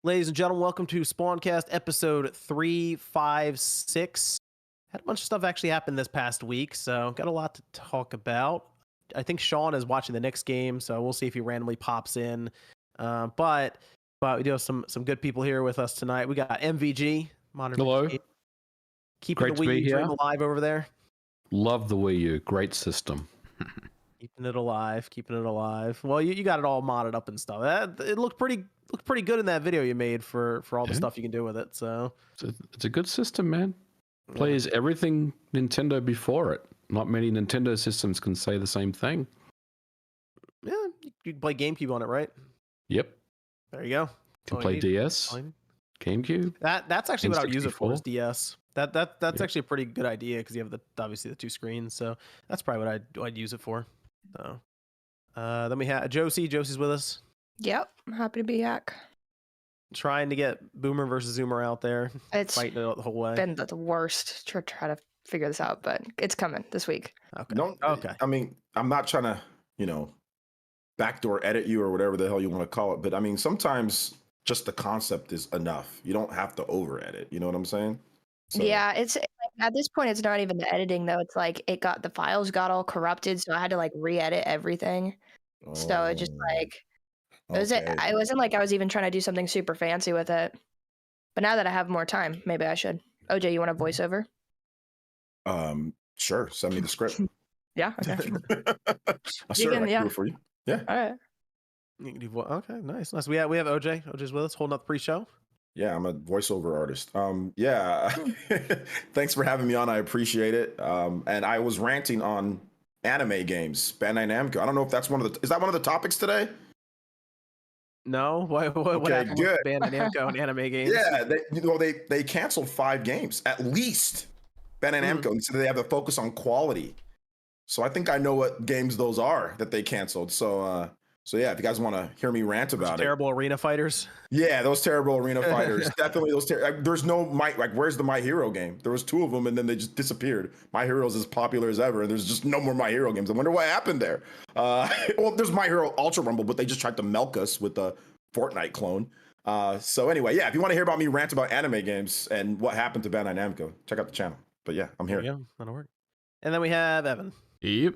Ladies and gentlemen, welcome to Spawncast episode 356. Had a bunch of stuff actually happen this past week, so got a lot to talk about. I think Sean is watching the Knicks game, so we'll see if he randomly pops in. But we do have some good people here with us tonight. We got MVG, Modern Hello. Vintage Game. Keeping Great the to Wii be U dream here. alive over there. Love the Wii U. Great system. Keeping it alive. Well, you got it all modded up and stuff. It looked pretty good in that video you made for all the stuff you can do with it. So it's a good system, man. Plays everything Nintendo before it. Not many Nintendo systems can say the same thing. Yeah, you can play GameCube on it, right? Yep. There you go. You can play DS, GameCube. That's actually what I would use it for, is N64. DS. That's actually a pretty good idea because you have obviously the two screens. So that's probably what I'd use it for. So then we have Josie. Josie's with us. Yep, I'm happy to be back. Trying to get Boomer versus Zoomer out there. It's fighting it the whole way. been the worst to try to figure this out, but it's coming this week. Okay. Okay. I mean, I'm not trying to, backdoor edit you or whatever the hell you want to call it. But I mean, sometimes just the concept is enough. You don't have to over edit. You know what I'm saying? So, Yeah, it's like, at this point, it's not even the editing though. It's like the files got all corrupted, so I had to like re-edit everything. So it just like it wasn't like I was even trying to do something super fancy with it. But now that I have more time, maybe I should. OJ, you want a voiceover? Sure. Send me the script. Yeah. Okay. I'll do it for you. Yeah. All right. You can do, okay. Nice. We have OJ. OJ's with us, holding up the pre-show. Yeah, I'm a voiceover artist. Yeah. Thanks for having me on. I appreciate it. And I was ranting on anime games, Bandai Namco. I don't know if that's is that one of the topics today? No. What happened with Bandai Namco and anime games? Yeah, they canceled 5 games at least. Bandai Namco, and so they have a focus on quality. So I think I know what games those are that they canceled. So yeah, if you guys want to hear me rant about terrible arena fighters. Yeah, those terrible arena fighters. Definitely those. There's no where's the My Hero game? There was 2 of them, and then they just disappeared. My Hero's as popular as ever, and there's just no more My Hero games. I wonder what happened there. Well, there's My Hero Ultra Rumble, but they just tried to milk us with the Fortnite clone. So anyway, yeah, if you want to hear about me rant about anime games and what happened to Bandai Namco, check out the channel. But yeah, I'm here. Yeah, that'll work. And then we have Evan. Yep.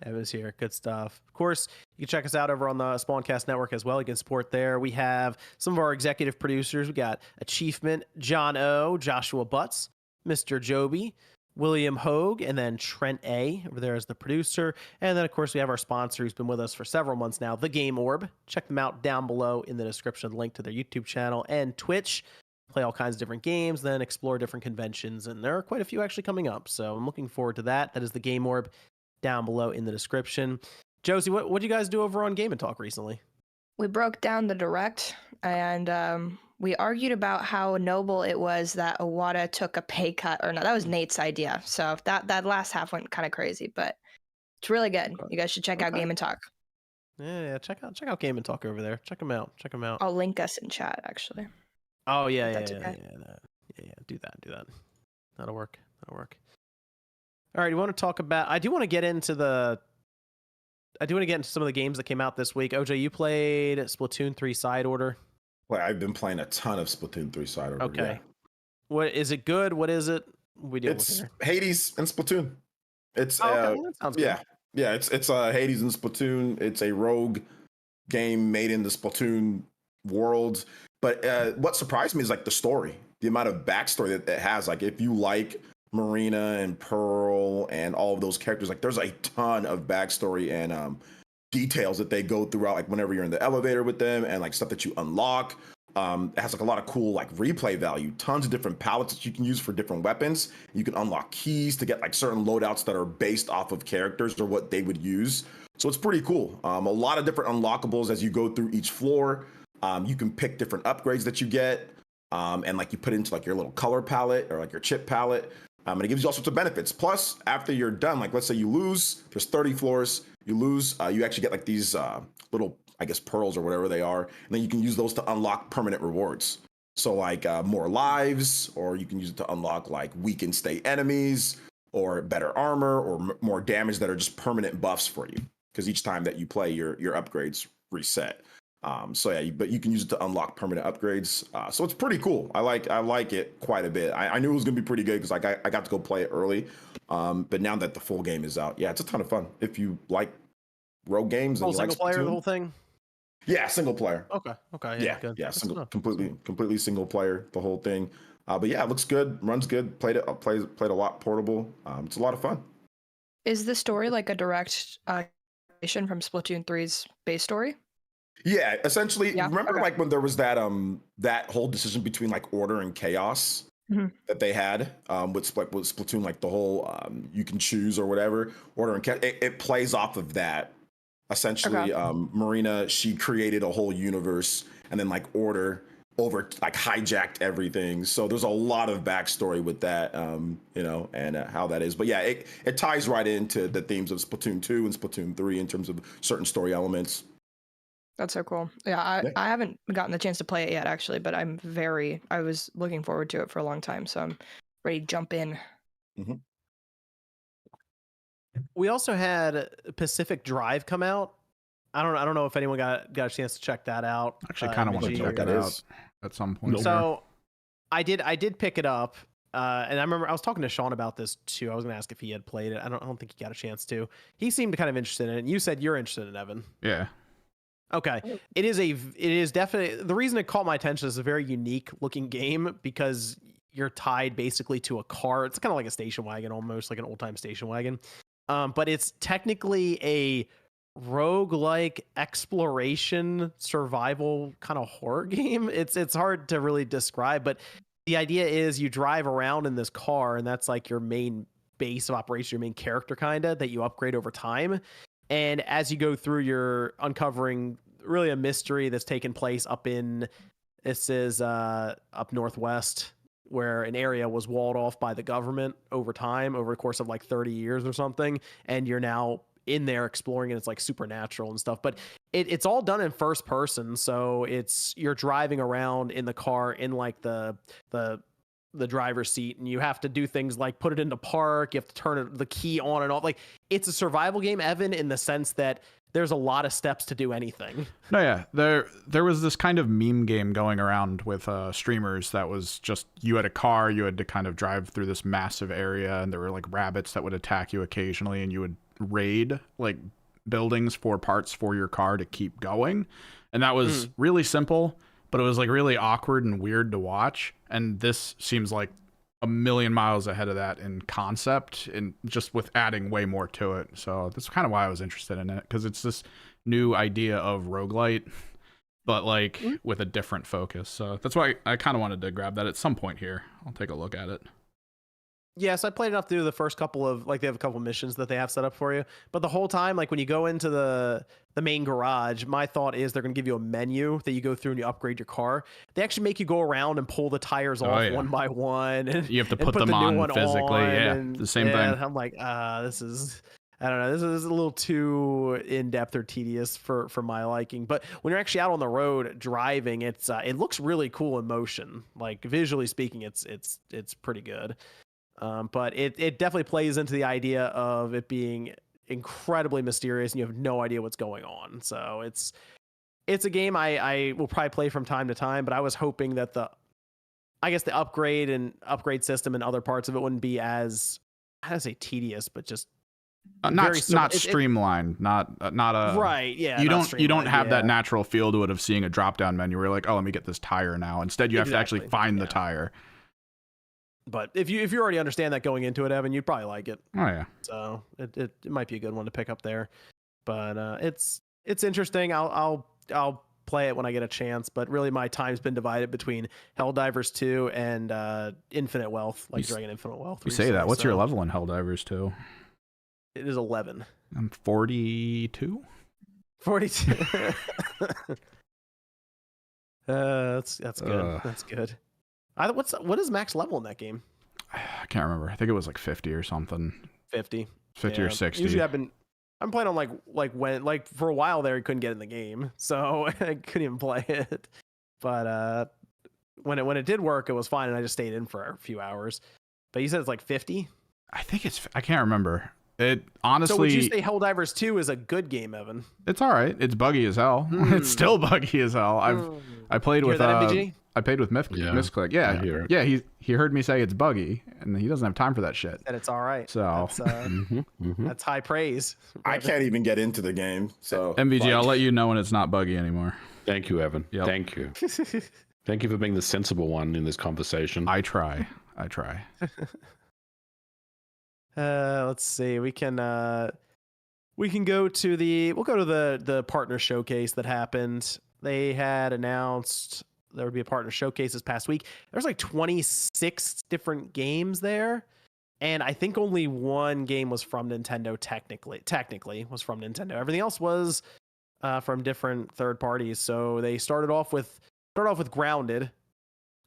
Evan's here. Good stuff. Of course, you can check us out over on the Spawncast Network as well. You can support there. We have some of our executive producers. We got Achievement, John O, Joshua Butts, Mr. Joby, William Hogue, and then Trent A over there as the producer. And then, of course, we have our sponsor who's been with us for several months now, The Game Orb. Check them out down below in the description, link to their YouTube channel and Twitch. Play all kinds of different games, then explore different conventions. And there are quite a few actually coming up. So I'm looking forward to that. That is The Game Orb down below in the description. Josie, what did you guys do over on Game & Talk recently? We broke down the direct, and we argued about how noble it was that Iwata took a pay cut. Or no, that was Nate's idea. So that last half went kind of crazy, but it's really good. You guys should check out Game & Talk. Yeah, check out Game & Talk over there. Check them out. I'll link us in chat, actually. Oh yeah. Do that. That'll work. All right, you want to talk about? I do want to get into some of the games that came out this week. OJ, you played Splatoon 3 Side Order. Well, I've been playing a ton of Splatoon 3 Side Order. Okay. Yeah. What is it good? What is it? It's Hades and Splatoon. It's that sounds good. Yeah. It's Hades and Splatoon. It's a rogue game made in the Splatoon world. But what surprised me is like the story, the amount of backstory that it has. Like if you like Marina and Pearl and all of those characters, like there's a ton of backstory and details that they go throughout, like whenever you're in the elevator with them and like stuff that you unlock. It has like a lot of cool like replay value, tons of different palettes that you can use for different weapons. You can unlock keys to get like certain loadouts that are based off of characters or what they would use. So it's pretty cool. A lot of different unlockables as you go through each floor. You can pick different upgrades that you get and like you put into like your little color palette or like your chip palette. And it gives you all sorts of benefits. Plus, after you're done, like let's say you lose, there's 30 floors, you lose, you actually get like these little, I guess, pearls or whatever they are. And then you can use those to unlock permanent rewards. So like more lives, or you can use it to unlock like weakened state enemies or better armor or more damage that are just permanent buffs for you. Because each time that you play, your upgrades reset. So yeah, but you can use it to unlock permanent upgrades. So it's pretty cool. I like it quite a bit. I knew it was gonna be pretty good because I got to go play it early. But now that the full game is out, yeah, it's a ton of fun. If you like rogue games and you like single player, Splatoon, the whole thing. yeah, single player. Okay. Yeah, Good. yeah, completely single player, the whole thing. But yeah, it looks good, runs good. Played a lot portable. It's a lot of fun. Is the story like a direct from Splatoon 3's base story? Yeah, essentially. Yeah, Remember, okay. like when there was that whole decision between like order and chaos that they had with Splatoon, like the whole you can choose or whatever order and chaos. It plays off of that. Essentially, Marina, she created a whole universe, and then like order hijacked everything. So there's a lot of backstory with that, and how that is. But yeah, it ties right into the themes of Splatoon 2 and Splatoon 3 in terms of certain story elements. That's so cool. Yeah, I haven't gotten the chance to play it yet, actually, but I was looking forward to it for a long time, so I'm ready to jump in. Mm-hmm. We also had Pacific Drive come out. I don't know if anyone got a chance to check that out. Actually, kind of want to check that out at some point. So I did pick it up, and I remember I was talking to Sean about this too. I was going to ask if he had played it. I don't think he got a chance to. He seemed kind of interested in it. And you said you're interested in it, Evan. Yeah. Okay. It is definitely, the reason it caught my attention is a very unique looking game because you're tied basically to a car. It's kind of like a station wagon, almost like an old time station wagon. But it's technically a roguelike exploration survival kind of horror game. It's hard to really describe, but the idea is you drive around in this car, and that's like your main base of operation, your main character kind of that you upgrade over time. And as you go through, you're uncovering really a mystery that's taken place up northwest, where an area was walled off by the government over time, over the course of like 30 years or something. And you're now in there exploring, and it's like supernatural and stuff. But it's all done in first person. So you're driving around in the car in like the driver's seat, and you have to do things like put it into park. You have to turn the key on and off. Like, it's a survival game, Evan, in the sense that there's a lot of steps to do anything. No, yeah. There was this kind of meme game going around with streamers that was just, you had a car, you had to kind of drive through this massive area, and there were like rabbits that would attack you occasionally, and you would raid like buildings for parts for your car to keep going. And that was really simple, but it was like really awkward and weird to watch. And this seems like a million miles ahead of that in concept, and just with adding way more to it. So that's kind of why I was interested in it, because it's this new idea of roguelite, but like with a different focus. So that's why I kind of wanted to grab that at some point here. I'll take a look at it. Yes, I played enough to do the first couple of, like, they have a couple missions that they have set up for you. But the whole time, like, when you go into the main garage, my thought is they're going to give you a menu that you go through and you upgrade your car. They actually make you go around and pull the tires off one by one. And you have to put them on physically. The same thing. I'm like, this is, I don't know, this is a little too in-depth or tedious for my liking. But when you're actually out on the road driving, it looks really cool in motion. Like, visually speaking, it's pretty good. But it definitely plays into the idea of it being incredibly mysterious, and you have no idea what's going on. So it's a game I will probably play from time to time, but I was hoping that the upgrade system and other parts of it wouldn't be as, I don't say tedious, but just not streamlined, not a right. Yeah, you don't have that natural feel to it of seeing a drop down menu where you're like, oh, let me get this tire now. Instead, you have to actually find the tire. But if you already understand that going into it, Evan, you'd probably like it. Oh yeah. So it might be a good one to pick up there. But it's interesting. I'll play it when I get a chance. But really, my time's been divided between Helldivers 2 and Infinite Wealth, like Dragon Infinite Wealth. You say that. What's your level in Helldivers 2? It is 11. I'm 42. 42. That's good. That's good. What is max level in that game? I can't remember. I think it was like 50 or something. 50 or 60. Usually I'm playing on like for a while there, I couldn't get in the game, so I couldn't even play it. But when it did work, it was fine, and I just stayed in for a few hours. But you said it's like 50? I can't remember. It honestly. So would you say Helldivers 2 is a good game, Evan? It's all right. It's buggy as hell. It's still buggy as hell. I played with I played with Misclick. Yeah, he heard me say it's buggy, and he doesn't have time for that shit. And it's all right. So that's high praise. I can't even get into the game. So MVG, I'll let you know when it's not buggy anymore. Thank you, Evan. Yep. Thank you. Thank you for being the sensible one in this conversation. I try. Let's see. We'll go to the partner showcase that happened. They had announced there would be a partner showcase this past week. There's like 26 different games there, and I think only one game was from Nintendo. Technically was from Nintendo. Everything else was from different third parties. So they started off with Grounded,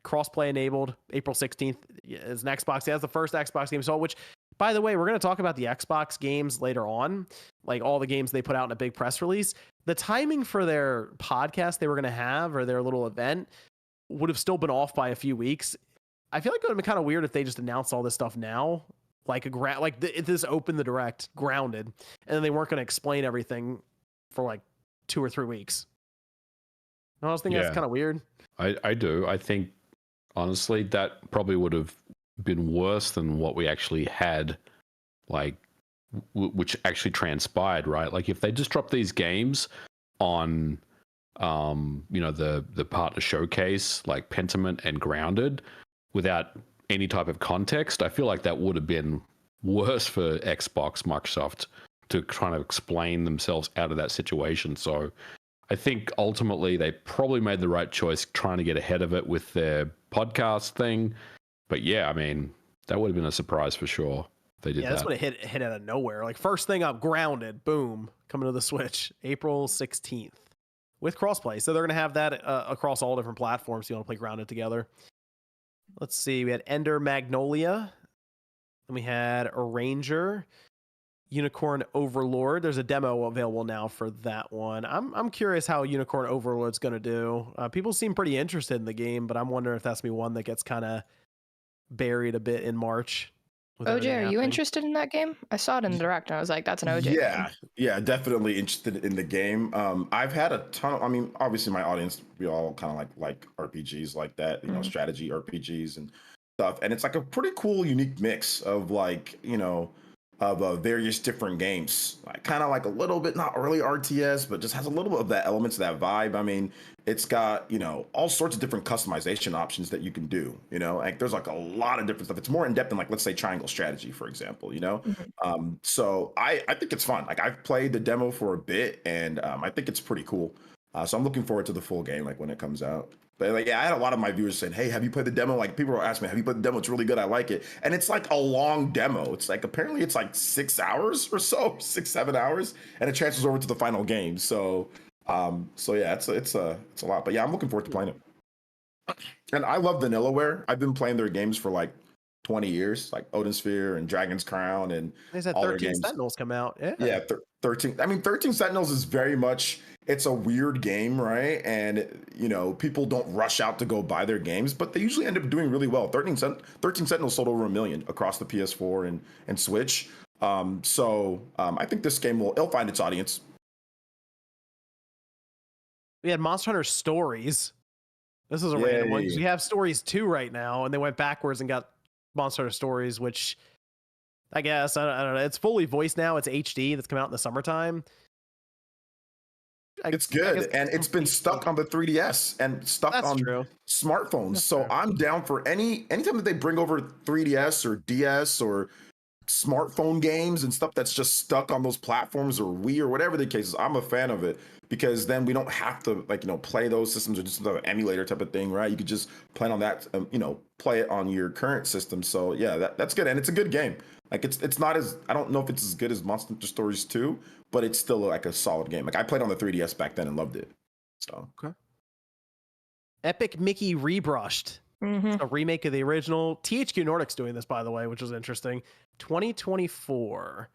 crossplay enabled, April 16th. It's an Xbox. That's the first Xbox game. So which, by the way, we're going to talk about the Xbox games later on, like all the games they put out in a big press release. The timing for their podcast they were going to have, or their little event, would have still been off by a few weeks. I feel like it would have been kind of weird if they just announced all this stuff now, this opened the direct Grounded, and then they weren't going to explain everything for like 2 or 3 weeks. I was thinking that's kind of weird. I do. I think honestly that probably would have been worse than what we actually had, like which actually transpired, right? Like if they just dropped these games on the partner showcase, like Pentiment and Grounded, without any type of context, I feel like that would have been worse for Xbox, Microsoft, to try to explain themselves out of that situation. So I think ultimately they probably made the right choice trying to get ahead of it with their podcast thing. But yeah, I mean, that would have been a surprise for sure. They did that. That's what it hit out of nowhere. Like first thing up, Grounded, boom, coming to the Switch, April 16th with crossplay. So they're going to have that across all different platforms. You want to play Grounded together. Let's see. We had Ender Magnolia. Then we had Arranger, Unicorn Overlord. There's a demo available now for that one. I'm curious how Unicorn Overlord's going to do. People seem pretty interested in the game, but I'm wondering if that's going to be one that gets kind of baried a bit in March. OJ, are you interested in that game? I saw it in the direct and I was like, that's an OJ game. Yeah, definitely interested in the game. I've had a ton of, obviously my audience, we all kind of like RPGs like that, strategy RPGs and stuff. And it's like a pretty cool, unique mix of various different games, kind of like a little bit, not really RTS, but just has a little bit of that elements of that vibe. I mean, it's got, all sorts of different customization options that you can do, like there's like a lot of different stuff. It's more in depth than like, let's say Triangle Strategy, for example, So I think it's fun. Like I've played the demo for a bit and I think it's pretty cool. So I'm looking forward to the full game, like when it comes out. But I had a lot of my viewers saying, hey, have you played the demo? Like people were asking me, have you played the demo? It's really good. I like it. And it's like a long demo. It's like, apparently it's like 6 hours or so, 6-7 hours. And it transfers over to the final game. So yeah, it's a lot, but yeah, I'm looking forward to playing it. And I love Vanillaware. I've been playing their games for like 20 years, like Odin Sphere and Dragon's Crown and there's that 13 Sentinels come out. Yeah, 13. 13 Sentinels is very much, it's a weird game, right? And people don't rush out to go buy their games, but they usually end up doing really well. 13 Sentinels sold over 1 million across the PS4 and Switch. I think this game it'll find its audience. We had Monster Hunter Stories. This is a random one because we have Stories 2 right now, and they went backwards and got Monster Hunter Stories, which I guess I don't know. It's fully voiced now. It's HD. That's come out in the summertime. It's good, and it's been stuck on the 3DS and stuck on smartphones. So I'm down for anytime that they bring over 3DS or DS or smartphone games and stuff that's just stuck on those platforms or Wii or whatever the case is. I'm a fan of it because then we don't have to play those systems or just an emulator type of thing, right? You could just play on that, play it on your current system. So yeah, that's good, and it's a good game. Like it's not as, I don't know if it's as good as Monster Hunter Stories 2, but it's still like a solid game. Like I played on the 3DS back then and loved it. So okay. Epic Mickey Rebrushed. It's a remake of the original. THQ Nordic's doing this, by the way, which is interesting. 2024.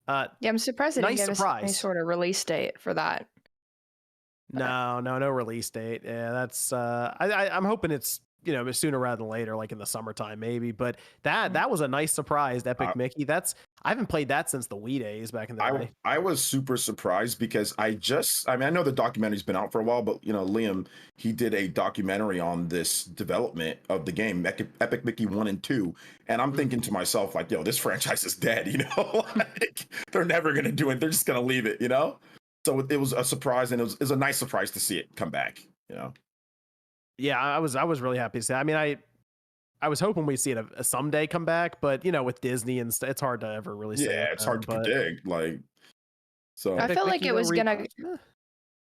Yeah, I'm surprised they didn't give us any sort of release date for that. No release date. Yeah, that's I'm hoping it's sooner rather than later, like in the summertime maybe. But that was a nice surprise, Epic Mickey. I haven't played that since the Wii days back in the day. I was super surprised because I know the documentary's been out for a while, but Liam, he did a documentary on this development of the game, Epic Mickey 1 and 2. And I'm thinking to myself, like, this franchise is dead, like, they're never going to do it. They're just going to leave it, So it was a surprise, and it was a nice surprise to see it come back, Yeah, I was really happy to see. I mean, I was hoping we'd see it someday come back, but with Disney and it's hard to ever really say. Yeah, it's hard to predict. Like, so I felt like it was gonna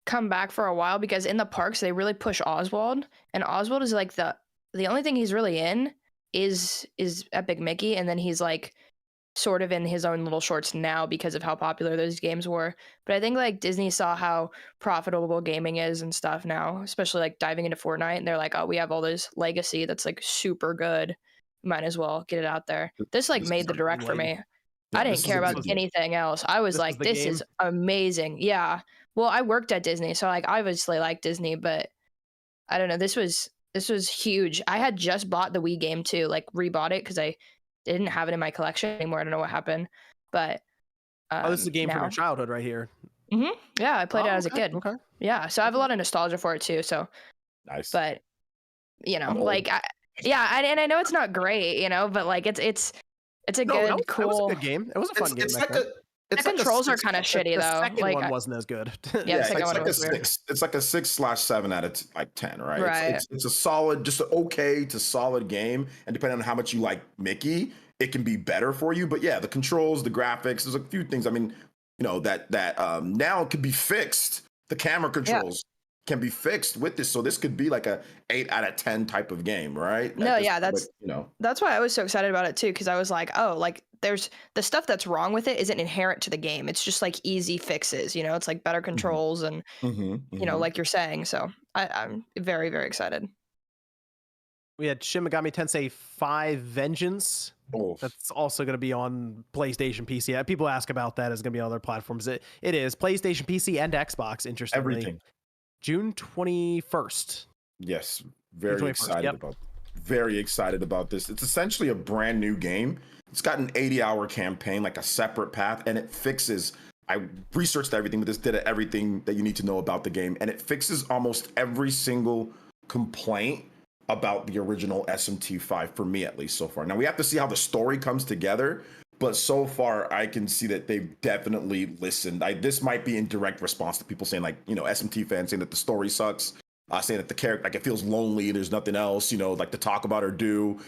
come back for a while because in the parks they really push Oswald, and Oswald is like the only thing he's really in is Epic Mickey, and then he's like sort of in his own little shorts now because of how popular those games were. But I think like Disney saw how profitable gaming is and stuff now, especially like diving into Fortnite, and they're like, oh, we have all this legacy that's like super good, might as well get it out there. This like made the direct for me. I didn't care about anything else. I was like, this is amazing. Yeah, well, I worked at Disney, so like obviously like Disney, but I don't know, this was huge. I had just bought the Wii game too, like rebought it because I didn't have it in my collection anymore. I don't know what happened, but this is a game from your childhood right here. Mm-hmm. Yeah, I played it as a kid. Okay. Yeah, so I have a lot of nostalgia for it too. So nice. But like, and I know it's not great, but like it's a good, cool. It was a good game. It was a fun game. The controls are kind of shitty though. The second one wasn't as good. Yeah, the second one was weird. It's like a 6/7 out of like 10, right? Right. It's a solid, just an okay to solid game, and depending on how much you like Mickey, it can be better for you. But yeah, the controls, the graphics, there's a few things. I mean, that now it could be fixed. The camera controls can be fixed with this, so this could be like a 8 out of 10 type of game, right? That's why I was so excited about it too, because I was like, oh, like there's the stuff that's wrong with it isn't inherent to the game. It's just like easy fixes, it's like better controls and like you're saying. So I'm very, very excited. We had Shin Megami Tensei 5 Vengeance. Oh. That's also going to be on PlayStation, PC. People ask about that. It's going to be on other platforms. It is PlayStation, PC, and Xbox. Interestingly, everything. June 21st. Yes, very excited very excited about this. It's essentially a brand new game. It's got an 80-hour campaign, like a separate path, and it fixes. I researched everything, but this did everything that you need to know about the game, and it fixes almost every single complaint about the original SMT5 for me, at least so far. Now we have to see how the story comes together, but so far I can see that they've definitely listened. This might be in direct response to people saying, like, SMT fans saying that the story sucks, saying that the character, like, it feels lonely, there's nothing else, like to talk about or do.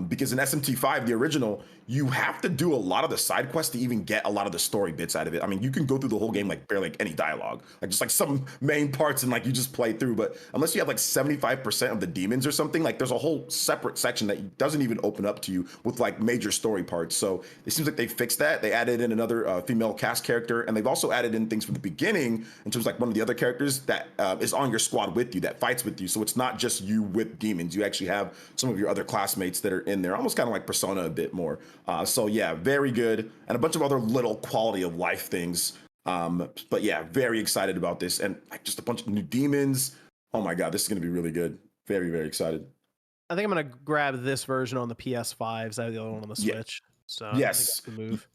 Because in SMT5, the original, you have to do a lot of the side quests to even get a lot of the story bits out of it. I mean, you can go through the whole game like barely like any dialogue, like just like some main parts and like you just play through. But unless you have like 75% of the demons or something, like there's a whole separate section that doesn't even open up to you with like major story parts. So it seems like they fixed that. They added in another female cast character, and they've also added in things from the beginning in terms of like one of the other characters that is on your squad with you, that fights with you. So it's not just you with demons. You actually have some of your other classmates that are in there, almost kind of like Persona a bit more. So yeah, very good, and a bunch of other little quality of life things. But yeah, very excited about this, and like just a bunch of new demons. Oh my god, this is gonna be really good. Very, very excited. I think I'm gonna grab this version on the PS5s. I have the other one on the Switch. So yes, I think that's the move.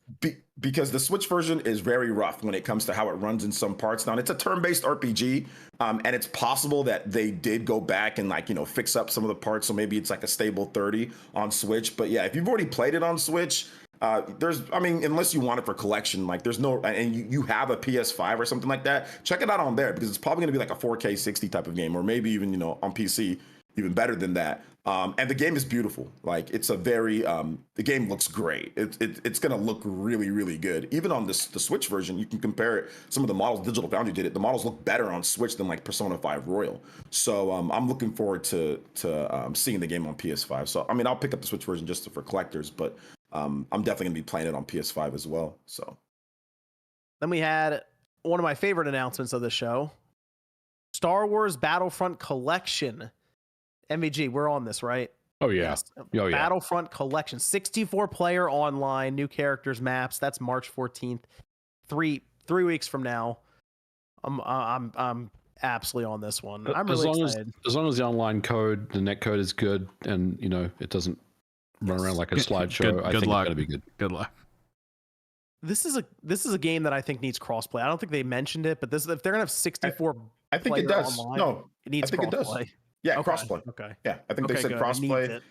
Because the Switch version is very rough when it comes to how it runs in some parts. Now, it's a turn-based RPG, and it's possible that they did go back and fix up some of the parts, so maybe it's like a stable 30 on Switch. But yeah, if you've already played it on Switch, unless you want it for collection, like there's no, and you have a PS5 or something like that, check it out on there, because it's probably going to be like a 4K 60 type of game, or maybe even on PC, even better than that. And the game is beautiful. Like, it's a very, the game looks great. It's going to look really, really good. Even on the Switch version, you can compare it. Some of the models, Digital Foundry did it. The models look better on Switch than like Persona 5 Royal. So I'm looking forward to seeing the game on PS5. So, I mean, I'll pick up the Switch version just for collectors, but I'm definitely going to be playing it on PS5 as well. So then we had one of my favorite announcements of the show, Star Wars Battlefront Collection. MVG, we're on this, right? Oh, yeah. Yes. Oh, yeah. Battlefront Collection, 64-player online, new characters, maps. That's March 14th, 3 weeks from now. I'm absolutely on this one. I'm really excited. As long as the online code, the net code is good, and it doesn't run around like a slideshow, I think it's gonna be good. Good luck. This is a game that I think needs crossplay. I don't think they mentioned it, but if they're gonna have 64, I think it does. Online, no, it needs crossplay. It does. Yeah, okay. crossplay. Okay. Yeah, I think they said crossplay.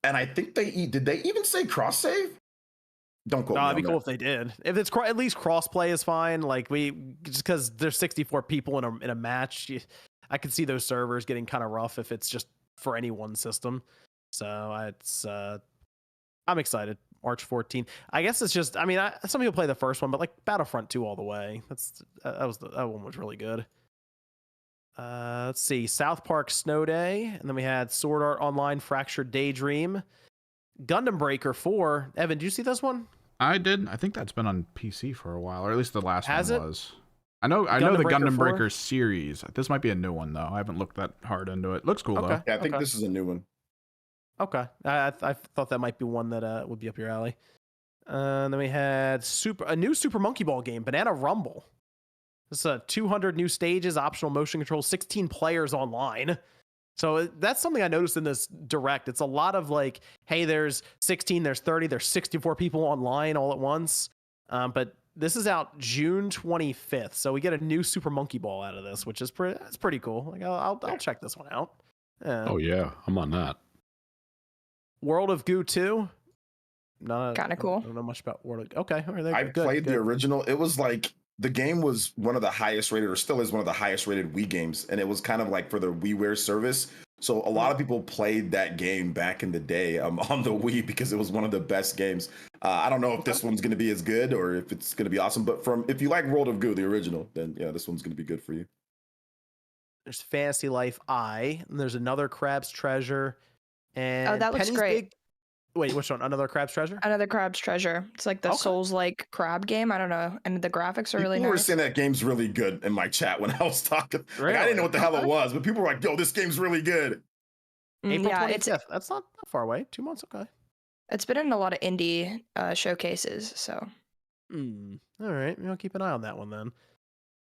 And I think did they even say cross save? Don't quote me. It'd be cool if they did. If it's at least crossplay is fine. Like just because there's 64 people in a match, I could see those servers getting kind of rough if it's just for any one system. So I'm excited. March 14th. I guess it's just. I mean, some people play the first one, but like Battlefront 2 all the way. That one was really good. Let's see. South Park Snow Day, and then we had Sword Art Online Fractured Daydream, Gundam Breaker 4. Evan, did you see this one? I did. I think that's been on PC for a while, or at least the last one was. I know the Gundam Breaker series. This might be a new one though. I haven't looked that hard into it. Looks cool though. Yeah, I think this is a new one. Okay, I thought that might be one that would be up your alley. And then we had a new Super Monkey Ball game, Banana Rumble. This is 200 new stages, optional motion control, 16 players online. So that's something I noticed in this direct. It's a lot of like, hey, there's 16, there's 30, there's 64 people online all at once. But this is out June 25th, so we get a new Super Monkey Ball out of this, which is pretty cool. Like I'll check this one out. Oh yeah, I'm on that. World of Goo 2. Kind of cool. I don't know much about World of. Okay, I played the original. It was like the game was one of the highest rated, or still is one of the highest rated Wii games, and it was kind of like for the WiiWare service. So a lot of people played that game back in the day on the Wii because it was one of the best games. I don't know if this one's going to be as good or if it's going to be awesome, but if you like World of Goo, the original, then yeah, this one's going to be good for you. There's Fantasy Life I, and there's another Crab's Treasure. And that looks great. Wait, which one? Another Crab's Treasure? Another Crab's Treasure. It's like the Souls-like crab game. I don't know. And the graphics are really nice. People were saying that game's really good in my chat when I was talking. Really? Like, I didn't know what the hell it was, but people were like, yo, this game's really good. April 25th. That's not far away. 2 months, okay. It's been in a lot of indie showcases, so. All right. I'll keep an eye on that one then.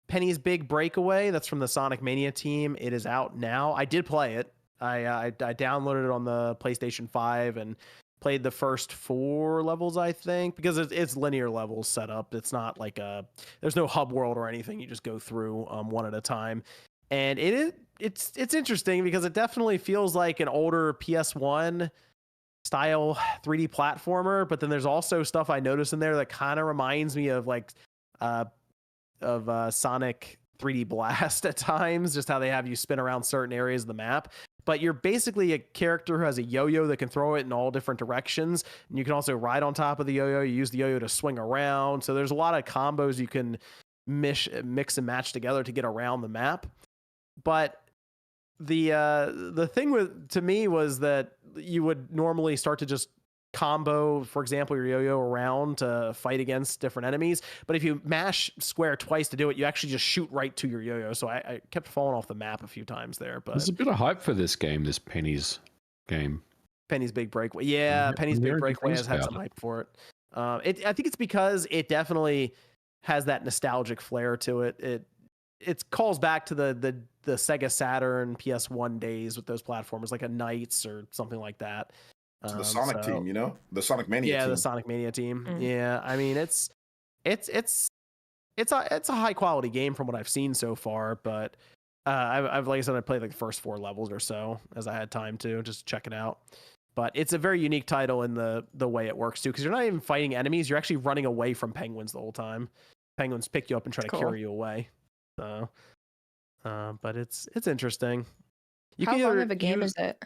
Penny's Big Breakaway. That's from the Sonic Mania team. It is out now. I did play it. I downloaded it on the PlayStation 5 and played the first 4 levels, I think, because it's linear levels set up. It's not like there's no hub world or anything. You just go through one at a time. And it's interesting because it definitely feels like an older PS1 style 3D platformer, but then there's also stuff I noticed in there that kind of reminds me of like Sonic 3D Blast at times, just how they have you spin around certain areas of the map. But you're basically a character who has a yo-yo that can throw it in all different directions. And you can also ride on top of the yo-yo. You use the yo-yo to swing around. So there's a lot of combos you can mix and match together to get around the map. But the thing to me was that you would normally start to just combo, for example, your yo-yo around to fight against different enemies. But if you mash square twice to do it, you actually just shoot right to your yo-yo. So I kept falling off the map a few times there. But there's a bit of hype for this game, this Penny's game. Penny's Big Breakaway. Yeah, Penny's Big Breakaway has had some hype for it. I think it's because it definitely has that nostalgic flair to it. It calls back to the Sega Saturn PS1 days with those platformers, like a Knights or something like that. To the Sonic team, the Sonic Mania team. Yeah, the Sonic Mania team. Mm-hmm. Yeah, I mean it's a high quality game from what I've seen so far, but I've like I said, I played like the first 4 levels or so as I had time to just check it out. But it's a very unique title in the way it works too, because you're not even fighting enemies, you're actually running away from penguins the whole time. Penguins pick you up and try to carry you away. So, but it's interesting. How long of a game is it?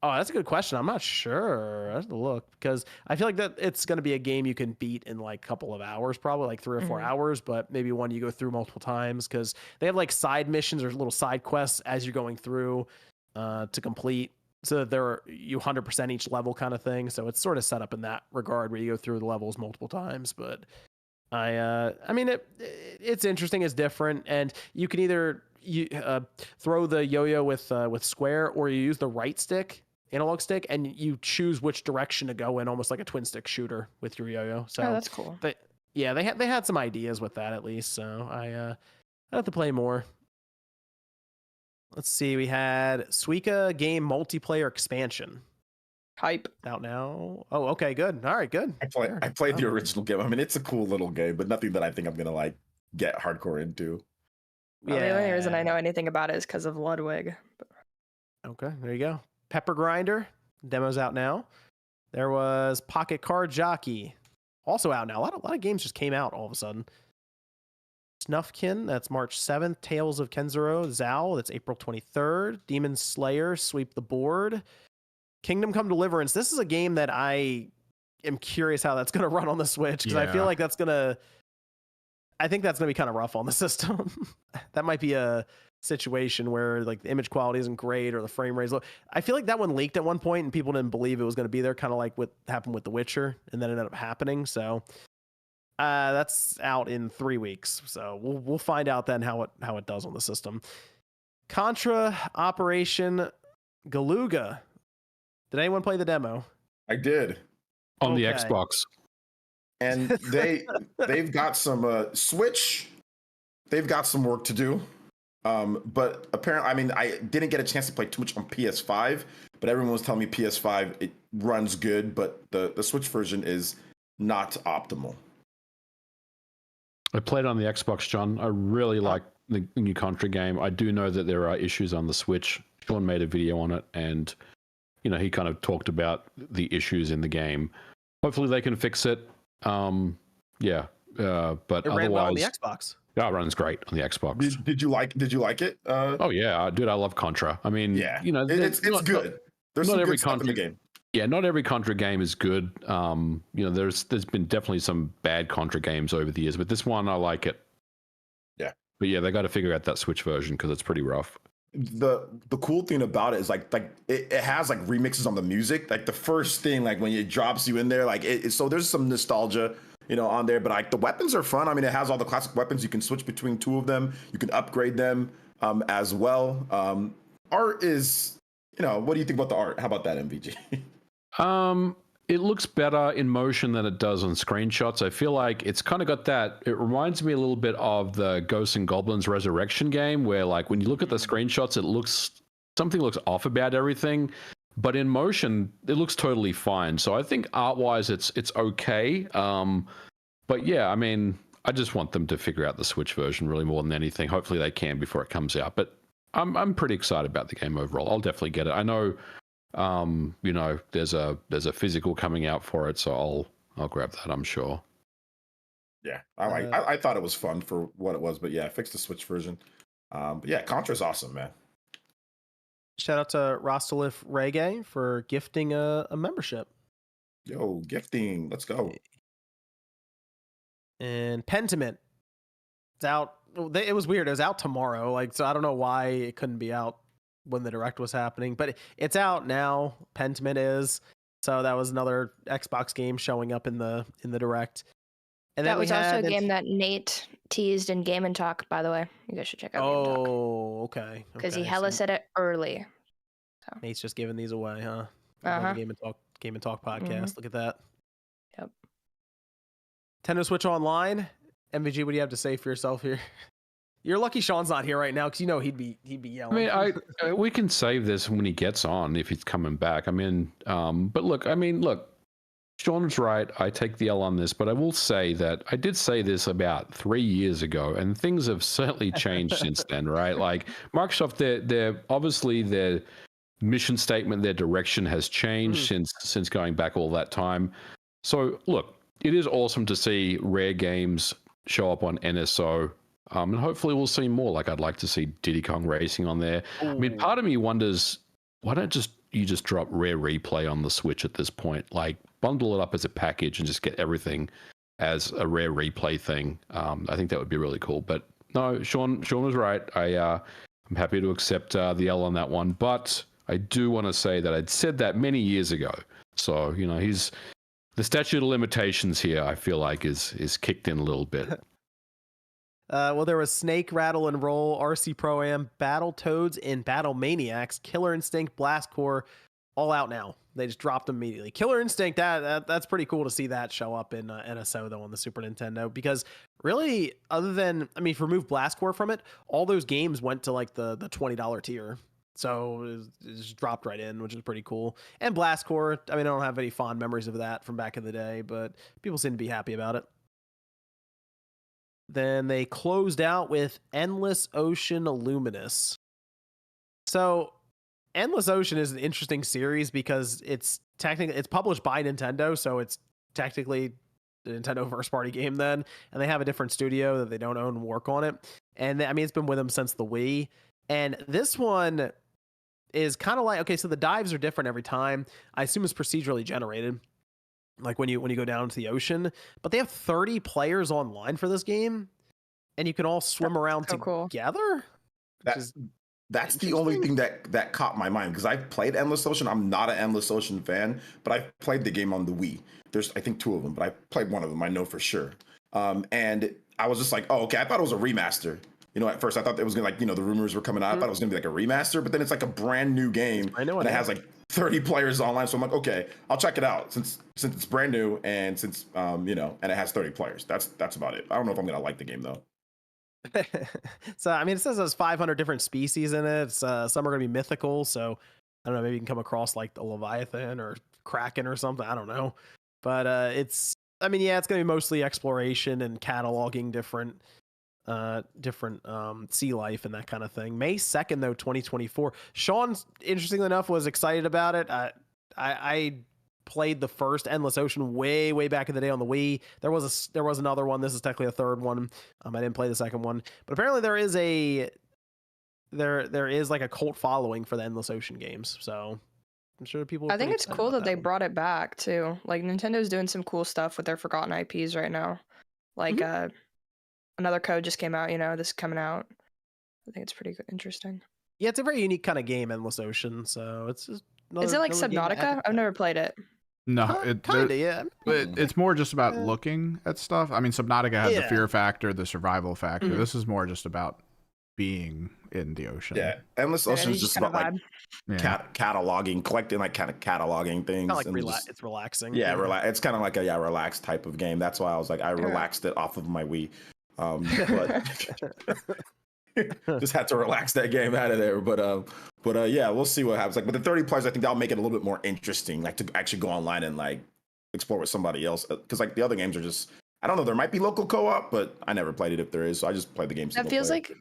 Oh, that's a good question. I'm not sure. I have to look because I feel like that it's going to be a game you can beat in like a couple of hours, probably like 3 or 4 hours, but maybe one you go through multiple times because they have like side missions or little side quests as you're going through to complete. So that you 100% each level kind of thing. So it's sort of set up in that regard where you go through the levels multiple times. But I mean, it's interesting. It's different, and you can either throw the yo-yo with square, or you use the right stick. Analog stick, and you choose which direction to go in, almost like a twin stick shooter with your yo-yo. So that's cool. They had some ideas with that at least. So I have to play more. Let's see. We had Suika game multiplayer expansion. Hype. Out now. Oh, okay, good. All right, good. I played the original game. I mean, it's a cool little game, but nothing that I think I'm gonna like get hardcore into. Well, the only reason I know anything about it is because of Ludwig. Okay, there you go. Pepper Grinder, demo's out now. There was Pocket Card Jockey, also out now. A lot of games just came out all of a sudden. Snufkin, that's March 7th. Tales of Kenzuro, Zao, that's April 23rd. Demon Slayer, Sweep the Board. Kingdom Come Deliverance. This is a game that I am curious how that's going to run on the Switch, because I feel like I think that's going to be kind of rough on the system. That might be a situation where like the image quality isn't great or the frame rate is low. I feel like that one leaked at one point and people didn't believe it was going to be there, kind of like what happened with The Witcher, and then it ended up happening. So that's out in 3 weeks. So we'll find out then how it does on the system. Contra Operation Galuga. Did anyone play the demo? I did. On the Xbox. And they've got some Switch. They've got some work to do. But apparently, I mean, I didn't get a chance to play too much on PS5, but everyone was telling me PS5, it runs good, but the Switch version is not optimal. I played on the Xbox, John. I really like the new Contra game. I do know that there are issues on the Switch. Sean made a video on it, and he kind of talked about the issues in the game. Hopefully they can fix it. But it ran well on the Xbox. Yeah, it runs great on the Xbox. Did you like it? Oh yeah, dude, I love Contra. I mean, it's good. There's not every Contra game. Yeah, not every Contra game is good. There's been definitely some bad Contra games over the years, but this one I like it. Yeah, but yeah, they got to figure out that Switch version because it's pretty rough. The cool thing about it is like it has like remixes on the music. Like the first thing, like when it drops you in there, like so there's some nostalgia, on there. But like the weapons are fun. I mean, it has all the classic weapons. You can switch between two of them. You can upgrade them as well. Art is, what do you think about the art? How about that, MVG? It looks better in motion than it does on screenshots. I feel like it's kind of got that. It reminds me a little bit of the Ghosts and Goblins Resurrection game, where like when you look at the screenshots, something looks off about everything, but in motion it looks totally fine. So I think art-wise it's okay. But yeah, I mean, I just want them to figure out the Switch version really more than anything. Hopefully they can before it comes out. But I'm pretty excited about the game overall. I'll definitely get it. I know. There's a physical coming out for it, so I'll grab that, I'm sure. Yeah, I thought it was fun for what it was, but yeah, fix the Switch version. But yeah, Contra's awesome, man. Shout out to Rostalif Reggae for gifting a membership. Yo, gifting, let's go. And Pentiment, it's out. It was weird. It was out tomorrow, so I don't know why it couldn't be out when the direct was happening, but it's out now. Pentiment is, so that was another Xbox game showing up in the direct. And that was also a game that Nate teased in Game and Talk, by the way. You guys should check out Game and Talk. Oh, okay. Because he hella said it early. So. Nate's just giving these away, huh? Game and Talk podcast. Mm-hmm. Look at that. Yep. Nintendo Switch Online. MVG, what do you have to say for yourself here? You're lucky Sean's not here right now because he'd be yelling. I mean, we can save this when he gets on if he's coming back. I mean, but look, Sean's right. I take the L on this, but I will say that I did say this about 3 years ago, and things have certainly changed since then, right? Like Microsoft, they're obviously their mission statement, their direction has changed since going back all that time. So look, it is awesome to see rare games show up on NSO. And hopefully we'll see more. Like I'd like to see Diddy Kong Racing on there. Ooh. I mean, part of me wonders, why don't you just drop Rare Replay on the Switch at this point? Like bundle it up as a package and just get everything as a Rare Replay thing. I think that would be really cool. But no, Sean was right. I'm happy to accept the L on that one. But I do want to say that I'd said that many years ago. So, the statute of limitations here, I feel like is kicked in a little bit. Well, there was Snake, Rattle and Roll, RC Pro-Am, Battletoads, and Battle Maniacs, Killer Instinct, Blast Core, all out now. They just dropped them immediately. Killer Instinct, that's pretty cool to see that show up in NSO though on the Super Nintendo, because really, other than, I mean, if you remove Blast Corps from it, all those games went to like the $20 tier. So it just dropped right in, which is pretty cool. And Blast Corps, I mean, I don't have any fond memories of that from back in the day, but people seem to be happy about it. Then they closed out with Endless Ocean Luminous. So Endless Ocean is an interesting series because it's published by Nintendo, so it's technically the Nintendo first party game then, and they have a different studio that they don't own and work on it. And I mean, it's been with them since the Wii. And this one is kind of like, okay, so the dives are different every time. I assume it's procedurally generated, like when you go down into the ocean. But they have 30 players online for this game, and you can all swim around together. That's the only thing that caught my mind, because I've played Endless Ocean. I'm not an Endless Ocean fan, but I've played the game on the Wii. There's, I think, 2 of them, but I played one of them, I know for sure. And I was just like, oh, okay, I thought it was a remaster. You know, at first I thought it was gonna, like, you know, the rumors were coming out. I thought it was gonna be like a remaster, but then it's like a brand new game, and it has like 30 players online. So I'm like, okay, I'll check it out since it's brand new, and since you know, and it has 30 players. That's about it. I don't know if I'm gonna like the game though. So I mean, it says there's 500 different species in it. Some are gonna be mythical, so I don't know, maybe you can come across like the Leviathan or Kraken or something. I don't know, but it's, I mean, yeah, it's gonna be mostly exploration and cataloging different sea life and that kind of thing. May 2nd though, 2024. Sean, interestingly enough, was excited about it. I played the first Endless Ocean way back in the day on the Wii. There was another one. This is technically a third one. I didn't play the second one, but apparently there is like a cult following for the Endless Ocean games. So I'm sure people. I think it's cool that they brought it back too. Like, Nintendo's doing some cool stuff with their forgotten IPs right now. Like another code just came out, you know, this is coming out. I think it's pretty interesting. Yeah, it's a very unique kind of game, Endless Ocean. So it's just is it like Subnautica? I've never played it. No, yeah. It's more just about looking at stuff. I mean, Subnautica had the fear factor, the survival factor. This is more just about being in the ocean. Yeah, Endless Ocean is just about like cataloging, collecting, like kind of cataloging things. Kind of like it's relaxing. Yeah, it's kind of like a relaxed type of game. That's why I was like, I relaxed it off of my Wii. But just had to relax that game out of there. But yeah, we'll see what happens. Like with the 30 players, I think that'll make it a little bit more interesting, like to actually go online and like explore with somebody else. Because like the other games are just, I don't know, there might be local co-op, but I never played it if there is. So I just played the game. That feels like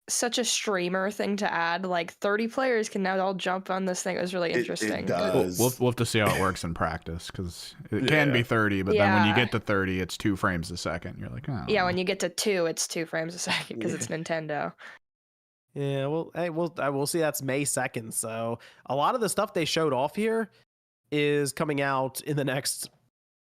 such a streamer thing to add. Like 30 players can now all jump on this thing. It was really interesting. It does. We'll have to see how it works in practice, because it can be 30, but then when you get to 30, it's 2 frames a second. You're like, oh. Yeah, when you get to 2, it's 2 frames a second because it's Nintendo. Yeah, well, hey, we'll see. That's May 2nd. So a lot of the stuff they showed off here is coming out in the next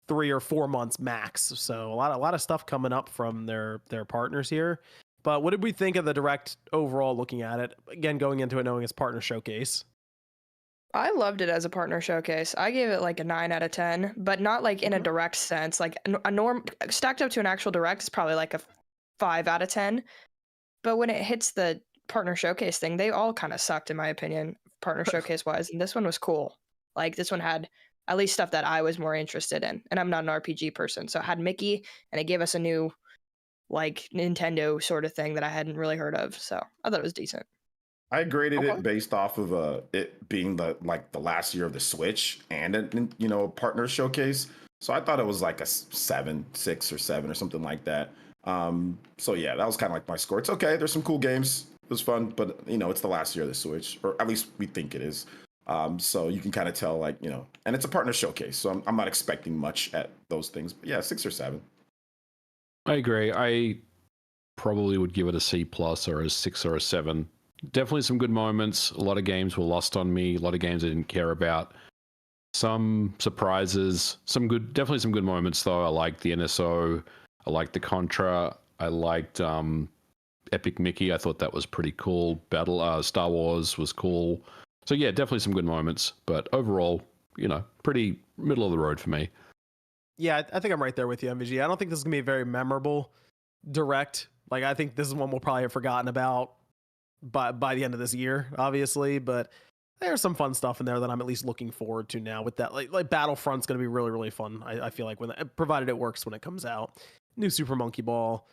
3 or 4 months max. So a lot of stuff coming up from their partners here. But what did we think of the Direct overall, looking at it? Again, going into it knowing it's partner showcase. I loved it as a partner showcase. I gave it like a 9 out of 10, but not like in a Direct sense. Like a norm stacked up to an actual Direct is probably like a 5 out of 10. But when it hits the partner showcase thing, they all kind of sucked in my opinion, partner showcase wise. And this one was cool. Like this one had at least stuff that I was more interested in. And I'm not an RPG person. So it had Mickey, and it gave us a new like Nintendo sort of thing that I hadn't really heard of. So I thought it was decent. I graded it based off of it being the last year of the Switch and a partner showcase. So I thought it was like a 7, 6 or 7 or something like that. So yeah, that was kind of like my score. It's okay. There's some cool games. It was fun, but it's the last year of the Switch, or at least we think it is. So you can kind of tell, like, and it's a partner showcase. So I'm not expecting much at those things. But yeah, 6 or 7. I agree. I probably would give it a C+ or a 6 or a 7. Definitely some good moments. A lot of games were lost on me. A lot of games I didn't care about. Some surprises. Definitely some good moments though. I liked the NSO. I liked the Contra. I liked Epic Mickey. I thought that was pretty cool. Star Wars was cool. So yeah, definitely some good moments. But overall, pretty middle of the road for me. Yeah, I think I'm right there with you, MVG. I don't think this is going to be a very memorable Direct. Like, I think this is one we'll probably have forgotten about by the end of this year, obviously. But there's some fun stuff in there that I'm at least looking forward to now. With that, like Battlefront's going to be really, really fun. I feel like provided it works when it comes out. New Super Monkey Ball,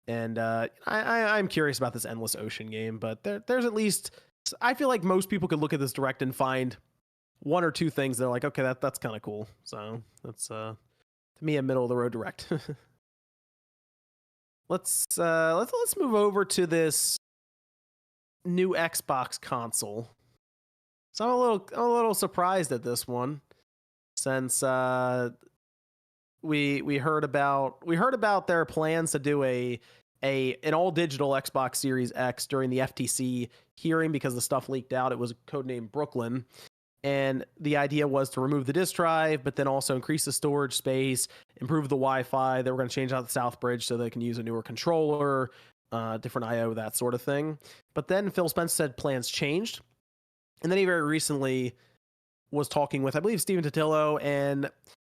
and I'm curious about this Endless Ocean game. But there's at least, I feel like most people could look at this direct and find one or two things they're like, okay, that's kind of cool. So that's to me a middle of the road direct. Let's move over to this new Xbox console. So I'm a little surprised at this one, since we heard about their plans to do an all digital Xbox Series X during the FTC hearing, because the stuff leaked out. It was codenamed Brooklyn, and the idea was to remove the disk drive, but then also increase the storage space, improve the Wi-Fi. They were going to change out the South Bridge so they can use a newer controller, different I/O, that sort of thing. But then Phil Spencer said plans changed. And then he very recently was talking with, I believe, Steven Totillo, and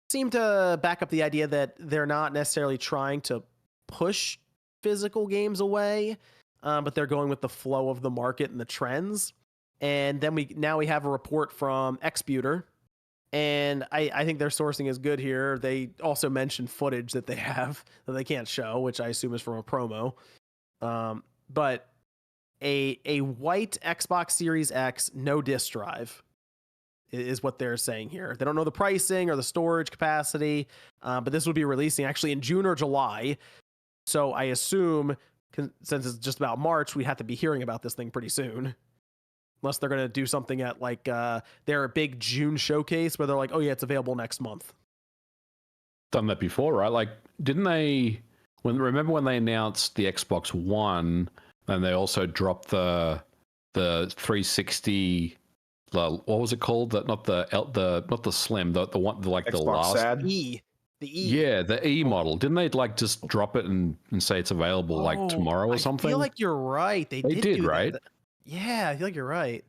seemed to back up the idea that they're not necessarily trying to push physical games away, but they're going with the flow of the market and the trends. And then we have a report from Xbuter, and I think their sourcing is good here. They also mentioned footage that they have that they can't show, which I assume is from a promo. But a white Xbox Series X, no disk drive, is what they're saying here. They don't know the pricing or the storage capacity, but this would be releasing actually in June or July. So I assume, since it's just about March, we have to be hearing about this thing pretty soon. Unless they're going to do something at like their big June showcase where they're like, oh yeah, it's available next month. Done that before, right? Like, didn't they, remember when they announced the Xbox One, and they also dropped the 360, what was it called? Not the Slim, the one, like Xbox the last SAD? The E. Yeah, the E model. Didn't they like just drop it and say it's available like tomorrow or something? I feel like you're right. They did do right? That. Yeah, I feel like you're right.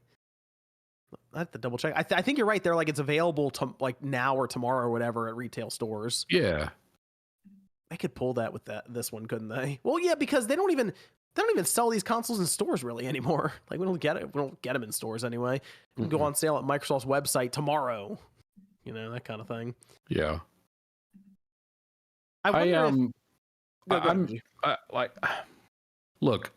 I have to double check. I think you're right. They're like, it's available to like now or tomorrow or whatever at retail stores. Yeah, they could pull that with this one, couldn't they? Well, yeah, because they don't even sell these consoles in stores really anymore. Like we don't get them in stores anyway. They go on sale at Microsoft's website tomorrow. You know, that kind of thing. Yeah. Look,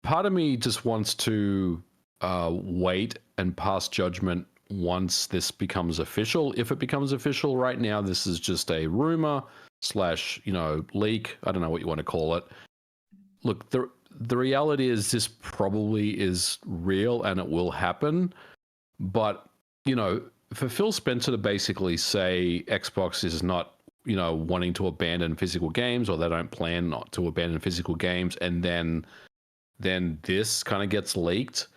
part of me just wants to wait and pass judgment once this becomes official. If it becomes official, right now this is just a rumor / leak. I don't know what you want to call it. Look, the reality is this probably is real and it will happen. But, for Phil Spencer to basically say Xbox is not, wanting to abandon physical games, or they don't plan not to abandon physical games, and then this kind of gets leaked.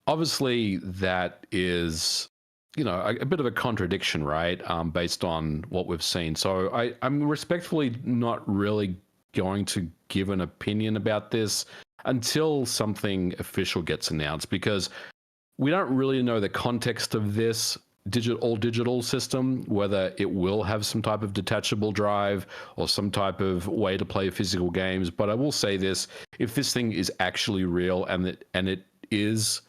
Obviously, that is, a bit of a contradiction, right? Based on what we've seen. So I'm respectfully not really going to give an opinion about this until something official gets announced, because we don't really know the context of this all digital system, whether it will have some type of detachable drive or some type of way to play physical games. But I will say this: if this thing is actually real and it is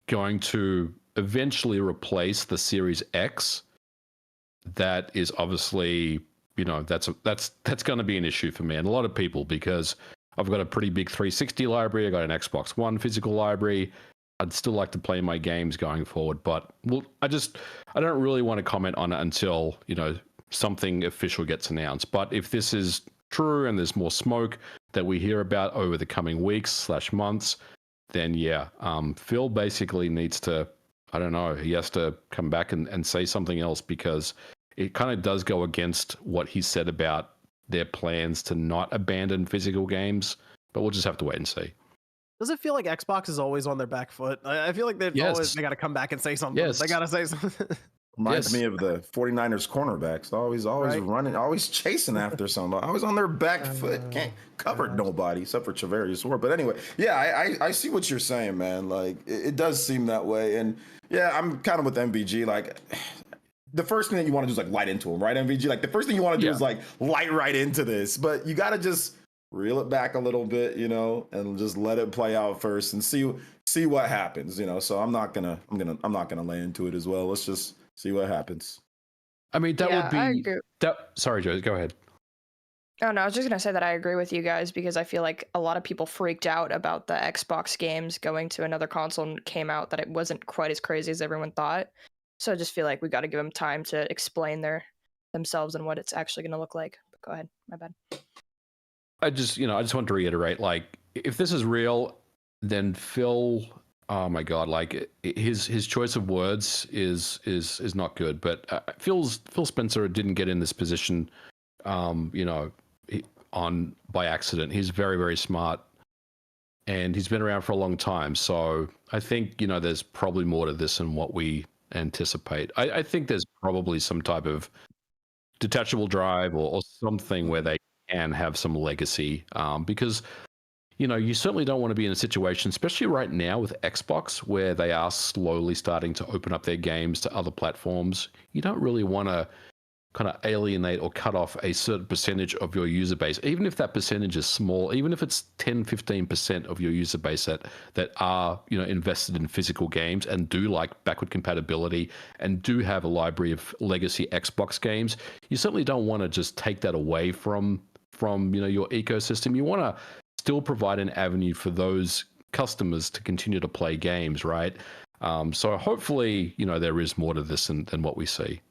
going to eventually replace the Series X, that is obviously, that's going to be an issue for me and a lot of people, because I've got a pretty big 360 library. I got an Xbox One physical library. I'd still like to play my games going forward, but I don't really want to comment on it until, something official gets announced. But if this is true and there's more smoke that we hear about over the coming weeks / months, then yeah, Phil basically needs to, I don't know, he has to come back and say something else, because it kind of does go against what he said about their plans to not abandon physical games. But we'll just have to wait and see. Does it feel like Xbox is always on their back foot? I feel like they got to come back and say something. Yes. They got to say something. Reminds me of the 49ers cornerbacks. Always right? Running, always chasing after somebody. Always on their back foot. Can't cover nobody except for Travarius Ward. But anyway, yeah, I see what you're saying, man. Like, it does seem that way. And yeah, I'm kind of with MVG. Like, the first thing that you want to do is like light into them, right, MVG? Like, the first thing you want to do is like light right into this. But you got to just reel it back a little bit, and just let it play out first and see see what happens, So I'm not gonna lay into it as well. Let's just see what happens. I mean, that would I be agree. Sorry, Joe, go ahead. Oh, no, I was just going to say that I agree with you guys because I feel like a lot of people freaked out about the Xbox games going to another console and came out that it wasn't quite as crazy as everyone thought. So I just feel like we got to give them time to explain themselves and what it's actually going to look like. But go ahead. My bad. I just want to reiterate, like, if this is real, then Phil, oh my God, like his choice of words is not good. But Phil Spencer didn't get in this position, by accident. He's very, very smart, and he's been around for a long time. So I think there's probably more to this than what we anticipate. I think there's probably some type of detachable drive or something where they can have some legacy, because you certainly don't want to be in a situation, especially right now with Xbox, where they are slowly starting to open up their games to other platforms. You don't really want to kind of alienate or cut off a certain percentage of your user base, even if that percentage is small, even if it's 10-15% of your user base that are invested in physical games and do like backward compatibility and do have a library of legacy Xbox games. You certainly don't want to just take that away from your ecosystem. You want to still provide an avenue for those customers to continue to play games, right? So hopefully there is more to this than what we see.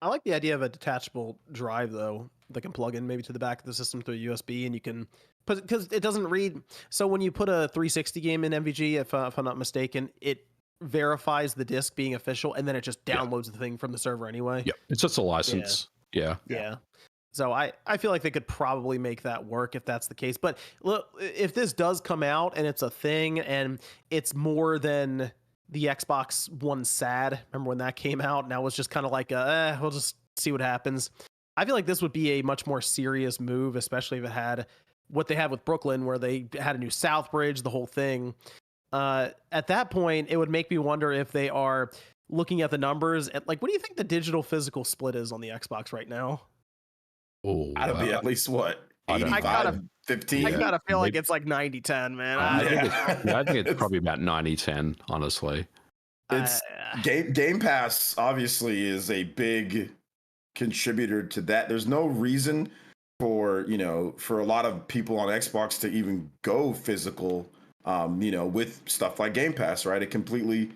I like the idea of a detachable drive, though, that can plug in maybe to the back of the system through USB, and you can put, because it doesn't read. So when you put a 360 game in MVG, if I'm not mistaken, it verifies the disc being official, and then it just downloads the thing from the server anyway. Yeah, it's just a license. Yeah. So I feel like they could probably make that work if that's the case. But look, if this does come out and it's a thing and it's more than the Xbox One SAD, remember when that came out? And that was just kind of like, we'll just see what happens. I feel like this would be a much more serious move, especially if it had what they had with Brooklyn, where they had a new South Bridge, the whole thing. At that point, it would make me wonder if they are looking at the numbers. Like, what do you think the digital physical split is on the Xbox right now? Oh, that'd be at least what? 85, 15? I gotta feel like it's like 90-10, man. I think it's probably about 90-10, honestly. It's Game Pass obviously is a big contributor to that. There's no reason for a lot of people on Xbox to even go physical, with stuff like Game Pass, right? It completely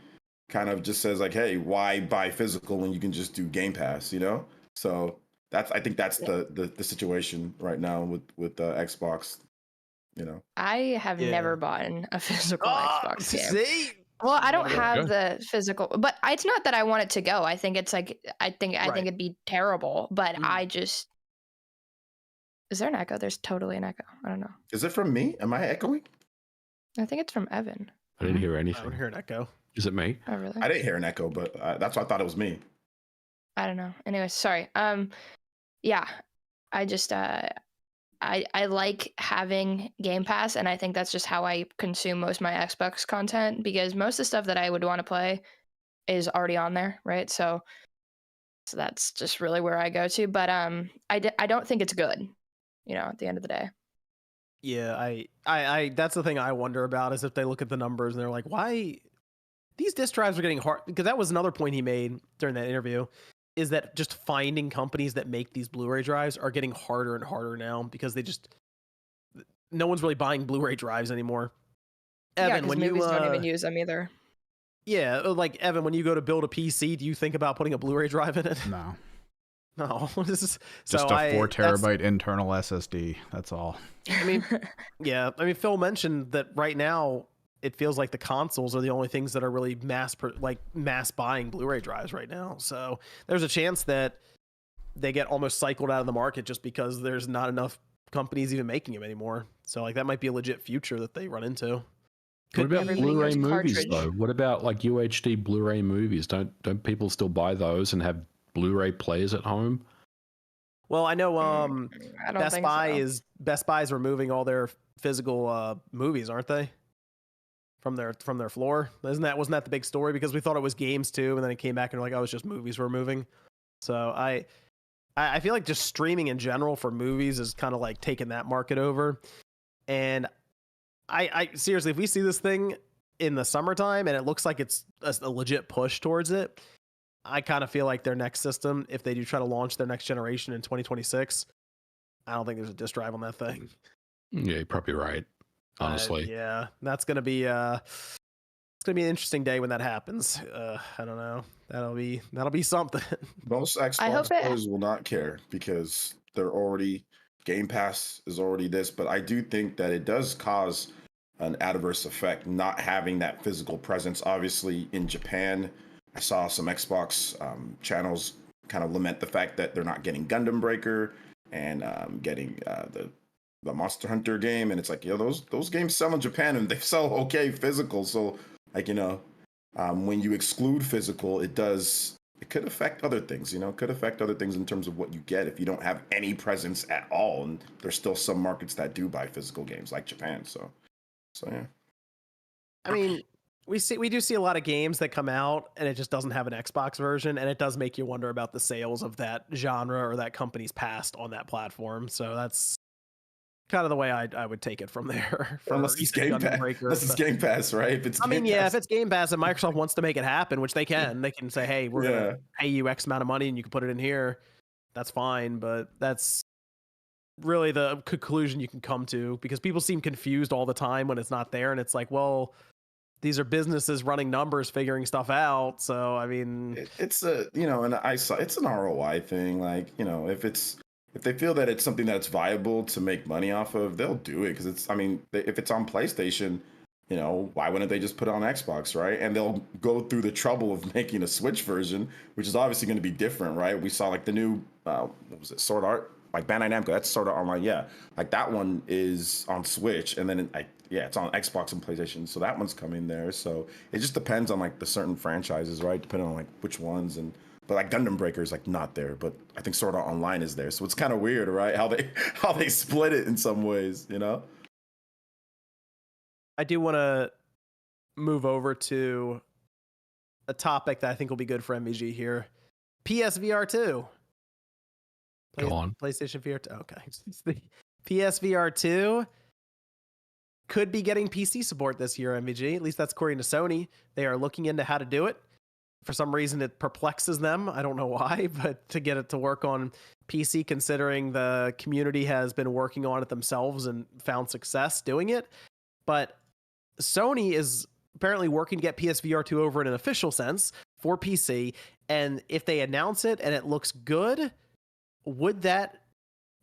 kind of just says like, hey, why buy physical when you can just do Game Pass, So I think that's the situation right now with Xbox. I have never bought a physical Xbox game. See? Well, I don't have the physical, but it's not that I want it to go. I think it's like I think it'd be terrible, but I just. Is there an echo? There's totally an echo. I don't know. Is it from me? Am I echoing? I think it's from Evan. I didn't hear anything. I don't hear an echo. Is it me? Oh, really? I didn't hear an echo, but that's why I thought it was me. I don't know. Anyway, sorry. Yeah, I just I like having Game Pass, and I think that's just how I consume most of my Xbox content, because most of the stuff that I would want to play is already on there, right? So that's just really where I go to. But I don't think it's good, at the end of the day. Yeah, I that's the thing I wonder about, is if they look at the numbers and they're like, why these disk drives are getting hard? Because that was another point he made during that interview, is that just finding companies that make these Blu-ray drives are getting harder and harder now, because no one's really buying Blu-ray drives anymore. Evan, when movies don't even use them either. Yeah, like Evan, when you go to build a PC, do you think about putting a Blu-ray drive in it? No. This is just a 4 terabyte internal SSD. That's all. I mean, Phil mentioned that right now it feels like the consoles are the only things that are really mass buying Blu-ray drives right now. So there's a chance that they get almost cycled out of the market just because there's not enough companies even making them anymore. So like that might be a legit future that they run into. What about Blu-ray movies though? What about like UHD Blu-ray movies? Don't people still buy those and have Blu-ray players at home? Well, I know Best Buy is removing all their physical movies, aren't they? From their floor. Wasn't that the big story? Because we thought it was games too, and then it came back and like, oh, it's just movies we're moving. So I feel like just streaming in general for movies is kind of like taking that market over. And I seriously, if we see this thing, in the summertime, and it looks like it's a legit push towards it. I kind of feel like their next system, if they do try to launch their next generation in 2026, I don't think there's a disk drive on that thing. Yeah, you're probably right. Honestly, yeah, that's gonna be it's gonna be an interesting day when that happens. I don't know. That'll be something. Most Xbox players will not care because they're already Game Pass is already this, but I do think that it does cause an adverse effect not having that physical presence. Obviously, in Japan, I saw some Xbox channels kind of lament the fact that they're not getting Gundam Breaker and getting the Monster Hunter game, and it's like, those games sell in Japan and they sell okay physical. So like, when you exclude physical, it could affect other things. It could affect other things in terms of what you get if you don't have any presence at all. And there's still some markets that do buy physical games, like Japan. So yeah. I mean, we do see a lot of games that come out and it just doesn't have an Xbox version, and it does make you wonder about the sales of that genre or that company's past on that platform. So that's kind of the way I would take it from there. Unless it's Game Pass. Unless it's Game Pass, right? If it's if it's Game Pass and Microsoft wants to make it happen, which they can say, hey, we're gonna pay you X amount of money and you can put it in here. That's fine, but that's really the conclusion you can come to, because people seem confused all the time when it's not there, and it's like, well, these are businesses running numbers, figuring stuff out. So I mean, it's it's an ROI thing. Like, if they feel that it's something that's viable to make money off of, they'll do it. Because if it's on PlayStation, why wouldn't they just put it on Xbox, right? And they'll go through the trouble of making a Switch version, which is obviously going to be different, right? We saw like the new, what was it, Sword Art? Like Bandai Namco, that's Sword Art Online, yeah. Like that one is on Switch, and then it's on Xbox and PlayStation. So that one's coming there. So it just depends on like the certain franchises, right? Depending on like which ones But like Gundam Breaker is like not there, but I think Sword Art Online is there. So it's kind of weird, right? How they split it in some ways, I do want to move over to a topic that I think will be good for MVG here. PSVR2. Go on. PlayStation VR2. Okay. PSVR2 could be getting PC support this year, MVG. At least that's according to Sony. They are looking into how to do it. For some reason, it perplexes them. I don't know why, but to get it to work on PC, considering the community has been working on it themselves and found success doing it. But Sony is apparently working to get PSVR2 over in an official sense for PC. And if they announce it and it looks good, would that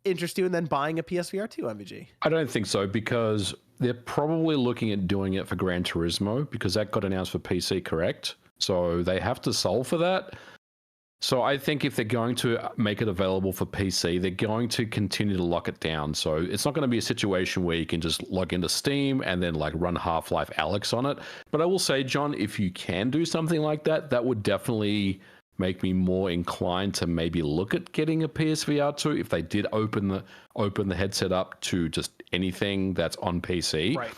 interest you in then buying a PSVR2, MVG? I don't think so, because they're probably looking at doing it for Gran Turismo, because that got announced for PC, correct? So they have to solve for that. So I think if they're going to make it available for PC, they're going to continue to lock it down. So it's not going to be a situation where you can just log into Steam and then like run Half-Life Alyx on it. But I will say, John, if you can do something like that, that would definitely make me more inclined to maybe look at getting a PSVR 2 if they did open the headset up to just anything that's on PC. Right.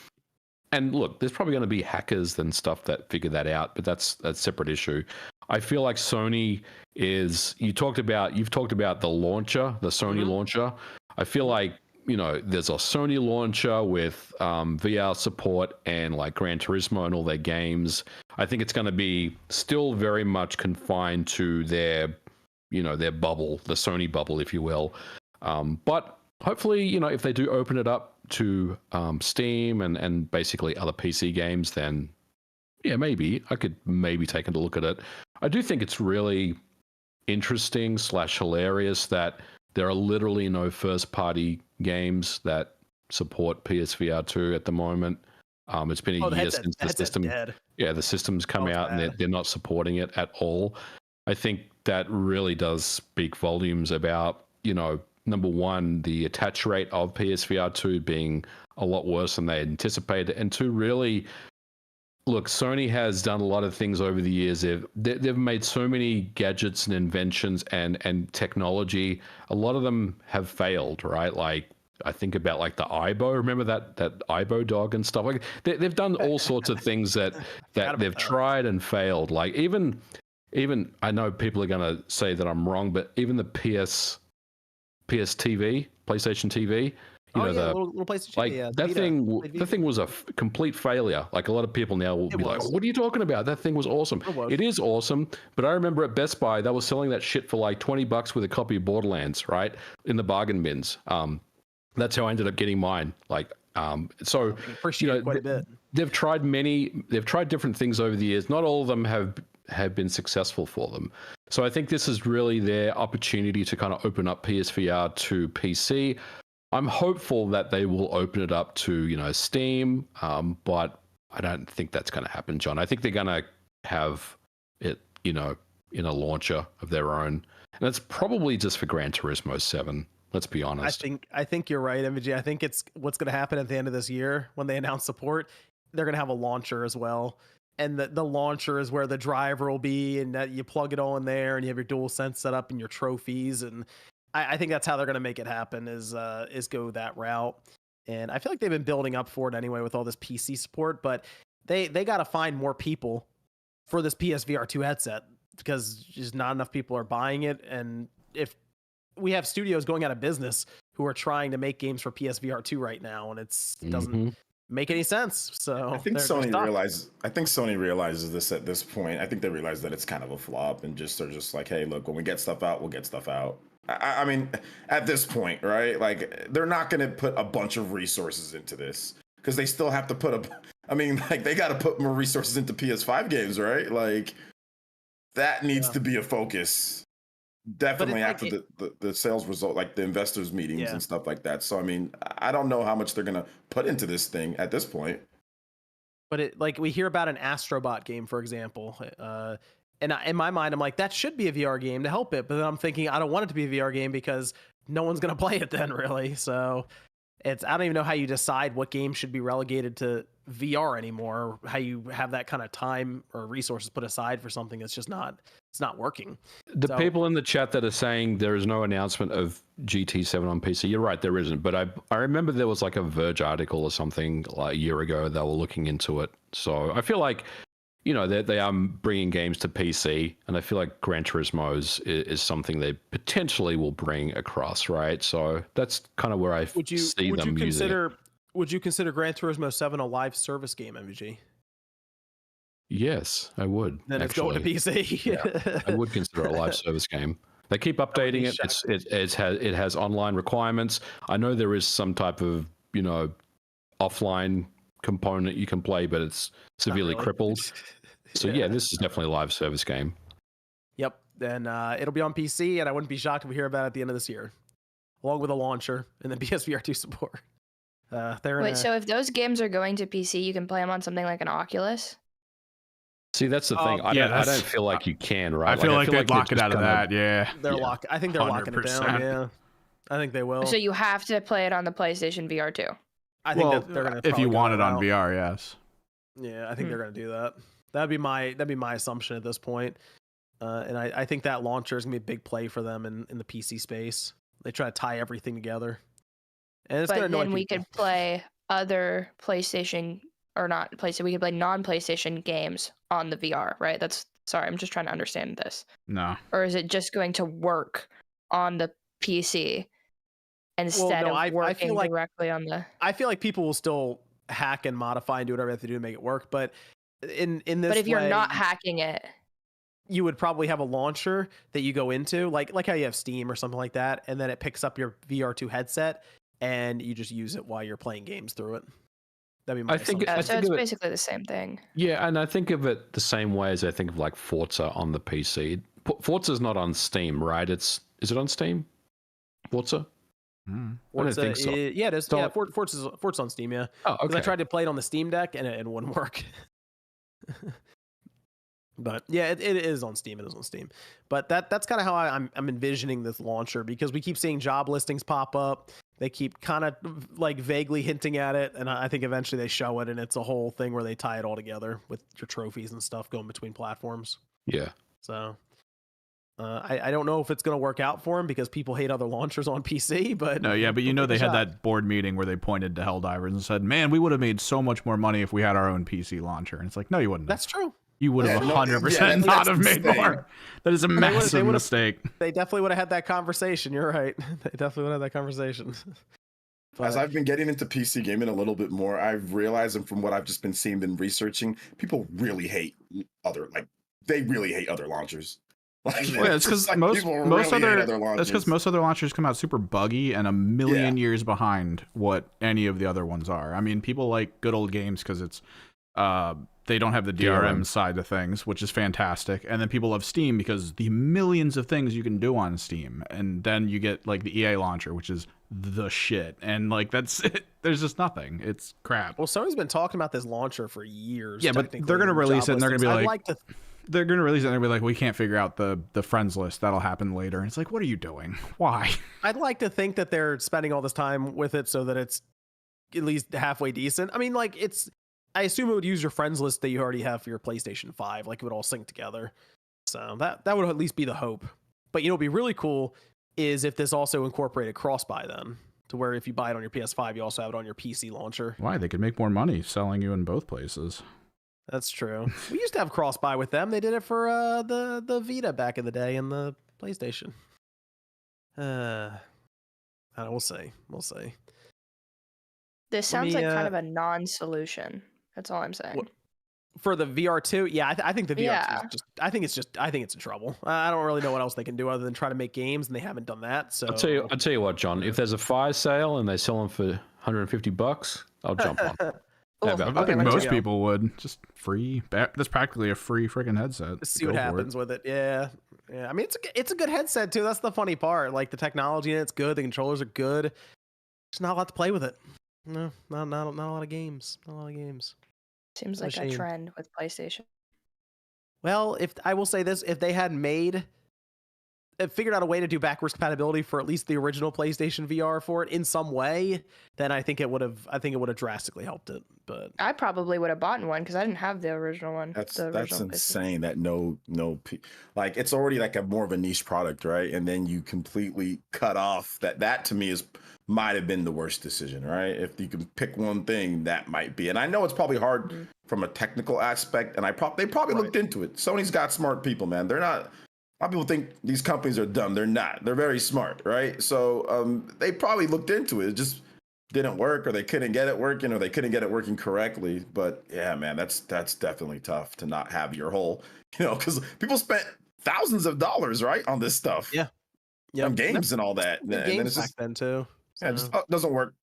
And look, there's probably going to be hackers and stuff that figure that out, but that's a separate issue. I feel like Sony you've talked about the launcher, the Sony launcher. I feel like, there's a Sony launcher with VR support and like Gran Turismo and all their games. I think it's going to be still very much confined to their bubble, the Sony bubble, if you will. But hopefully, if they do open it up to Steam and basically other PC games, then yeah, maybe I could take a look at it. I do think it's really interesting / hilarious that there are literally no first-party games that support PSVR 2 at the moment. It's been a year since the system. Dead. Yeah, the system's come out and they're not supporting it at all. I think that really does speak volumes about, number one, the attach rate of PSVR 2 being a lot worse than they anticipated, and two, really, look, Sony has done a lot of things over the years. They've made so many gadgets and inventions and technology. A lot of them have failed, right? Like, I think about like the Aibo. Remember that Aibo dog and stuff? Like they've done all sorts of things that they've tried and failed. Like even I know people are going to say that I'm wrong, but even the PS TV, PlayStation TV, You know, the little PlayStation. like Yeah, that Vita. thing. That thing was a complete failure. Like a lot of people now will be like, "What are you talking about? That thing was awesome." It is awesome, but I remember at Best Buy they were selling that shit for like $20 with a copy of Borderlands, right, in the bargain bins. That's how I ended up getting mine. Like, so Appreciate it quite a bit. They've tried different things over the years. Not all of them have been successful for them. So I think this is really their opportunity to kind of open up PSVR to PC. I'm hopeful that they will open it up to, you know, Steam, but I don't think that's going to happen, John. I think they're going to have it, you know, in a launcher of their own, and that's probably just for Gran Turismo 7. Let's be honest. I think you're right, MVG. I think it's what's going to happen at the end of this year when they announce support. They're going to have a launcher as well, and the launcher is where the driver will be, and that you plug it all in there, and you have your DualSense set up and your trophies, and I think that's how they're going to make it happen is go that route. And I feel like they've been building up for it anyway with all this PC support, but they got to find more people for this PSVR2 headset because just not enough people are buying it. And if we have studios going out of business who are trying to make games for PSVR2 right now, and it doesn't make any sense. So I think Sony realizes this at this point. I think they realize that it's kind of a flop, and they're just like, hey, look, when we get stuff out, we'll get stuff out. I mean, at this point, right? Like, they're not going to put a bunch of resources into this because they still have to they got to put more resources into PS5 games, right? Like, that needs to be a focus. Definitely after the sales result, like the investors meetings and stuff like that. So, I mean, I don't know how much they're going to put into this thing at this point. But we hear about an Astrobot game, for example, and in my mind, I'm like, that should be a VR game to help it. But then I'm thinking, I don't want it to be a VR game because no one's going to play it then, really. So I don't even know how you decide what game should be relegated to VR anymore, or how you have that kind of time or resources put aside for something that's just not working. The people in the chat that are saying there is no announcement of GT7 on PC, you're right, there isn't. But I remember there was like a Verge article or something like a year ago. They were looking into it. So I feel like, you know, they are bringing games to PC, and I feel like Gran Turismo is something they potentially will bring across, right? So that's kind of where I see them using it. Would you consider Gran Turismo 7 a live service game, MVG? Yes, I would. Then actually. It's going to PC. Yeah, I would consider it a live service game. They keep updating it. It has online requirements. I know there is some type of, you know, offline component you can play, but it's severely crippled. So yeah, this is definitely a live service game. Yep. Then it'll be on PC, and I wouldn't be shocked if we hear about it at the end of this year, along with a launcher and then PSVR2 support. So if those games are going to PC, you can play them on something like an Oculus? See, that's the thing. I don't feel like you can, right? I feel like they'd lock it out of that. Yeah. I think they're locking it down. Yeah. I think they will. So you have to play it on the PlayStation VR2. I think that they're going to. If you want it on VR, yes. Yeah, I think they're going to do that. That'd be my assumption at this point. And I think that launcher is going to be a big play for them in the PC space. They try to tie everything together. And it's going to annoy people. We could play other PlayStation or not PlayStation. We could play non-PlayStation games on the VR, right? Sorry, I'm just trying to understand this. No. Or is it just going to work on the PC instead of working directly on the? I feel like people will still hack and modify and do whatever they have to do to make it work, but in this. But if you're not hacking it, you would probably have a launcher that you go into, like how you have Steam or something like that, and then it picks up your VR2 headset, and you just use it while you're playing games through it. That'd be my assumption. So it's basically the same thing. Yeah, and I think of it the same way as I think of like Forza on the PC. Forza's not on Steam, right? Is it on Steam? Forza? I don't think so. Yeah, it is. Yeah, Forza's on Steam, yeah. Oh, okay. I tried to play it on the Steam Deck, and it wouldn't work. But yeah, it is on Steam. It is on Steam. But that's kind of how I'm envisioning this launcher, because we keep seeing job listings pop up. They keep kind of like vaguely hinting at it, and I think eventually they show it, and it's a whole thing where they tie it all together with your trophies and stuff going between platforms. Yeah. So I don't know if it's going to work out for them because people hate other launchers on PC, but no, yeah, but you know they had that board meeting where they pointed to Helldivers and said, "Man, we would have made so much more money if we had our own PC launcher." And it's like, no, you wouldn't. That's true. You would have 100% not have made more. That is a massive mistake. They definitely would have had that conversation. You're right. They definitely would have had that conversation. As I've been getting into PC gaming a little bit more, I've realized, and from what I've just been seeing and researching, people really hate they really hate other launchers. Like, well, it's because most other launchers come out super buggy and a million years behind what any of the other ones are. I mean, people like good old games because it's they don't have the DRM side of things, which is fantastic. And then people love Steam because the millions of things you can do on Steam. And then you get like the EA launcher, which is the shit. And like that's it. There's just nothing. It's crap. Well, Sony's been talking about this launcher for years. Yeah, but they're going to release it and they're going to be like, they're going to release it and they're going to be like, we can't figure out the friends list. That'll happen later. And it's like, what are you doing? Why? I'd like to think that they're spending all this time with it so that it's at least halfway decent. I mean, like I assume it would use your friends list that you already have for your PlayStation 5. Like it would all sync together. So that would at least be the hope. But what'd be really cool is if this also incorporated cross-buy then, to where if you buy it on your PS5, you also have it on your PC launcher. Why? They could make more money selling you in both places. That's true. We used to have cross-buy with them. They did it for the Vita back in the day and the PlayStation. I don't know, we'll see. We'll see. This sounds like kind of a non-solution. That's all I'm saying. For the VR2, yeah, I think the VR2 is just. I think it's in trouble. I don't really know what else they can do other than try to make games, and they haven't done that. So I'll tell you what, John. If there's a fire sale and they sell them for $150, I'll jump on. I think most people would. Just free. That's practically a free freaking headset. Just see what happens with it. Yeah. I mean, it's a good headset too. That's the funny part. Like the technology in it's good. The controllers are good. There's not a lot to play with it. No, not a lot of games. Not a lot of games. Seems like a trend with PlayStation. Well, if I will say this, if they had figured out a way to do backwards compatibility for at least the original PlayStation VR for it in some way, then I think it would have drastically helped it. But I probably would have bought one because I didn't have the original one. That's insane. That like it's already like a more of a niche product, right? And then you completely cut off that to me might have been the worst decision, right? If you can pick one thing, that might be. And I know it's probably hard from a technical aspect, and they probably looked into it. Sony's got smart people, man. They're not. A lot of people think these companies are dumb. They're not. They're very smart, right? So they probably looked into it. It just didn't work, or they couldn't get it working, or they couldn't get it working correctly. But yeah, man, that's definitely tough to not have your whole, because people spent thousands of dollars, right, on this stuff. Yeah. On games and all that. And games back then too. Yeah, it just doesn't work.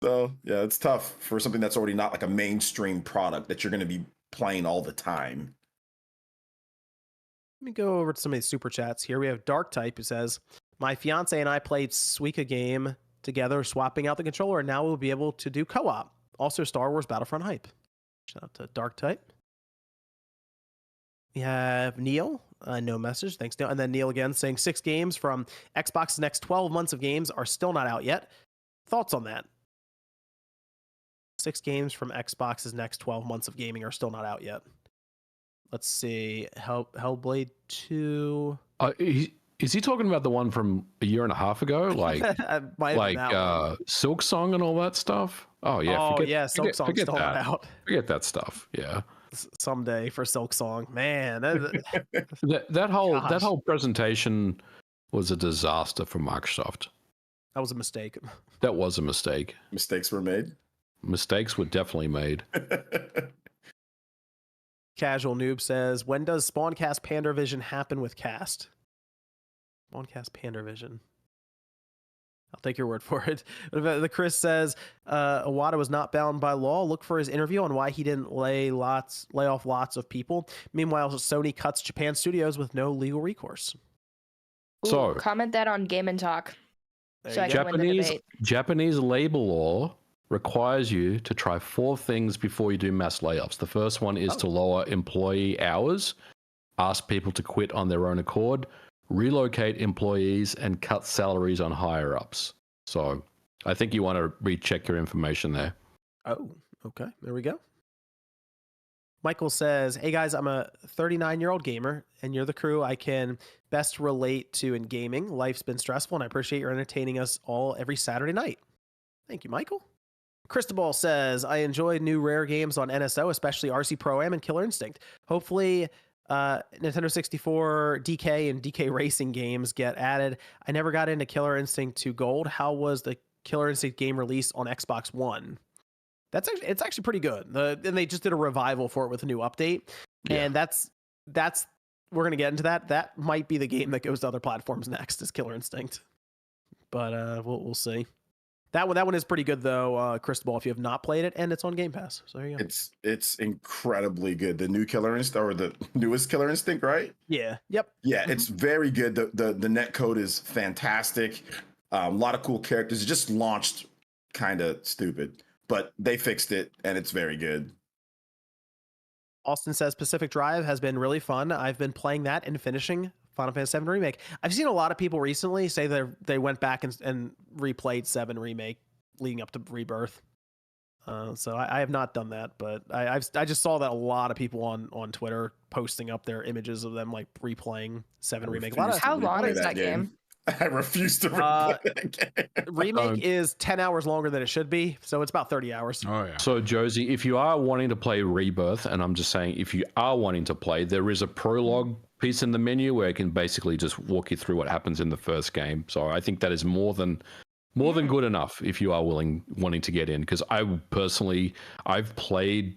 So yeah, it's tough for something that's already not like a mainstream product that you're going to be playing all the time. Let me go over to some of these super chats here. We have Dark Type who says, "My fiance and I played Suika game together, swapping out the controller, and now we'll be able to do co-op. Also, Star Wars Battlefront hype." Shout out to Dark Type. We have Neil. No message. Thanks, Neil. And then Neil again saying 6 games from Xbox's next 12 months of games are still not out yet. Thoughts on that? 6 games from Xbox's next 12 months of gaming are still not out yet. Let's see. Hellblade 2. Is he talking about the one from a year and a half ago? Like Silk Song and all that stuff? Oh, yeah. Silk Song's still not out. Forget that stuff. Yeah. Someday for Silk Song. Man. that whole presentation was a disaster for Microsoft. That was a mistake. That was a mistake. Mistakes were made? Mistakes were definitely made. Casual Noob says, "When does Spawncast Pandervision happen with Cast?" Spawncast Pandervision. I'll take your word for it. The Chris says, "Iwata was not bound by law. Look for his interview on why he didn't lay off lots of people. Meanwhile, Sony cuts Japan studios with no legal recourse." So comment that on Game and Talk. So Japanese labor law requires you to try 4 things before you do mass layoffs. The first one is to lower employee hours, ask people to quit on their own accord, relocate employees, and cut salaries on higher ups. So I think you want to recheck your information there. Oh, okay. There we go. Michael says, "Hey guys, I'm a 39-year-old gamer, and you're the crew I can best relate to in gaming. Life's been stressful, and I appreciate you entertaining us all every Saturday night." Thank you, Michael. Cristobal says, "I enjoy new rare games on NSO, especially RC Pro-Am and Killer Instinct. Hopefully, Nintendo 64 DK and DK Racing games get added. I never got into Killer Instinct 2 Gold. How was the Killer Instinct game released on Xbox One? It's actually pretty good. And they just did a revival for it with a new update. Yeah. And that's we're gonna get into that. That might be the game that goes to other platforms next, is Killer Instinct. But we'll see. That one is pretty good though, Cristobal, if you have not played it, and it's on Game Pass. So there you go. It's incredibly good. The new Killer Instinct, or the newest Killer Instinct, right? Yeah. Yep. Yeah, it's very good. The net code is fantastic. A lot of cool characters. It just launched kind of stupid, but they fixed it, and it's very good. Austin says Pacific Drive has been really fun. I've been playing that and finishing Final Fantasy VII Remake. I've seen a lot of people recently say they went back and replayed 7 Remake leading up to Rebirth. So I have not done that, but I just saw that a lot of people on Twitter posting up their images of them like replaying 7 Remake. How long is that game? I refuse to replay that game. Remake is 10 hours longer than it should be, so it's about 30 hours. Oh yeah. So Josie, if you are wanting to play Rebirth, and I'm just saying, if you are wanting to play, there is a prologue piece in the menu where it can basically just walk you through what happens in the first game. So I think that is more than good enough if you are wanting to get in. Because I've played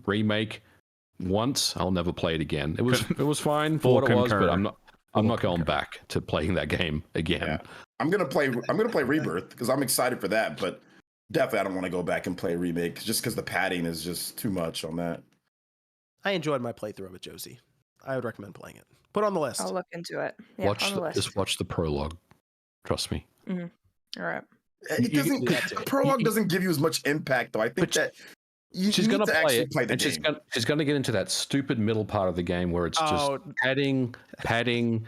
Remake once. I'll never play it again. It was fine for what it was, but I'm not going back to playing that game again. Yeah. I'm gonna play Rebirth because I'm excited for that, but definitely I don't want to go back and play Remake just because the padding is just too much on that. I enjoyed my playthrough of it, Josie. I would recommend playing it. Put it on the list. I'll look into it. Yeah, just watch the prologue. Trust me. Mm-hmm. All right. It doesn't. The prologue doesn't give you as much impact, though. I think that she's going to play it, and she's going to get into that stupid middle part of the game where it's just padding. Padding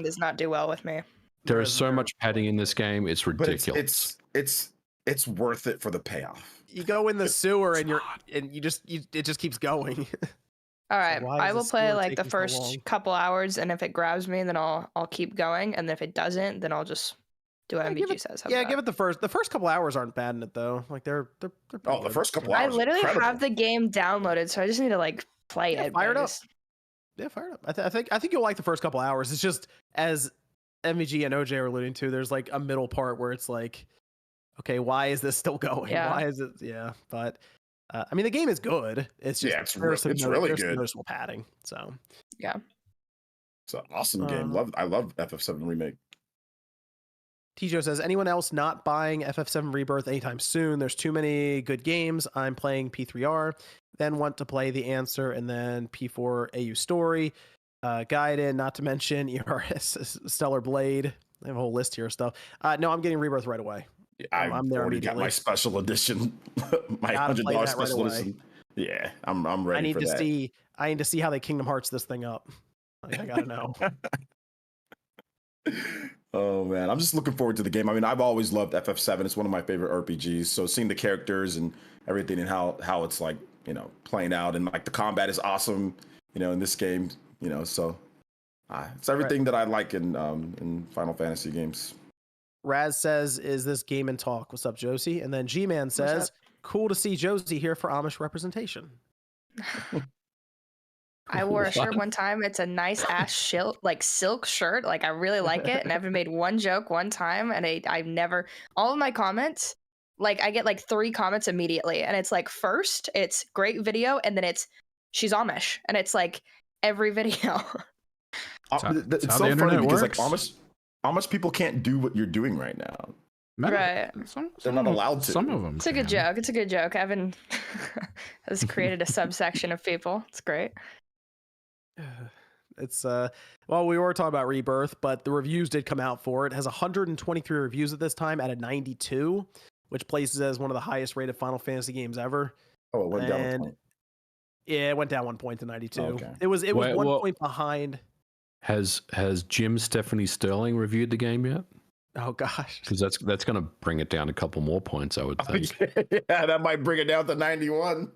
does not do well with me. There is so much padding in this game; it's ridiculous. But it's worth it for the payoff. You go in the sewer and it just keeps going. All right, So I will play like the first couple hours, and if it grabs me, then I'll keep going, and if it doesn't, then I'll just do what MVG says. Yeah, give it the first couple hours aren't bad in it though. Like they're the first couple hours. I literally have the game downloaded, so I just need to like play it. Fire it up. Yeah, fire it up. I think you'll like the first couple hours. It's just, as MVG and OJ are alluding to, there's like a middle part where it's like, okay, why is this still going? Yeah. Why is it? Yeah, but I mean, the game is good. It's just it's really good. Noticeable padding. So yeah, it's an awesome game. I love FF7 Remake. Tijo says, anyone else not buying FF7 Rebirth anytime soon? There's too many good games. I'm playing P3R, then want to play The Answer, and then P4 AU Story, Gaiden, not to mention ERS, Stellar Blade. I have a whole list here of stuff. No, I'm getting Rebirth right away. I'm there already got my special edition, my $100 special edition. Yeah, I'm ready for that. I need to see how they Kingdom Hearts this thing up. Like, I gotta know. Oh man, I'm just looking forward to the game. I mean, I've always loved FF7. It's one of my favorite RPGs. So seeing the characters and everything and how it's like, playing out, and like the combat is awesome, in this game, so it's everything that I like in Final Fantasy games. Raz says, is this game and talk? What's up, Josie? And then G-Man says, cool to see Josie here for Amish representation. I wore a shirt one time. It's a nice ass silk shirt. Like, I really like it. And I've made one joke one time, and I've never, all of my comments, like I get like 3 comments immediately. And it's like, first it's great video. And then it's, she's Amish. And it's like every video. It's so funny because like Amish people can't do what you're doing right now. Right. They're not allowed to. Some of them. It's a good joke. It's a good joke. Evan has created a subsection of people. It's great. It's well, we were talking about Rebirth, but the reviews did come out for it. It has 123 reviews at this time out of 92, which places it as one of the highest rated Final Fantasy games ever. Oh, it went down 1 point. Yeah, it went down 1 point to 92. Okay. It was 1 point behind. Has Jim Stephanie Sterling reviewed the game yet? Oh gosh, because that's going to bring it down a couple more points, I would think. Yeah, that might bring it down to 91.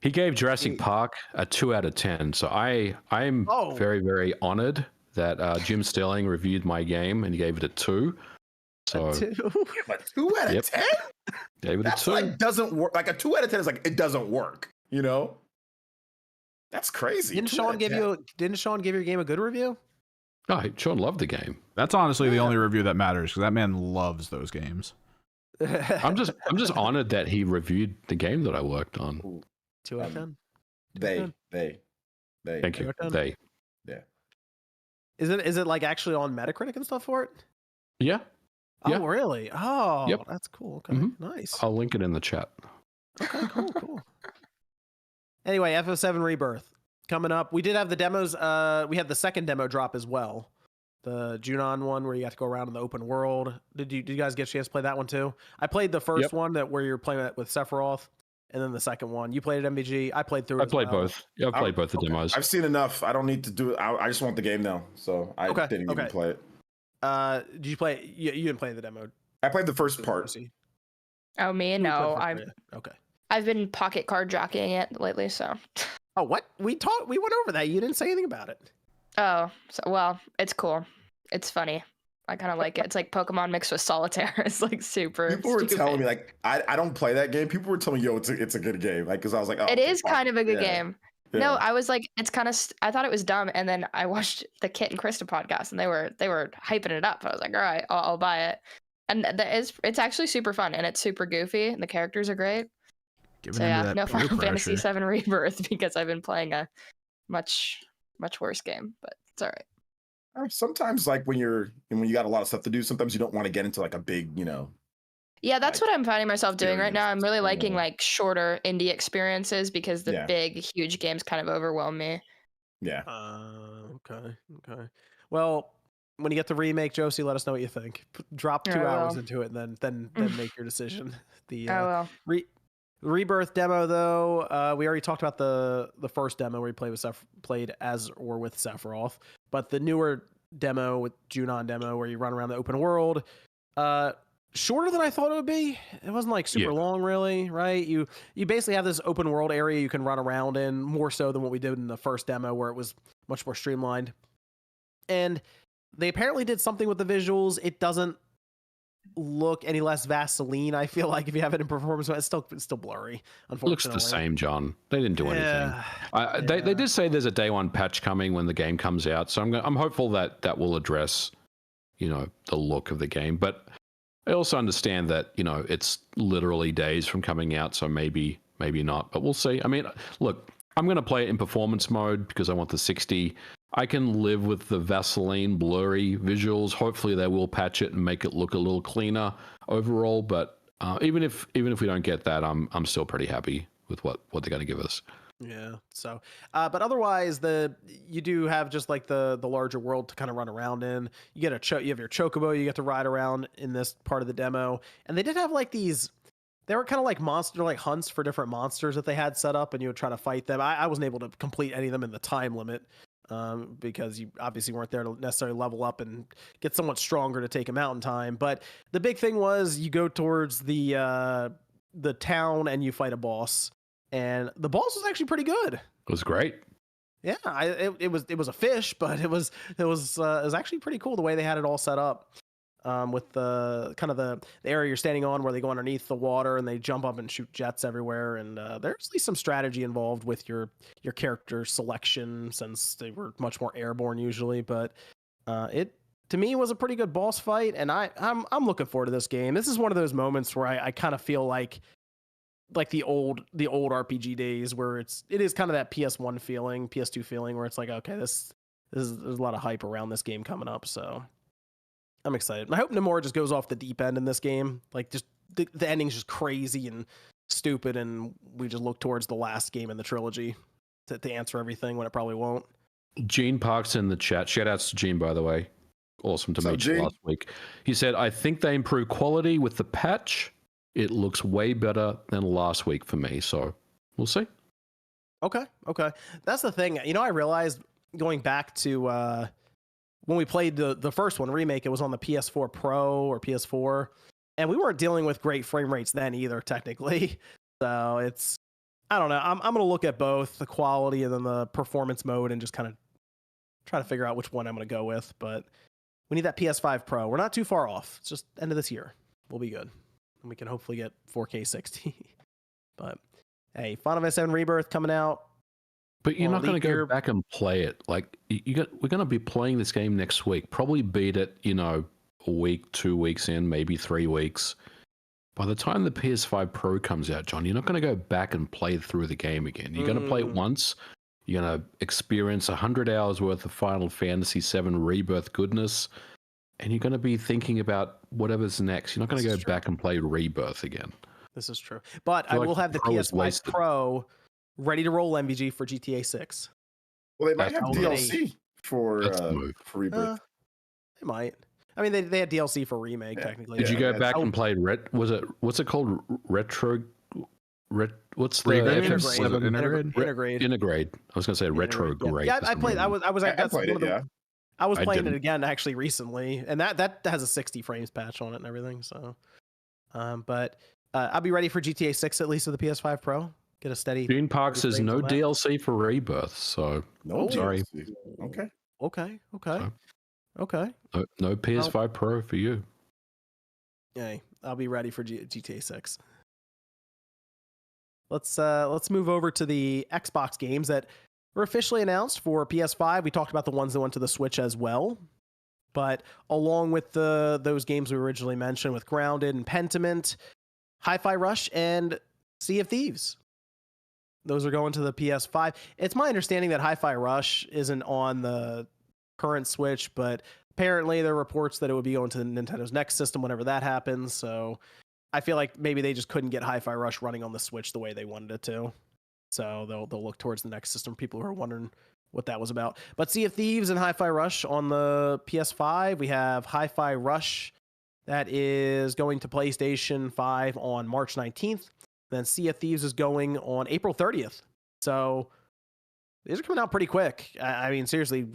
He gave Jurassic Park a 2 out of 10, so I'm very, very honored that Jim Sterling reviewed my game and he gave it a 2. So a 2 out of 10? Gave it a 2. Like doesn't work. Like a 2 out of 10 is like it doesn't work. That's That's crazy. Didn't Sean give your game a good review? Oh, Sean loved the game. That's honestly the only review that matters because that man loves those games. I'm just honored that he reviewed the game that I worked on. 2 out of 10. They. Thank you. They. Yeah. Is it like actually on Metacritic and stuff for it? Yeah. Oh, Yeah. really? Oh, Yep. That's cool. Okay, nice. I'll link it in the chat. Okay, cool. Anyway, FF7 Rebirth coming up. We did have the demos. We had the second demo drop as well. The Junon one where you got to go around in the open world. Did you guys get a chance to play that one too? I played the first one where you're playing it with Sephiroth, and then the second one. You played it MVG. I played through it. I played both. Yeah, I played both the demos. I've seen enough. I don't need to do it. I just want the game now. So I didn't even play it. Did you play? You didn't play the demo. I played the first part. Oh, me? No, Okay. I've been pocket card jockeying it lately, so. Oh, what? We went over that. You didn't say anything about it. Oh, well, it's cool. It's funny. I kind of like it. It's like Pokemon mixed with solitaire. It's like super. People were telling me like I don't play that game. People were telling me, yo, it's a good game. Like, because I was like, oh, it is kind of a good game. Yeah. No, I was like, it's kind of. I thought it was dumb, and then I watched the Kit and Krista podcast, and they were hyping it up. I was like, all right, I'll buy it. And it's actually super fun, and it's super goofy, and the characters are great. So yeah, no Final Fantasy 7 Rebirth because I've been playing a much worse game, but it's all right. Sometimes, like when you got a lot of stuff to do, sometimes you don't want to get into like a big, Yeah, that's like, what I'm finding myself doing right now. I'm really liking like shorter indie experiences because the big, huge games kind of overwhelm me. Yeah. Okay. Well, when you get the remake, Josie, let us know what you think. Drop 2 hours into it, and then make your decision. The Rebirth demo, though, we already talked about the first demo where you played as or with Sephiroth, but the newer demo with Junon demo where you run around the open world, shorter than I thought it would be. It wasn't like super long, really, right? You basically have this open world area you can run around in, more so than what we did in the first demo where it was much more streamlined. And they apparently did something with the visuals. It doesn't look any less Vaseline. I feel like if you have it in performance, it's still blurry. Unfortunately, it looks the same, John. They didn't do anything. They did say there's a day one patch coming when the game comes out, so I'm hopeful that will address, the look of the game. But I also understand that it's literally days from coming out, so maybe not. But we'll see. I mean, look, I'm going to play it in performance mode because I want the 60. I can live with the Vaseline blurry visuals. Hopefully they will patch it and make it look a little cleaner overall. But even if we don't get that, I'm still pretty happy with what they're going to give us. Yeah. So, but otherwise, you do have just like the larger world to kind of run around in. You get you have your chocobo you get to ride around in this part of the demo, and they did have like these. They were kind of like hunts for different monsters that they had set up, and you would try to fight them. I wasn't able to complete any of them in the time limit. Because you obviously weren't there to necessarily level up and get somewhat stronger to take them out in time. But the big thing was you go towards the town and you fight a boss, and the boss was actually pretty good. It was great. Yeah, it was a fish, but it was actually pretty cool the way they had it all set up. With the kind of the area you're standing on where they go underneath the water and they jump up and shoot jets everywhere. And there's at least some strategy involved with your character selection since they were much more airborne usually. But it to me was a pretty good boss fight, and I'm looking forward to this game. This is one of those moments where I kind of feel like the old RPG days where it is kind of that PS1 feeling, PS2 feeling where it's like, okay, there's a lot of hype around this game coming up, so I'm excited. I hope Nomura just goes off the deep end in this game. Like, just the ending's just crazy and stupid, and we just look towards the last game in the trilogy to answer everything when it probably won't. Gene Park's in the chat. Shout outs to Gene, by the way. Awesome to meet you last week. He said, I think they improved quality with the patch. It looks way better than last week for me, so we'll see. Okay. That's the thing. I realized going back to when we played the first one, Remake, it was on the PS4 Pro or PS4, and we weren't dealing with great frame rates then either, technically. So I don't know. I'm going to look at both the quality and then the performance mode and just kind of try to figure out which one I'm going to go with. But we need that PS5 Pro. We're not too far off. It's just end of this year. We'll be good. And we can hopefully get 4K 60. But hey, Final Fantasy 7 Rebirth coming out. But you're Well, not going to go you're- back and play it. Like we're going to be playing this game next week. Probably beat it, a week, 2 weeks in, maybe 3 weeks. By the time the PS5 Pro comes out, John, you're not going to go back and play through the game again. You're going to play it once. You're going to experience 100 hours worth of Final Fantasy VII Rebirth goodness, and you're going to be thinking about whatever's next. You're not going to go back and play Rebirth again. This is true. But I will have the PS5 Pro ready to roll MVG for GTA 6. Well, they might have DLC for Rebirth. They might. I mean, they had DLC for Remake, technically. Did you go back and play what's it called? What's the Integrate? I was going to say Retrograde. Yeah, I played. I played it. I was playing it again actually recently, and that has a 60 frames patch on it and everything. So, but I'll be ready for GTA 6 at least with the PS5 Pro. Get a steady. Gene Park says no DLC for Rebirth, so no. Sorry. Okay. Okay. No PS5 Pro for you. Yay! I'll be ready for GTA 6. Let's move over to the Xbox games that were officially announced for PS5. We talked about the ones that went to the Switch as well, but along with those games we originally mentioned with Grounded and Pentiment, Hi-Fi Rush, and Sea of Thieves. Those are going to the PS5. It's my understanding that Hi-Fi Rush isn't on the current Switch, but apparently there are reports that it would be going to Nintendo's next system whenever that happens. So I feel like maybe they just couldn't get Hi-Fi Rush running on the Switch the way they wanted it to. So they'll look towards the next system. People who are wondering what that was about. But Sea of Thieves and Hi-Fi Rush on the PS5. We have Hi-Fi Rush that is going to PlayStation 5 on March 19th. Then Sea of Thieves is going on April 30th. So these are coming out pretty quick. I mean, seriously,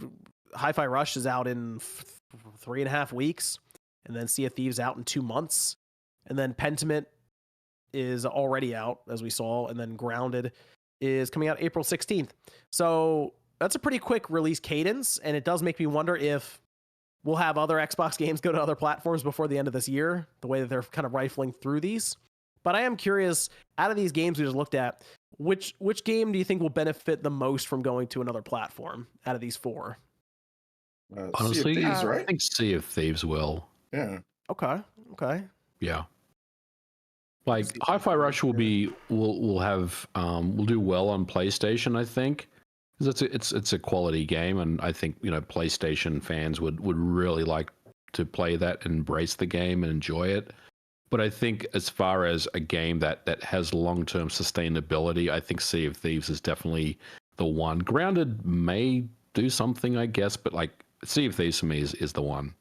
Hi-Fi Rush is out in 3.5 weeks, and then Sea of Thieves out in 2 months, and then Pentiment is already out, as we saw, and then Grounded is coming out April 16th. So that's a pretty quick release cadence, and it does make me wonder if we'll have other Xbox games go to other platforms before the end of this year, the way that they're kind of rifling through these. But I am curious, out of these games we just looked at, which game do you think will benefit the most from going to another platform out of these four? Honestly, Sea of Thieves, right? I think Sea of Thieves will. Yeah. Okay. Yeah. Like Hi-Fi Rush will do well on PlayStation, I think, because it's a quality game, and I think PlayStation fans would really like to play that, and embrace the game, and enjoy it. But I think as far as a game that has long-term sustainability, I think Sea of Thieves is definitely the one. Grounded may do something, I guess, but like Sea of Thieves for me is the one.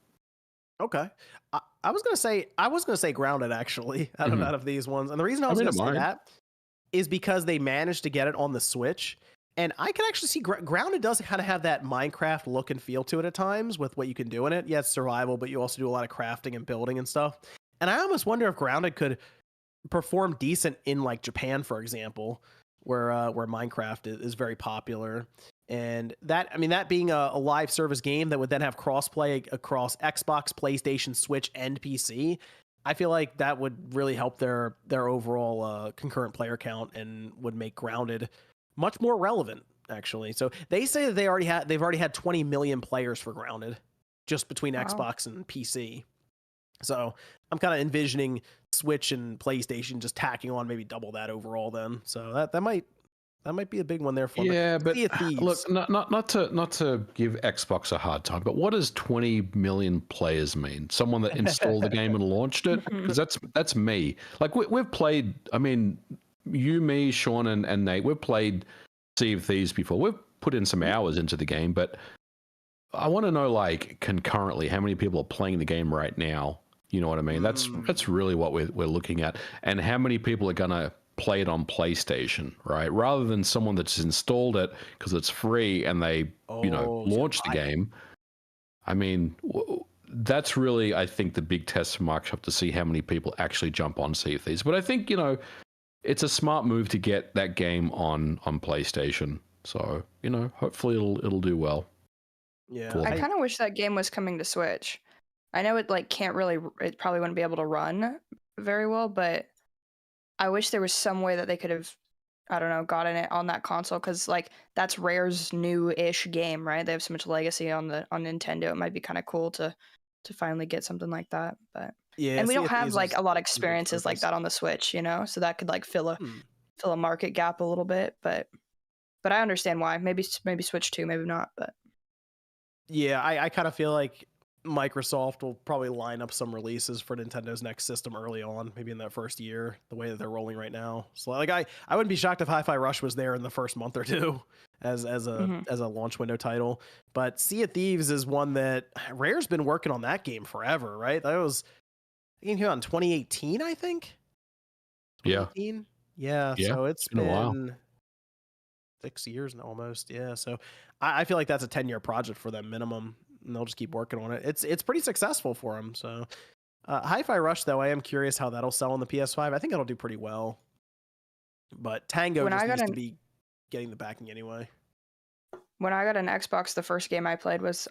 Okay. I was gonna say Grounded actually out of these ones, and the reason I was gonna say that is because they managed to get it on the Switch, and I can actually see Grounded does kind of have that Minecraft look and feel to it at times with what you can do in it. Yeah, it's survival, but you also do a lot of crafting and building and stuff. And I almost wonder if Grounded could perform decent in like Japan, for example, where Minecraft is very popular. And that being a live service game that would then have crossplay across Xbox, PlayStation, Switch, and PC, I feel like that would really help their overall concurrent player count and would make Grounded much more relevant, actually. So they say that they've already had 20 million players for Grounded just between Xbox and PC. So I'm kind of envisioning Switch and PlayStation just tacking on maybe double that overall then. So that might be a big one there for me. Yeah, but look, not to give Xbox a hard time, but what does 20 million players mean? Someone that installed the game and launched it? Because that's me. Like we've played. I mean, you, me, Sean, and Nate. We've played Sea of Thieves before. We've put in some hours into the game, but I want to know, like, concurrently, how many people are playing the game right now? You know what I mean? That's really what we're looking at, and how many people are gonna play it on PlayStation, right? Rather than someone that's installed it because it's free and they, launched the game. I mean, that's really, I think, the big test for Microsoft to see how many people actually jump on Sea of Thieves. But I think, it's a smart move to get that game on PlayStation. So, hopefully it'll do well. Yeah. I kind of wish that game was coming to Switch. I know it it probably wouldn't be able to run very well, but I wish there was some way that they could have I don't know, gotten it on that console, because like that's Rare's new-ish game, right? They have so much legacy on Nintendo. It might be kind of cool to finally get something like that. But Yeah, and we don't Sea of have Thieves like is a lot of a good experiences like purpose. that on the Switch, you know, so that could like fill Hmm. a market gap a little bit. But I understand why. Maybe Switch 2, maybe not. But Yeah, I kind of feel like Microsoft will probably line up some releases for Nintendo's next system early on, maybe in that first year, the way that they're rolling right now. So like I wouldn't be shocked if Hi-Fi Rush was there in the first month or two as a launch window title. But Sea of Thieves is one that Rare's been working on that game forever, right? That was in here on 2018, I think. Yeah. 2018? Yeah, Yeah, so it's been a while. been 6 years now almost. Yeah, so I feel like that's a 10-year project for them minimum, and they'll just keep working on it. It's pretty successful for them. So Hi-Fi Rush, though, I am curious how that'll sell on the PS5. I think it'll do pretty well. But Tango just needs to be getting the backing anyway. When I got an Xbox, the first game I played was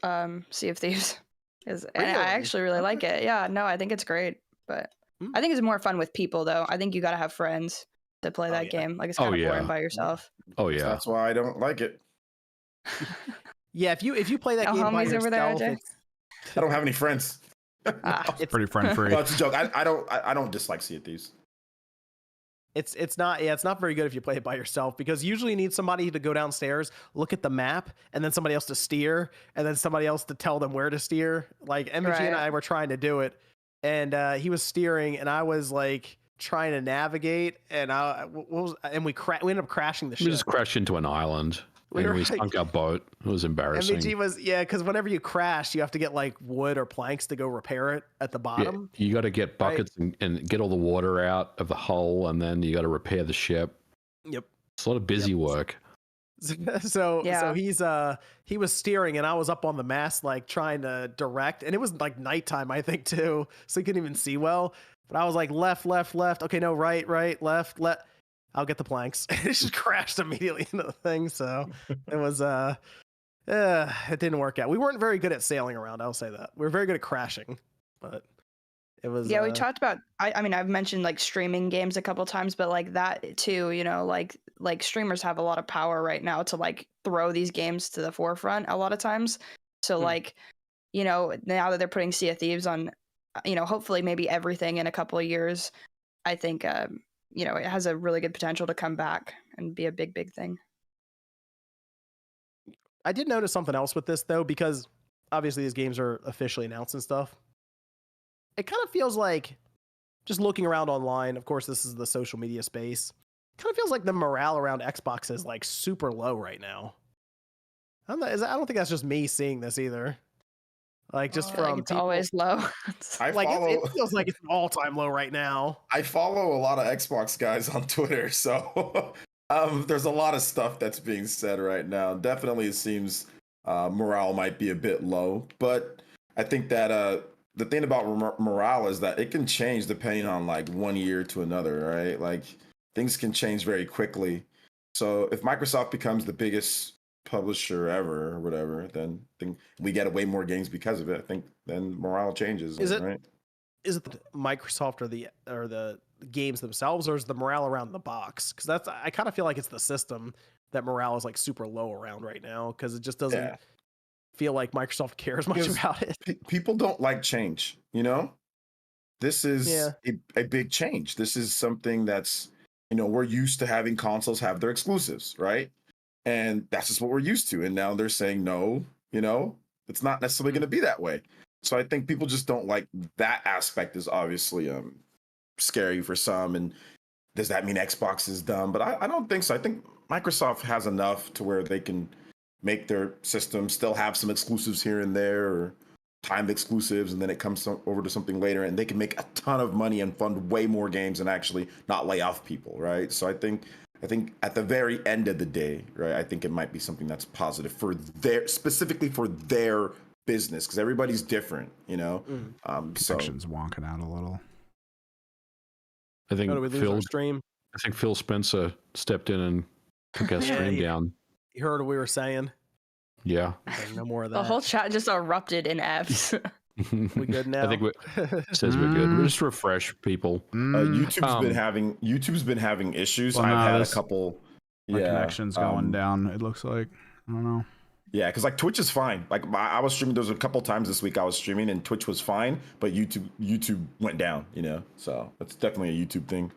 Sea of Thieves. And Really? I actually really like it. Yeah, no, I think it's great. But I think it's more fun with people, though. I think you got to have friends to play that game. Like, it's kind of boring by yourself. Oh yeah, That's why I don't like it. Yeah, if you play that No game by homies over there, yourself, OJ? I don't have any friends. It's pretty friend free. No, it's a joke. I don't dislike Sea of Thieves. it's not very good if you play it by yourself, because usually you need somebody to go downstairs, look at the map, and then somebody else to steer, and then somebody else to tell them where to steer. Like MG and I were trying to do it, and he was steering, and I was like trying to navigate, and we ended up crashing the ship. We just crashed into an island. We sunk our boat. It was embarrassing. MG was, because whenever you crash, you have to get like wood or planks to go repair it at the bottom. Yeah, you got to get buckets and get all the water out of the hull, and then you got to repair the ship. Yep. It's a lot of busy work. So he was steering, and I was up on the mast like trying to direct, and it was like nighttime, I think, too, so he couldn't even see well. But I was like left. Okay, no, right, left. I'll get the planks. It just crashed immediately into the thing. So it was it didn't work out. We weren't very good at sailing around, I'll say that. We were very good at crashing, but it was we talked about I mean, I've mentioned like streaming games a couple times, but like that too, you know, like streamers have a lot of power right now to like throw these games to the forefront a lot of times. So like, you know, now that they're putting Sea of Thieves on, you know, hopefully maybe everything in a couple of years, I think you know, it has a really good potential to come back and be a big thing. I did notice something else with this, though, because obviously these games are officially announced and stuff. It kind of feels like, just looking around online, of course, this is the social media space, kind of feels like the morale around Xbox is like super low right now. I don't think that's just me seeing this either. Like, just from like it's always low. It feels like it's an all-time low right now. I follow a lot of Xbox guys on Twitter, so there's a lot of stuff that's being said right now. Definitely, it seems morale might be a bit low, but I think that the thing about morale is that it can change depending on like 1 year to another, right? Like things can change very quickly. So if Microsoft becomes the biggest publisher ever or whatever, then we get way more games because of it. I think then morale changes. Is it the Microsoft or the games themselves, or is the morale around the box? Because I kind of feel like it's the system that morale is like super low around right now, because it just doesn't feel like Microsoft cares much about it. People don't like change, you know. This is a big change. This is something that's, you know, we're used to having consoles have their exclusives, right? And that's just what we're used to. And now they're saying, no, you know, it's not necessarily going to be that way. So I think people just don't like that aspect. Is obviously scary for some. And does that mean Xbox is dumb? But I don't think so. I think Microsoft has enough to where they can make their system still have some exclusives here and there, or timed exclusives, and then it comes over to something later, and they can make a ton of money and fund way more games and actually not lay off people, right? So I think at the very end of the day, right, I think it might be something that's positive for specifically for their business, because everybody's different, you know. Connection's wonking out a little. I think Phil Spencer stepped in and took our stream down. You heard what we were saying? Yeah. No more of that. The whole chat just erupted in Fs. We good now? I think it says we're good. We'll just refresh people. YouTube's been having issues. Well, I've had a couple My connection's going down, it looks like. I don't know. Yeah, because like Twitch is fine. Like I was streaming. There was a couple times this week I was streaming and Twitch was fine, but YouTube went down. So that's definitely a YouTube thing.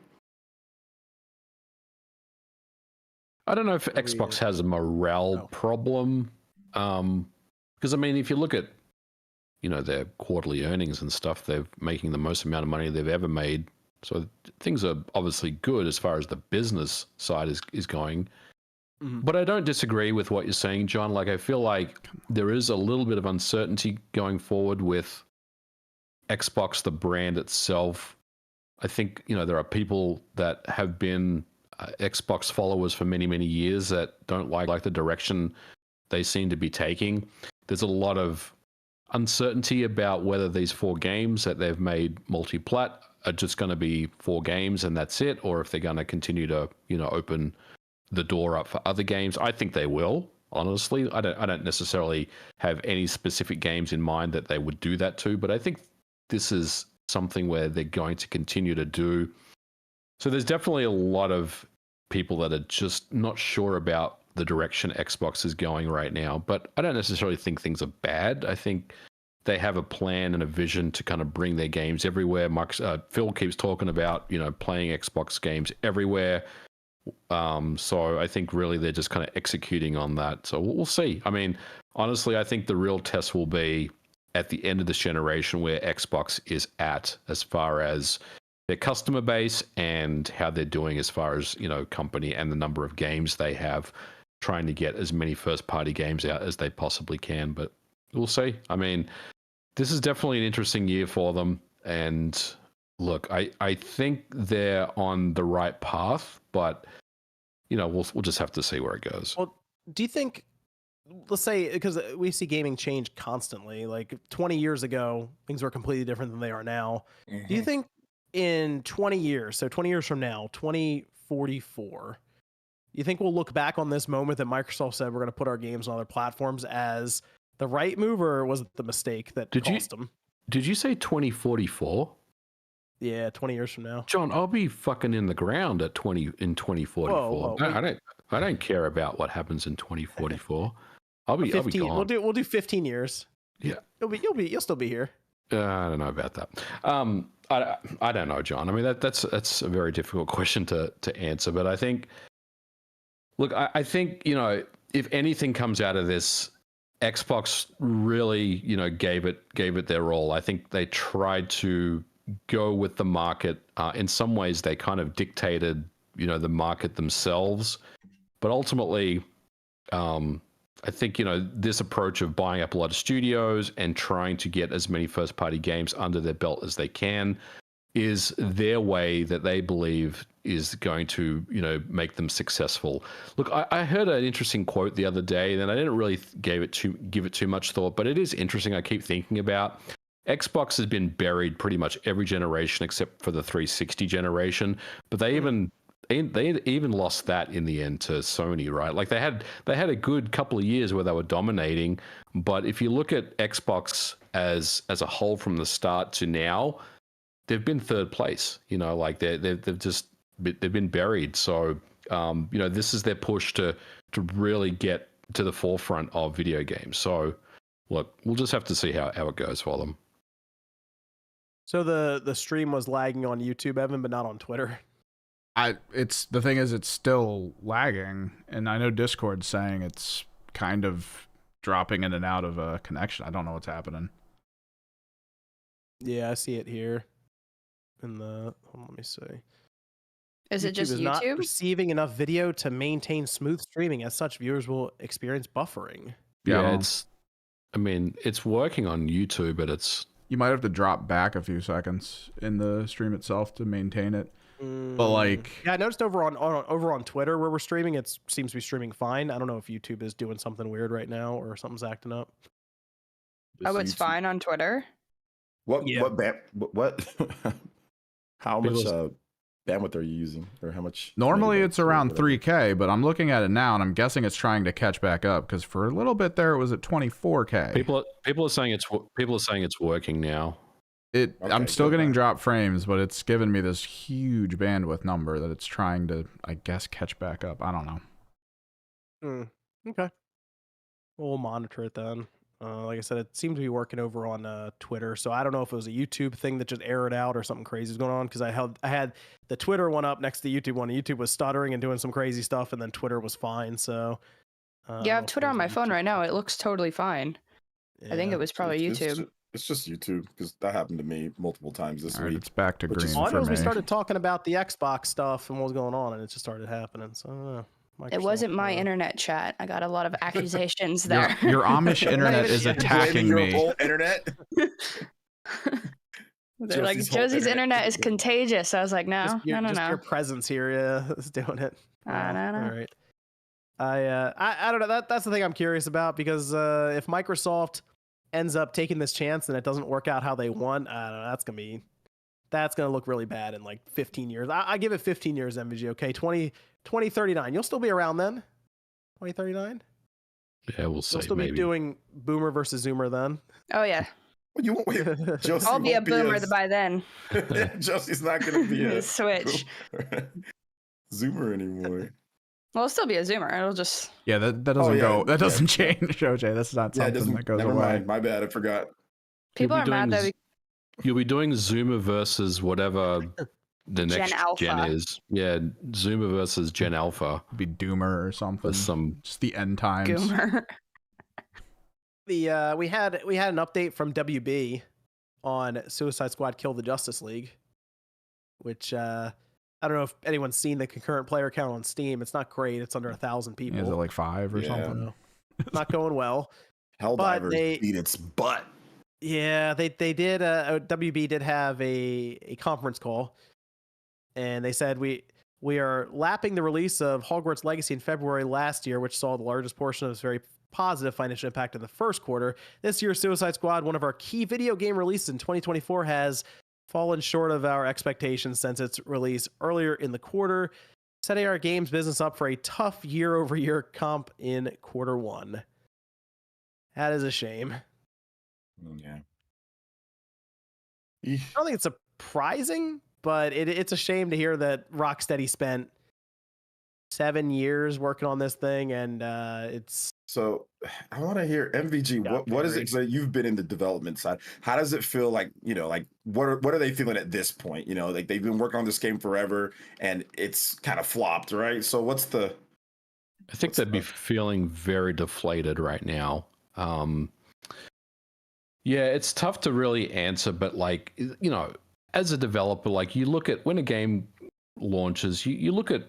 I don't know if Xbox has a morale problem, because I mean, if you look at their quarterly earnings and stuff, they're making the most amount of money they've ever made. So things are obviously good as far as the business side is going. But I don't disagree with what you're saying, John. Like, I feel like there is a little bit of uncertainty going forward with Xbox, the brand itself. I think, there are people that have been Xbox followers for many, many years that don't like the direction they seem to be taking. There's a lot of uncertainty about whether these 4 games that they've made multi-plat are just going to be 4 games and that's it, or if they're going to continue to, open the door up for other games. I think they will, honestly. I don't necessarily have any specific games in mind that they would do that to, but I think this is something where they're going to continue to do. So there's definitely a lot of people that are just not sure about the direction Xbox is going right now, but I don't necessarily think things are bad. I think they have a plan and a vision to kind of bring their games everywhere. Phil keeps talking about, playing Xbox games everywhere. So I think really they're just kind of executing on that. So we'll see. I mean, honestly, I think the real test will be at the end of this generation where Xbox is at as far as their customer base and how they're doing as far as, company and the number of games they have, trying to get as many first-party games out as they possibly can. But we'll see. I mean, this is definitely an interesting year for them. And look, I think they're on the right path, but we'll just have to see where it goes. Well, do you think, let's say, because we see gaming change constantly, like 20 years ago, things were completely different than they are now. Do you think in 20 years, so 20 years from now, 2044, you think we'll look back on this moment that Microsoft said we're going to put our games on other platforms as the right move, or was it the mistake that cost them? Did you say 2044? Yeah, 20 years from now. John, I'll be fucking in the ground in 2044. Whoa, I don't care about what happens in 2044. I'll be gone. We'll do 15 years. Yeah. You'll still be here. I don't know about that. I don't know, John. I mean, that's a very difficult question to answer, but I think, look, I think, if anything comes out of this, Xbox really, gave it their all. I think they tried to go with the market. In some ways, they kind of dictated, the market themselves. But ultimately, I think, this approach of buying up a lot of studios and trying to get as many first-party games under their belt as they can is their way that they believe is going to, make them successful. Look, I heard an interesting quote the other day, and I didn't really give it too much thought, but it is interesting. I keep thinking about Xbox has been buried pretty much every generation except for the 360 generation, but they even lost that in the end to Sony, right? Like they had a good couple of years where they were dominating, but if you look at Xbox as a whole from the start to now, they've been third place. Like they've been buried. So this is their push to really get to the forefront of video games. So look, we'll just have to see how it goes for them. So the stream was lagging on YouTube, Evan, but not on Twitter. The thing is, it's still lagging, and I know Discord's saying it's kind of dropping in and out of a connection. I don't know what's happening. Yeah, I see it here. Hold on, let me see. Is it just YouTube? Not receiving enough video to maintain smooth streaming. As such, viewers will experience buffering. Yeah, it's working on YouTube, but it's. You might have to drop back a few seconds in the stream itself to maintain it. But yeah, I noticed over on Twitter where we're streaming, it seems to be streaming fine. I don't know if YouTube is doing something weird right now or something's acting up. It's fine on Twitter. What? How much bandwidth are you using, or how much? Normally it's around 3K, but I'm looking at it now, and I'm guessing it's trying to catch back up because for a little bit there it was at 24K. People are saying it's working now. I'm still getting drop frames, but it's given me this huge bandwidth number that it's trying to, I guess, catch back up. I don't know. Okay. We'll monitor it then. Like I said, it seemed to be working over on Twitter, so I don't know if it was a YouTube thing that just errored out or something crazy was going on, because I had the Twitter one up next to the YouTube one. YouTube was stuttering and doing some crazy stuff, and then Twitter was fine. So I have Twitter on my phone right now. It looks totally fine. Yeah. I think it was probably YouTube. It's just YouTube, because that happened to me multiple times this week. It's back to green All I for know is me. we started talking about the Xbox stuff and what was going on, and it just started happening. So I don't know. It wasn't my internet, chat. I got a lot of accusations there. Your Amish internet is attacking Your me. whole internet. They're like, Josie's internet is contagious. I was like, no. Your presence here, yeah, is doing it. No. All right. I don't know. That's the thing I'm curious about, because if Microsoft ends up taking this chance and it doesn't work out how they want, I don't know. That's gonna look really bad in like 15 years. I give it 15 years, MVG. Okay, 2039. You'll still be around then. 2039. Yeah, we'll see. You'll still be doing Boomer versus Zoomer then. Oh yeah. Josie I'll be a boomer by then. Josie's not gonna be a switch Zoomer anymore. Well, it'll still be a Zoomer. It'll just that doesn't go. That doesn't change, OJ. That's not something that goes never away. Mind. My bad. I forgot. People are mad that you'll be doing Zoomer versus whatever the next gen is. Yeah, Zoomer versus Gen Alpha. Be Doomer or something. Just the end times. Goomer. We had an update from WB on Suicide Squad Kill the Justice League, which I don't know if anyone's seen the concurrent player count on Steam. It's not great. It's under 1,000 people. Is it like 5 or something? Not going well. Helldivers beat its butt. Yeah, they did. WB did have a conference call, and they said we are lapping the release of Hogwarts Legacy in February last year, which saw the largest portion of its very positive financial impact in the first quarter. This year's Suicide Squad, one of our key video game releases in 2024, has fallen short of our expectations since its release earlier in the quarter, setting our games business up for a tough year-over-year comp in quarter one. That is a shame. Yeah. I don't think it's surprising, but it's a shame to hear that Rocksteady spent 7 years working on this thing, and it's. So I want to hear MVG. What is it? So you've been in the development side. How does it feel like? Like what are they feeling at this point? Like they've been working on this game forever, and it's kind of flopped, right? So what's the? I think they'd be feeling very deflated right now. Yeah, it's tough to really answer, but like, as a developer, like you look at when a game launches, you look at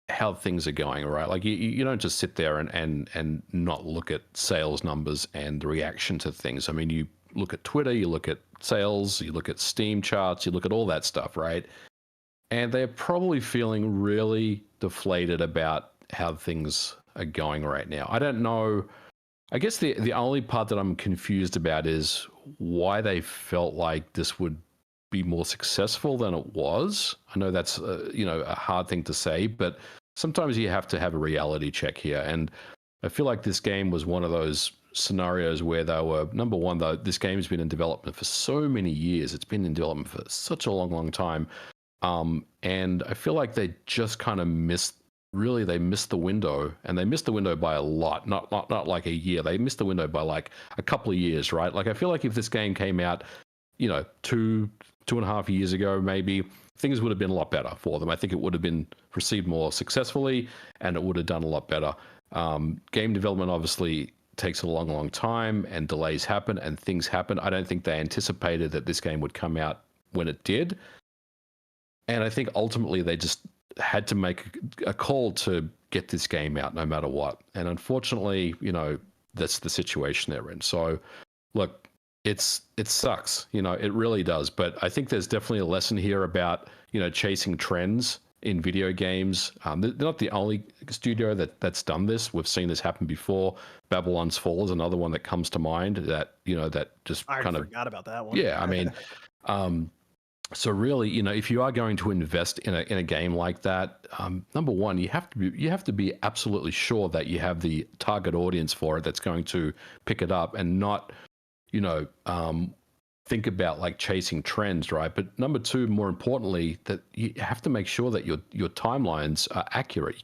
how things are going, right? Like you don't just sit there and not look at sales numbers and the reaction to things. I mean, you look at Twitter, you look at sales, you look at Steam charts, you look at all that stuff, right? And they're probably feeling really deflated about how things are going right now. I don't know. I guess the only part that I'm confused about is why they felt like this would be more successful than it was. I know that's a hard thing to say, but sometimes you have to have a reality check here. And I feel like this game was one of those scenarios where they were, number one, though, this game has been in development for so many years. It's been in development for such a long, long time. And I feel like they just kind of missed the window, and they missed the window by a lot, not like a year. They missed the window by like a couple of years, right? Like I feel like if this game came out, 2.5 years ago, maybe things would have been a lot better for them. I think it would have been received more successfully, and it would have done a lot better. Game development obviously takes a long, long time, and delays happen, and things happen. I don't think they anticipated that this game would come out when it did. And I think ultimately they just had to make a call to get this game out no matter what. And unfortunately, that's the situation they're in. So look, it sucks, it really does. But I think there's definitely a lesson here about, chasing trends in video games. They're not the only studio that's done this. We've seen this happen before. Babylon's Fall is another one that comes to mind that just I kind of forgot about that one. Yeah, I mean, so really, if you are going to invest in a game like that, number one, you have to be absolutely sure that you have the target audience for it that's going to pick it up, and not, think about like chasing trends, right? But number two, more importantly, that you have to make sure that your timelines are accurate.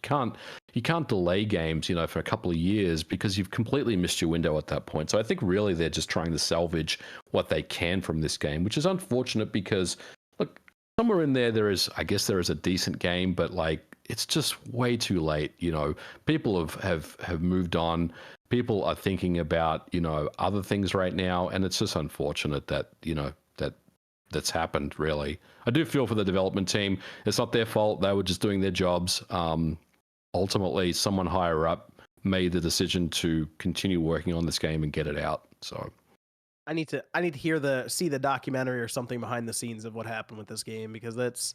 You can't delay games, you know, for a couple of years because you've completely missed your window at that point. So I think really they're just trying to salvage what they can from this game, which is unfortunate because look, somewhere in there I guess there is a decent game, but like it's just way too late. You know, people have moved on. People are thinking about, you know, other things right now, and it's just unfortunate that, you know, that's happened, really. I do feel for the development team. It's not their fault. They were just doing their jobs. Ultimately, someone higher up made the decision to continue working on this game and get it out. So I need to see the documentary or something behind the scenes of what happened with this game, because it's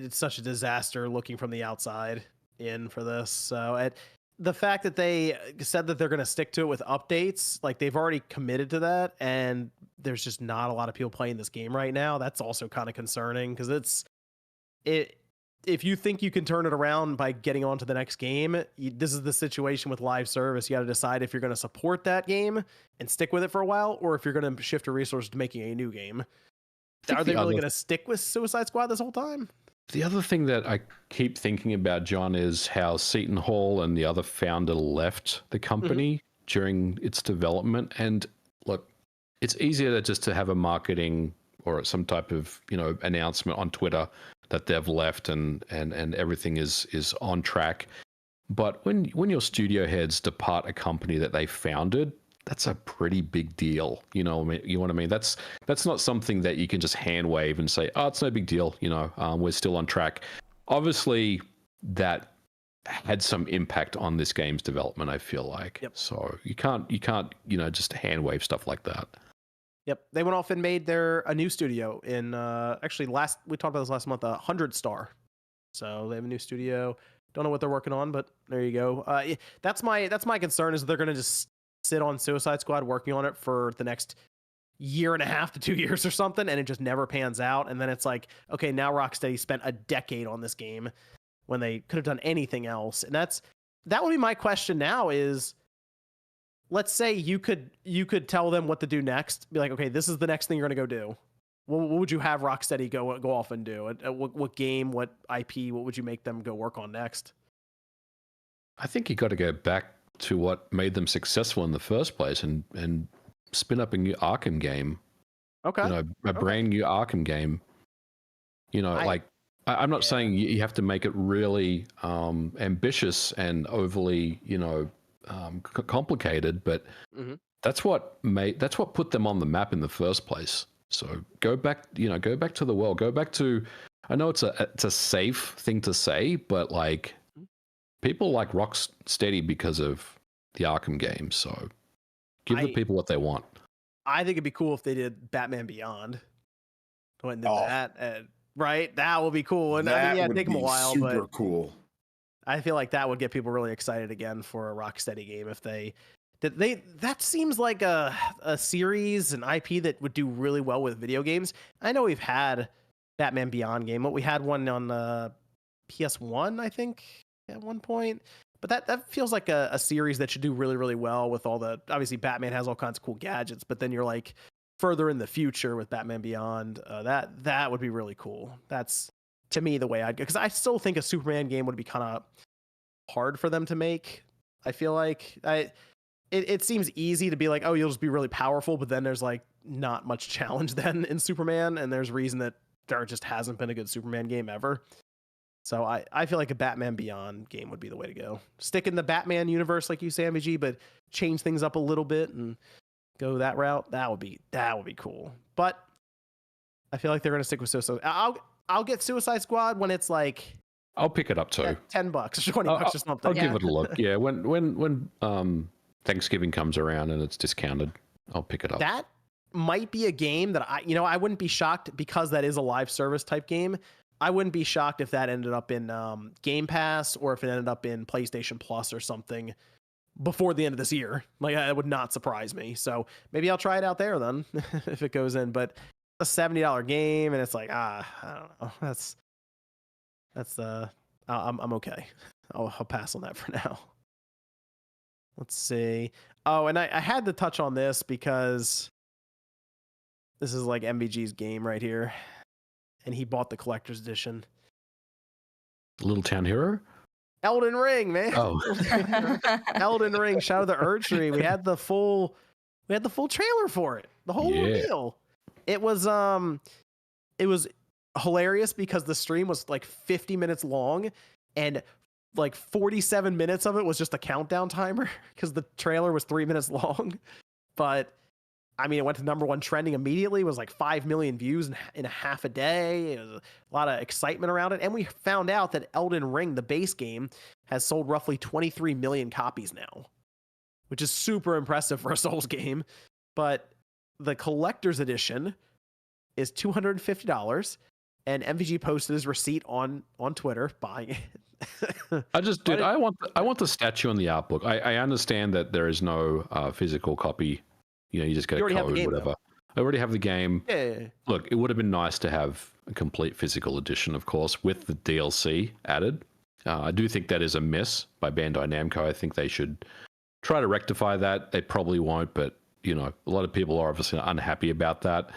such a disaster looking from the outside in for this. So the fact that they said that they're going to stick to it with updates, like they've already committed to that, and there's just not a lot of people playing this game right now. That's also kind of concerning, because if you think you can turn it around by getting on to the next game, this is the situation with live service. You got to decide if you're going to support that game and stick with it for a while, or if you're going to shift your resources to making a new game. Are they really going to stick with Suicide Squad this whole time? The other thing that I keep thinking about, John, is how Seton Hall and the other founder left the company during its development. And look, it's easier just to have a marketing or some type of, you know, announcement on Twitter that they've left and everything is on track. But when your studio heads depart a company that they founded, that's a pretty big deal. You know what I mean? That's not something that you can just hand wave and say, oh, it's no big deal. You know, we're still on track. Obviously, that had some impact on this game's development, I feel like. Yep. So you can't, you know, just hand wave stuff like that. Yep. They went off and made a new studio in, actually we talked about this last month, 100 Star. So they have a new studio. Don't know what they're working on, but there you go. That's my concern, is that they're going to just sit on Suicide Squad working on it for the next year and a half to 2 years or something, and it just never pans out. And then it's like, okay, now Rocksteady spent a decade on this game when they could have done anything else. And that would be my question now is, let's say you could tell them what to do next. Be like, okay, this is the next thing you're going to go do. What would you have Rocksteady go off and do? What game, what IP, what would you make them go work on next? I think you got to go back to what made them successful in the first place and spin up a new Arkham game. Okay. You know, a brand new Arkham game. You know, I'm not saying you have to make it really ambitious and overly, you know, complicated, but that's what put them on the map in the first place. So go back to the world. Go back to, I know it's a safe thing to say, but like, people like Rocksteady because of the Arkham games, so give the people what they want. I think it'd be cool if they did Batman Beyond. Went into that, right? That would be cool. And I mean, take them a while, super cool. I feel like that would get people really excited again for a Rocksteady game if they did. That seems like a series, an IP that would do really well with video games. I know we've had Batman Beyond game, but we had one on PS1, I think, at one point. But that feels like a series that should do really, really well with all the, obviously Batman has all kinds of cool gadgets, but then you're like further in the future with Batman Beyond. That would be really cool. That's, to me, the way I'd go, because I still think a Superman game would be kind of hard for them to make. I feel like it seems easy to be like, oh, you'll just be really powerful, but then there's like not much challenge then in Superman, and there's reason that there just hasn't been a good Superman game ever. So I feel like a Batman Beyond game would be the way to go. Stick in the Batman universe, like you say, MVG, but change things up a little bit and go that route. That would be cool. But I feel like they're gonna stick with Suicide. I'll get Suicide Squad when it's like, I'll pick it up too. $10 or $20 or something. I'll give it a look. Yeah, when Thanksgiving comes around and it's discounted, I'll pick it up. That might be a game that I wouldn't be shocked, because that is a live service type game. I wouldn't be shocked if that ended up in Game Pass, or if it ended up in PlayStation Plus or something before the end of this year. Like, it would not surprise me. So maybe I'll try it out there then if it goes in. But a $70 game, and it's like, I don't know. That's I'm okay. I'll pass on that for now. Let's see. Oh, and I had to touch on this because This is like MVG's game right here, and he bought the collector's edition. Little Town Hero? Elden Ring, man. Oh. Elden Ring, Shadow of the Erd Tree. We had the full trailer for it. The whole deal. It was hilarious because the stream was like 50 minutes long, and like 47 minutes of it was just a countdown timer because the trailer was 3 minutes long. But I mean, it went to #1 trending immediately. It was like 5 million views in a half a day. It was a lot of excitement around it. And we found out that Elden Ring, the base game, has sold roughly 23 million copies now, which is super impressive for a Souls game. But the collector's edition is $250, and MVG posted his receipt on Twitter buying it. I want the statue on the art book. I understand that there is no physical copy. You know, you just get a code, whatever. Though. I already have the game. Yeah. Look, it would have been nice to have a complete physical edition, of course, with the DLC added. I do think that is a miss by Bandai Namco. I think they should try to rectify that. They probably won't, but, you know, a lot of people are obviously unhappy about that.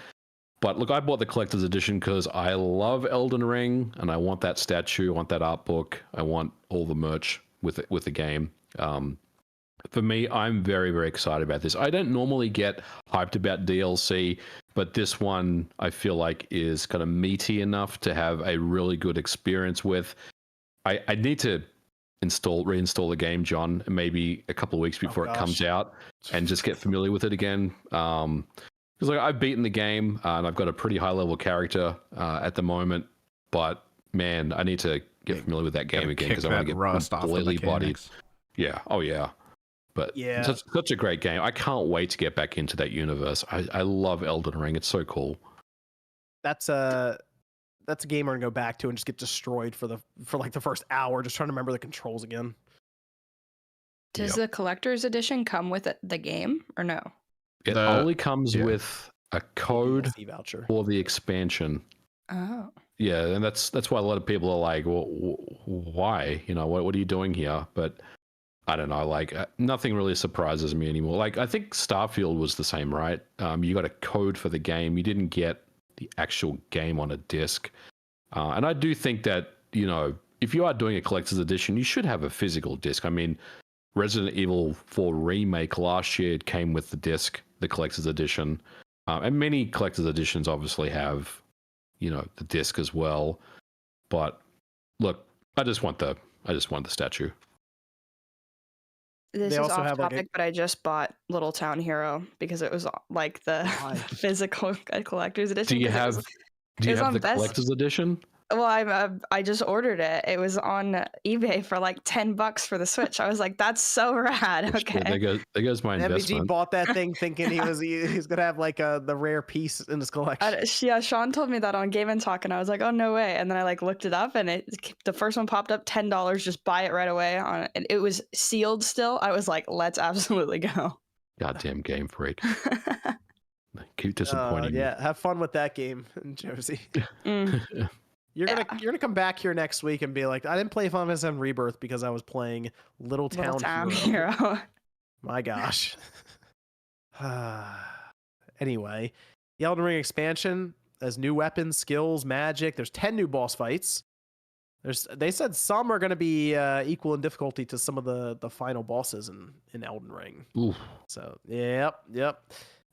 But look, I bought the collector's edition because I love Elden Ring, and I want that statue, I want that art book, I want all the merch with the game. For me, I'm very, very excited about this. I don't normally get hyped about DLC, but this one I feel like is kind of meaty enough to have a really good experience with. I need to reinstall the game, John, maybe a couple of weeks before it comes out, and just get familiar with it again. Because like I've beaten the game and I've got a pretty high level character at the moment, but man, I need to get familiar with that game again because I want to get completely bodied. Yeah. Oh yeah. But yeah, such a great game. I can't wait to get back into that universe. I love Elden Ring. It's so cool. That's a game we're gonna go back to and just get destroyed for like the first hour, just trying to remember the controls again. Does the collector's edition come with the game or no? It only comes with a code voucher for the expansion. Oh. Yeah, and that's why a lot of people are like, well, why? You know, what are you doing here? But I don't know, like nothing really surprises me anymore. Like I think Starfield was the same, right? You got a code for the game. You didn't get the actual game on a disc. And I do think that, you know, if you are doing a collector's edition, you should have a physical disc. I mean, Resident Evil 4 Remake last year, it came with the disc, the collector's edition. And many collector's editions obviously have, you know, the disc as well. But look, I just want the statue. This is off topic, but I just bought Little Town Hero because it was like the physical collector's edition. Do you have the collector's edition? Well, I just ordered it. It was on eBay for like $10 for the Switch. I was like, that's so rad. Okay. There goes my investment. MVG bought that thing thinking he's gonna have like the rare piece in his collection. Yeah, Sean told me that on Game and Talk, and I was like, oh no way. And then I like looked it up, and the first one popped up, $10. Just buy it right away. And it was sealed still. I was like, let's absolutely go. Goddamn Game Freak. Keep disappointing me. Yeah, have fun with that game, Josie. You're gonna come back here next week and be like, I didn't play Final Fantasy VII Rebirth because I was playing Little Town Hero. My gosh. Anyway, the Elden Ring expansion has new weapons, skills, magic. There's 10 new boss fights. They said some are going to be equal in difficulty to some of the final bosses in Elden Ring. Oof. So yep.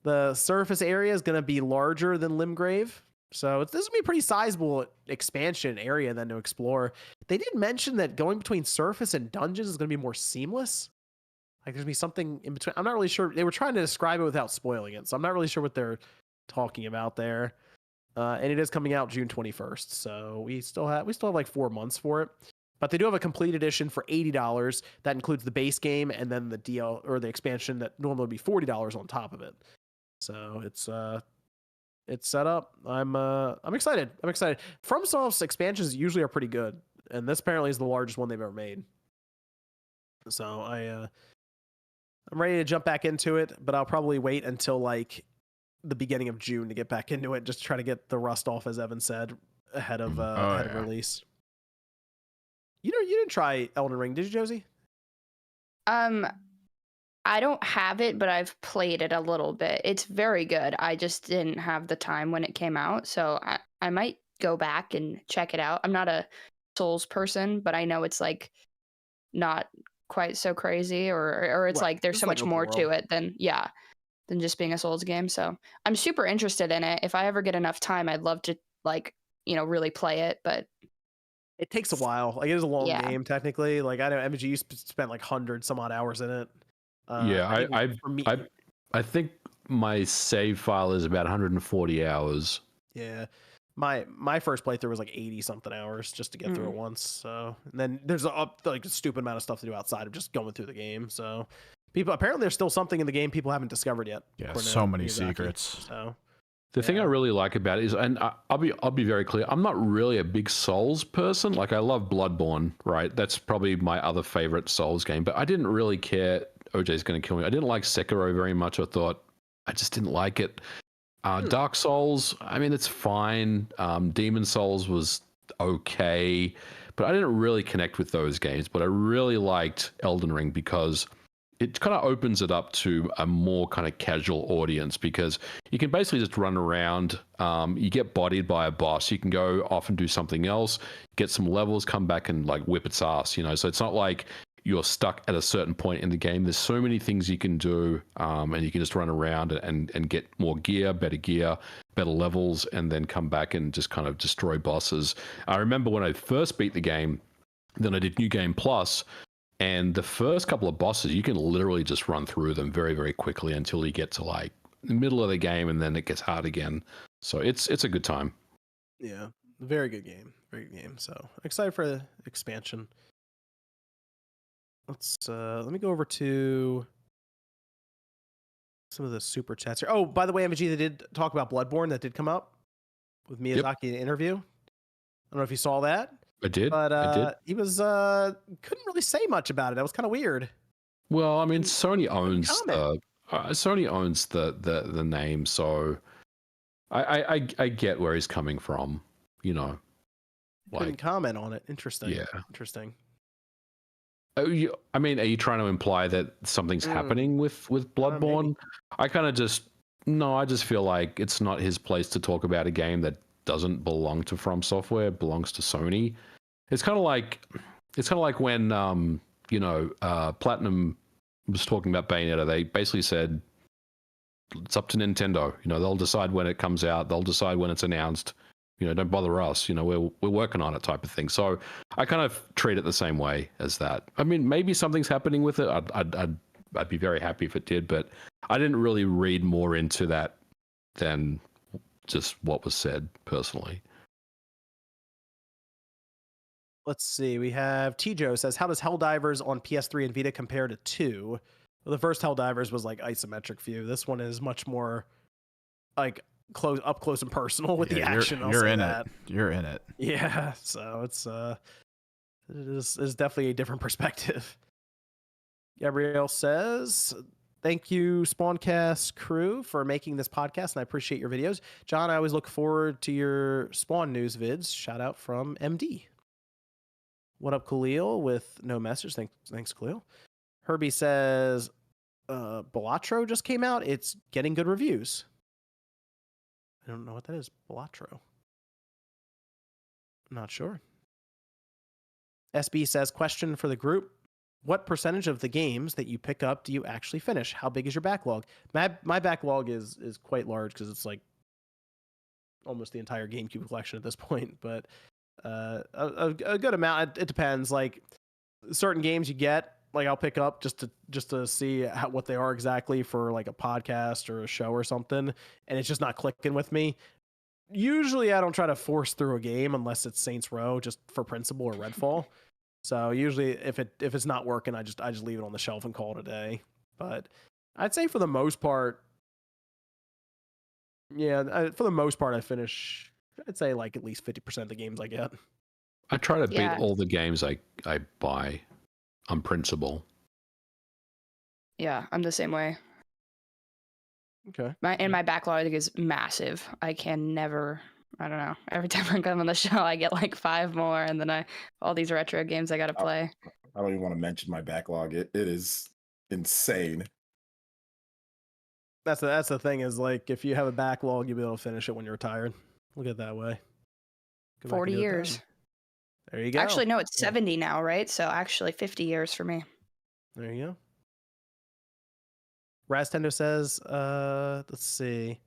The surface area is going to be larger than Limgrave. So this will be a pretty sizable expansion area then to explore. They did mention that going between surface and dungeons is going to be more seamless. Like there's going to be something in between. I'm not really sure. They were trying to describe it without spoiling it. So I'm not really sure what they're talking about there. And it is coming out June 21st. So we still have like 4 months for it. But they do have a complete edition for $80. That includes the base game and then the DL or the expansion that normally would be $40 on top of it. So it's set up. I'm excited. FromSoft's expansions usually are pretty good, and this apparently is the largest one they've ever made. So I'm ready to jump back into it, but I'll probably wait until like the beginning of June to get back into it, just to try to get the rust off, as Evan said, ahead of release. You didn't try Elden Ring, did you, Josie? I don't have it, but I've played it a little bit. It's very good. I just didn't have the time when it came out, so I might go back and check it out. I'm not a Souls person, but I know it's like not quite so crazy, or it's like there's so much more to it than just being a Souls game. So I'm super interested in it. If I ever get enough time, I'd love to really play it, but it takes a while. Like, it is a long game technically. Like, I know MG, you spent like 100 some odd hours in it. I think my save file is about 140 hours. Yeah. My first playthrough was like 80 something hours just to get through it once. So, and then there's a stupid amount of stuff to do outside of just going through the game. So apparently there's still something in the game people haven't discovered yet. Yeah, so many secrets. So the thing I really like about it is, and I'll be very clear, I'm not really a big Souls person. Like, I love Bloodborne, right? That's probably my other favorite Souls game, but I didn't really care OJ's going to kill me. I didn't like Sekiro very much. I thought I just didn't like it. Dark Souls, I mean, it's fine. Demon Souls was okay, but I didn't really connect with those games. But I really liked Elden Ring because it kind of opens it up to a more kind of casual audience, because you can basically just run around. You get bodied by a boss. You can go off and do something else, get some levels, come back and like whip its ass, you know? So it's not like you're stuck at a certain point in the game. There's so many things you can do, and you can just run around and get more gear, better levels, and then come back and just kind of destroy bosses. I remember when I first beat the game, then I did New Game Plus, and the first couple of bosses, you can literally just run through them very, very quickly until you get to like the middle of the game, and then it gets hard again. So it's a good time. Yeah, very good game. Very good game. So excited for the expansion. Let me go over to some of the super chats here. Oh, by the way, MG, they did talk about Bloodborne. That did come up with Miyazaki in an interview. I don't know if you saw that. I did. But I did. He was couldn't really say much about it. That was kind of weird. Well, I mean, Sony owns the name, so I get where he's coming from. You know, couldn't comment on it. Interesting. Yeah, interesting. I mean, are you trying to imply that something's happening with Bloodborne? I kind of just feel like it's not his place to talk about a game that doesn't belong to From Software. It belongs to Sony. It's kind of like when Platinum was talking about Bayonetta. They basically said it's up to Nintendo. You know, they'll decide when it comes out. They'll decide when it's announced. You know, don't bother us. You know, we're working on it, type of thing. So I kind of treat it the same way as that. I mean, maybe something's happening with it. I'd be very happy if it did, but I didn't really read more into that than just what was said personally. Let's see. We have T-Joe says, how does Helldivers on PS3 and Vita compare to 2? Well, the first Helldivers was like isometric view. This one is much more like up close and personal with the action. You're in it. You're in it. Yeah. So it is definitely a different perspective. Gabrielle says, thank you, Spawncast crew, for making this podcast, and I appreciate your videos. John, I always look forward to your Spawn news vids. Shout out from MD. What up, Khalil? With no message. Thanks, Khalil. Herbie says, Balatro just came out. It's getting good reviews. I don't know what that is. Balatro. I'm not sure. SB says, question for the group. What percentage of the games that you pick up do you actually finish? How big is your backlog? My backlog is quite large because it's like almost the entire GameCube collection at this point. But a good amount. It depends. Like certain games you get, like I'll pick up just to see what they are exactly for like a podcast or a show or something, and it's just not clicking with me. Usually I don't try to force through a game unless it's Saints Row just for principle or Redfall. So usually if it's not working, I just leave it on the shelf and call it a day. But I'd say for the most part, I finish, I'd say like at least 50% of the games I get. I try to beat all the games I buy on principle. Yeah, I'm the same way. Okay. My backlog is massive. I can never, I don't know. Every time I come on the show, I get like 5 more, and then all these retro games I got to play. I don't even want to mention my backlog. It's insane. That's the thing is like if you have a backlog, you'll be able to finish it when you're retired. Look at it that way. Go back and 40 do it years. then. There you go. Actually, no, it's 70 now, right? So actually 50 years for me. There you go. Rastendo says, let's see.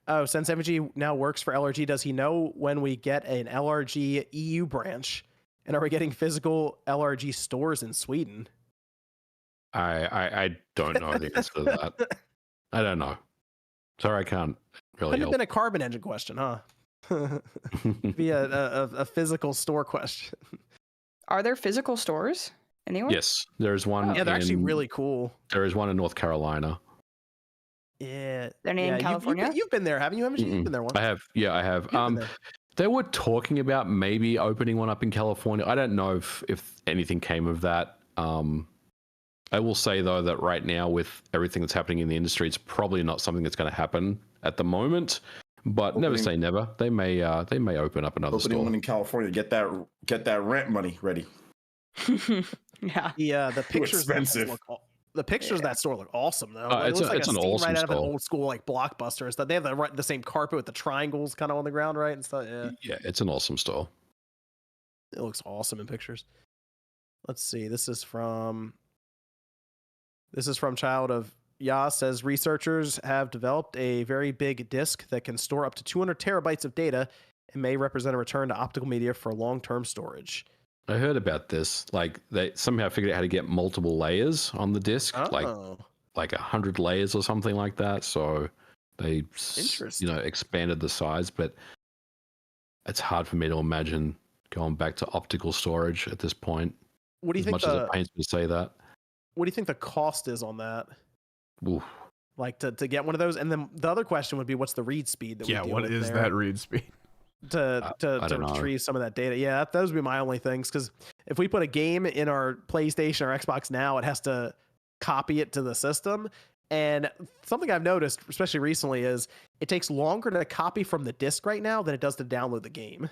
Oh, since MG now works for LRG, does he know when we get an LRG EU branch? And are we getting physical LRG stores in Sweden? I don't know the answer to that. I don't know. Sorry, I can't really Couldn't have help. been a carbon engine question, huh? Be a physical store question. Are there physical stores anywhere? Yes, there's one. Yeah, they're actually really cool. There is one in North Carolina. Yeah, They're in California. You've been there, haven't you? Haven't you? You've been there once. I have. Yeah, I have. They were talking about maybe opening one up in California. I don't know if anything came of that. I will say though that right now with everything that's happening in the industry, it's probably not something that's going to happen at the moment. But never say never. They may open up another store. One in California. Get that rent money ready. Yeah. The pictures. Expensive. The pictures of that store look awesome though. It looks like it's an scene awesome right out of an store. old school like Blockbuster and stuff. They have the same carpet with the triangles kind of on the ground, right, and stuff. Yeah, it's an awesome store. It looks awesome in pictures. Let's see. This is from Child of Yas says researchers have developed a very big disk that can store up to 200 terabytes of data and may represent a return to optical media for long-term storage. I heard about this. Like they somehow figured out how to get multiple layers on the disk, like 100 layers or something like that. So they expanded the size, but it's hard for me to imagine going back to optical storage at this point. What do you think? As much as it pains me to say that. What do you think the cost is on that? Oof. Like to get one of those, and then the other question would be, what's the read speed? What is that read speed? To retrieve some of that data. Yeah, those would be my only things. Because if we put a game in our PlayStation or Xbox now, it has to copy it to the system. And something I've noticed, especially recently, is it takes longer to copy from the disc right now than it does to download the game.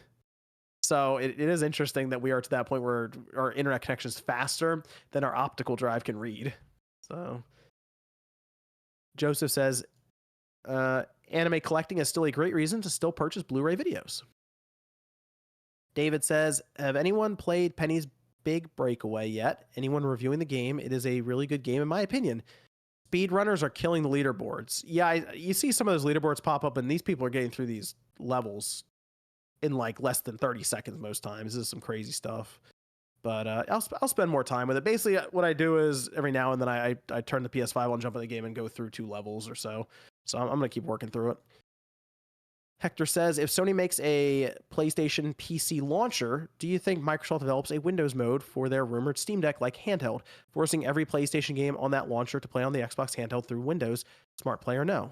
So it is interesting that we are to that point where our internet connection is faster than our optical drive can read. So Joseph says, anime collecting is still a great reason to still purchase Blu-ray videos. David says, have anyone played Penny's Big Breakaway yet? Anyone reviewing the game? It is a really good game in my opinion. Speedrunners are killing the leaderboards. Yeah, you see some of those leaderboards pop up, and these people are getting through these levels in like less than 30 seconds most times. This is some crazy stuff. But I'll spend more time with it. Basically, what I do is every now and then I turn the PS5 on, jump in the game, and go through 2 levels or so. So I'm going to keep working through it. Hector says, if Sony makes a PlayStation PC launcher, do you think Microsoft develops a Windows mode for their rumored Steam Deck like handheld, forcing every PlayStation game on that launcher to play on the Xbox handheld through Windows? Smart Play or no?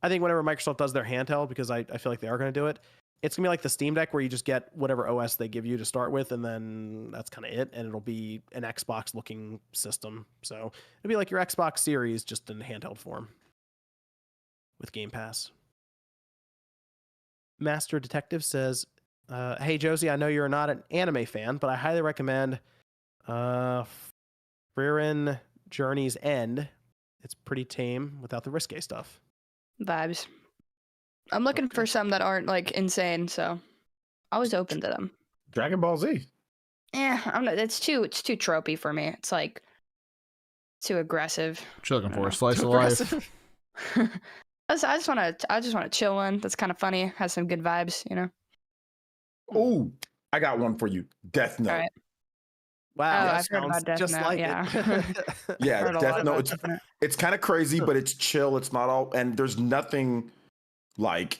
I think whenever Microsoft does their handheld, because I feel like they are going to do it, it's going to be like the Steam Deck where you just get whatever OS they give you to start with, and then that's kind of it, and it'll be an Xbox-looking system. So it'll be like your Xbox Series, just in handheld form with Game Pass. Master Detective says, hey, Josie, I know you're not an anime fan, but I highly recommend Frieren Journey's End. It's pretty tame without the risque stuff. Vibes. I'm looking for some that aren't like insane, so I was open to them. Dragon Ball Z. I'm not. It's too tropey for me. It's like too aggressive. What you looking for? A slice of life. I just want to chill one. That's kind of funny. Has some good vibes, you know. Oh, I got one for you. Death Note. All right. Wow, I've heard about Death just Note. like Yeah, it. Yeah, Death Note. It's kind of crazy, but it's chill. It's not all, and there's nothing like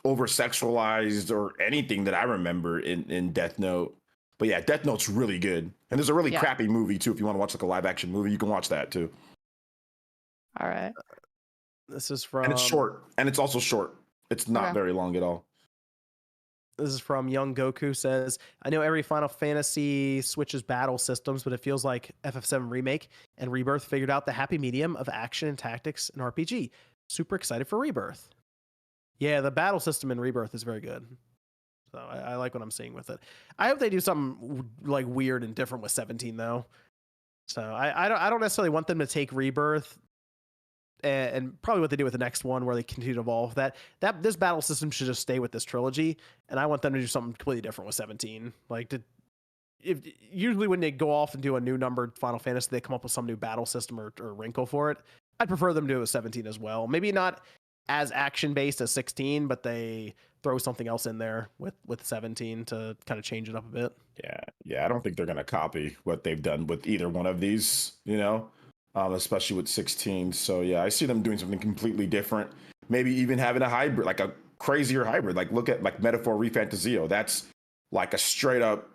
over sexualized or anything that I remember in Death Note. But yeah, Death Note's really good, and there's a really crappy movie too. If you want to watch like a live action movie, you can watch that too. All right. This is from, and it's short, and it's also short. It's not very long at all. This is from Young Goku says, I know every Final Fantasy switches battle systems, but it feels like FF7 Remake and Rebirth figured out the happy medium of action and tactics and RPG. Super excited for Rebirth. Yeah, the battle system in Rebirth is very good. So I like what I'm seeing with it. I hope they do something like weird and different with 17 though. So I don't necessarily want them to take Rebirth and probably what they do with the next one, where they continue to evolve that this battle system should just stay with this trilogy, and I want them to do something completely different with 17. Like, if usually when they go off and do a new numbered Final Fantasy, they come up with some new battle system or wrinkle for it. I'd prefer them to do it with 17 as well. Maybe not as action based as 16, but they throw something else in there with 17 to kind of change it up a bit. Yeah. I don't think they're gonna copy what they've done with either one of these. Especially with 16. So yeah, I see them doing something completely different. Maybe even having a hybrid, like a crazier hybrid. Like look at like Metaphor Refantasio. That's like a straight up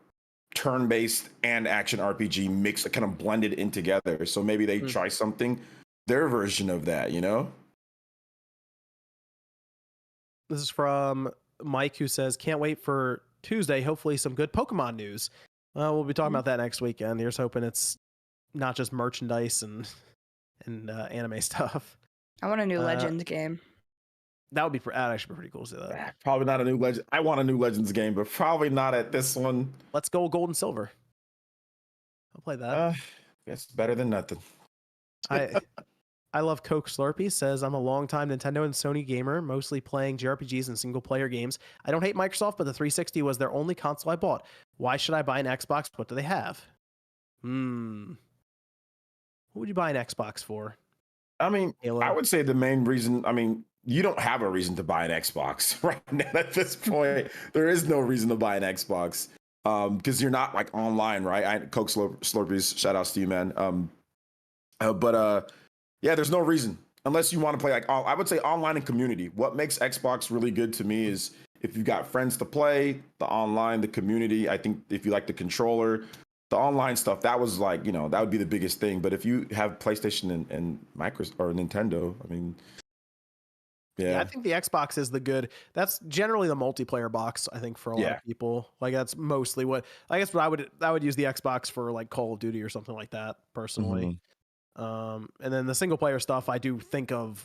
turn-based and action RPG mix that kind of blended in together. So maybe they try something, their version of that, This is from Mike, who says, can't wait for Tuesday. Hopefully some good Pokemon news. We'll be talking about that next weekend. Here's hoping it's not just merchandise and anime stuff. I want a new Legends game. That'd actually be pretty cool to see that. Probably not a new Legend. I want a new Legends game, but probably not at this one. Let's go Gold and Silver. I'll play that. It's better than nothing. I love Coke Slurpee. Says, I'm a longtime Nintendo and Sony gamer, mostly playing JRPGs and single player games. I don't hate Microsoft, but the 360 was their only console I bought. Why should I buy an Xbox? What do they have? What would you buy an Xbox for? I mean, Halo? I would say the main reason, you don't have a reason to buy an Xbox right now at this point. There is no reason to buy an Xbox because you're not like online, right? Coke Slurpees, shout outs to you, man. Yeah, there's no reason unless you want to play like I would say online and community. What makes Xbox really good to me is if you've got friends to play, the online, the community. I think if you like the controller, the online stuff, that was like, that would be the biggest thing. But if you have PlayStation and Microsoft or Nintendo, yeah, I think the Xbox is that's generally the multiplayer box, I think, for a lot of people. Like that's mostly I would use the Xbox for like Call of Duty or something like that personally. And then the single player stuff, I do think of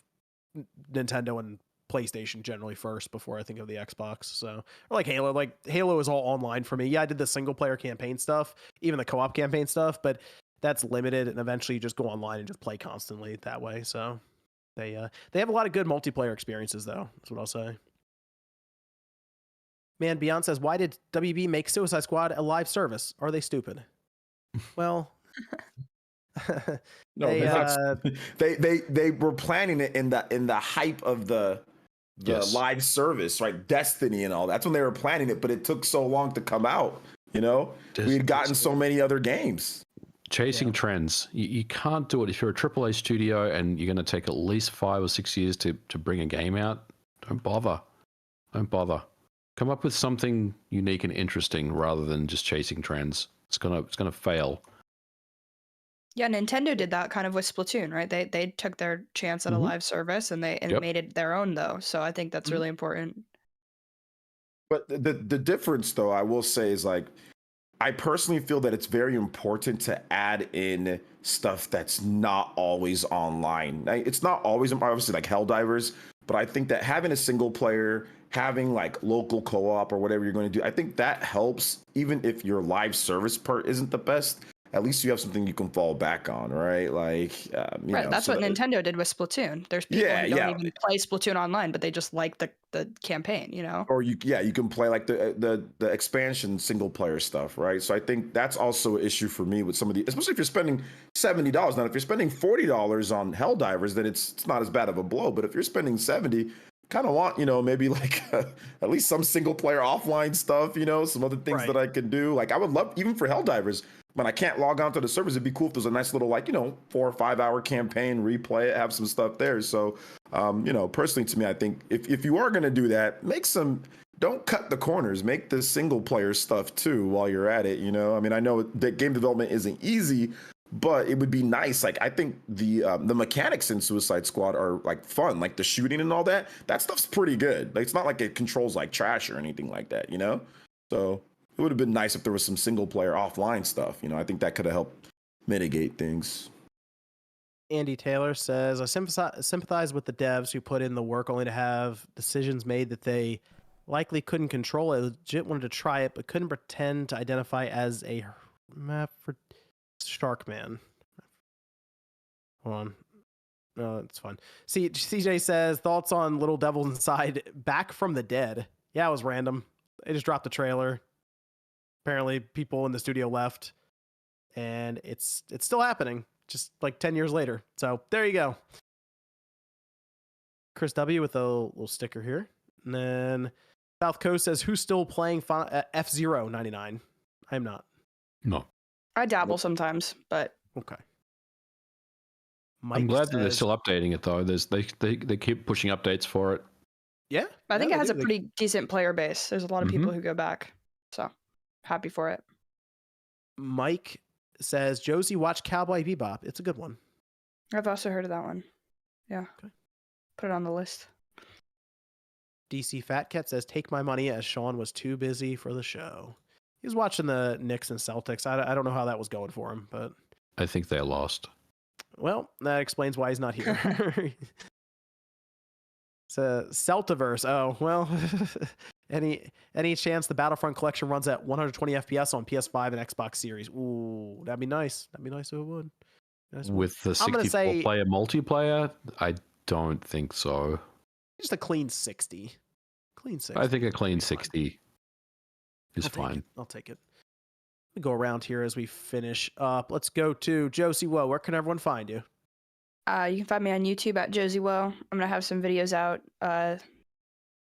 Nintendo and PlayStation generally first before I think of the Xbox. So, or like Halo. Like Halo is all online for me. Yeah, I did the single player campaign stuff, even the co-op campaign stuff, but that's limited, and eventually you just go online and just play constantly that way. So they have a lot of good multiplayer experiences, though. That's what I'll say. Man, Beyond says, why did WB make Suicide Squad a live service? Are they stupid? Well. No, they were planning it in the hype of the live service, right? Destiny and all. That's when they were planning it, but it took so long to come out. We had gotten so many other games. Chasing trends. You can't do it if you're a AAA studio and you're going to take at least 5 or 6 years to bring a game out. Don't bother. Come up with something unique and interesting rather than just chasing trends. It's gonna fail. Yeah, Nintendo did that kind of with Splatoon, right? They took their chance at a live service and made it their own, though. So I think that's really important. But the difference, though, I will say is like, I personally feel that it's very important to add in stuff that's not always online. It's not always, obviously, like Helldivers, but I think that having a single player, having like local co-op or whatever you're going to do, I think that helps, even if your live service part isn't the best. At least you have something you can fall back on, right? Like, right. That's what Nintendo did with Splatoon. There's people who don't even play Splatoon online, but they just like the campaign, Or you can play like the expansion single player stuff, right? So I think that's also an issue for me with some of especially if you're spending $70. Now, if you're spending $40 on Helldivers, then it's not as bad of a blow. But if you're spending $70, kind of want maybe like at least some single player offline stuff, some other things that I could do. Like I would love, even for Helldivers, when I can't log on to the servers, it'd be cool if there's a nice little 4 or 5 hour campaign, replay it, have some stuff there. So, personally to me, I think if you are going to do that, don't cut the corners, make the single player stuff too while you're at it. I know that game development isn't easy, but it would be nice. Like I think the mechanics in Suicide Squad are like fun, like the shooting and all that. That stuff's pretty good. Like, it's not like it controls like trash or anything like that, So it would have been nice if there was some single player offline stuff. I think that could have helped mitigate things. Andy Taylor says, I sympathize with the devs who put in the work only to have decisions made that they likely couldn't control. I legit wanted to try it, but couldn't pretend to identify as a Sharkman. Hold on. No, it's fine. See, CJ says, thoughts on Little Devils Inside Back from the Dead. Yeah, it was random. They just dropped the trailer. Apparently, people in the studio left, and it's still happening, just like 10 years later. So there you go. Chris W with a little sticker here. And then South Coast says, who's still playing F-Zero 99? I'm not. No. I dabble sometimes, but Okay. I'm glad that they're still updating it though. They keep pushing updates for it. Yeah, I think it has a pretty decent player base. There's a lot of people who go back, so happy for it. Mike says, Josie, watch Cowboy Bebop. It's a good one. I've also heard of that one. Yeah. Okay. Put it on the list. DC Fat Cat says, take my money as Sean was too busy for the show. He was watching the Knicks and Celtics. I don't know how that was going for him, but I think they lost. Well, that explains why he's not here. It's a Celtiverse. Oh, well, any chance the Battlefront collection runs at 120 FPS on PS5 and Xbox Series? Ooh, that'd be nice. That'd be nice if it would. With the 64-player multiplayer, I don't think so. Just a clean 60. Clean 60. I think a clean 60 is fine. I'll take it. We go around here as we finish up. Let's go to Josie Woe. Where can everyone find you? You can find me on YouTube at Josie Woe. I'm gonna have some videos out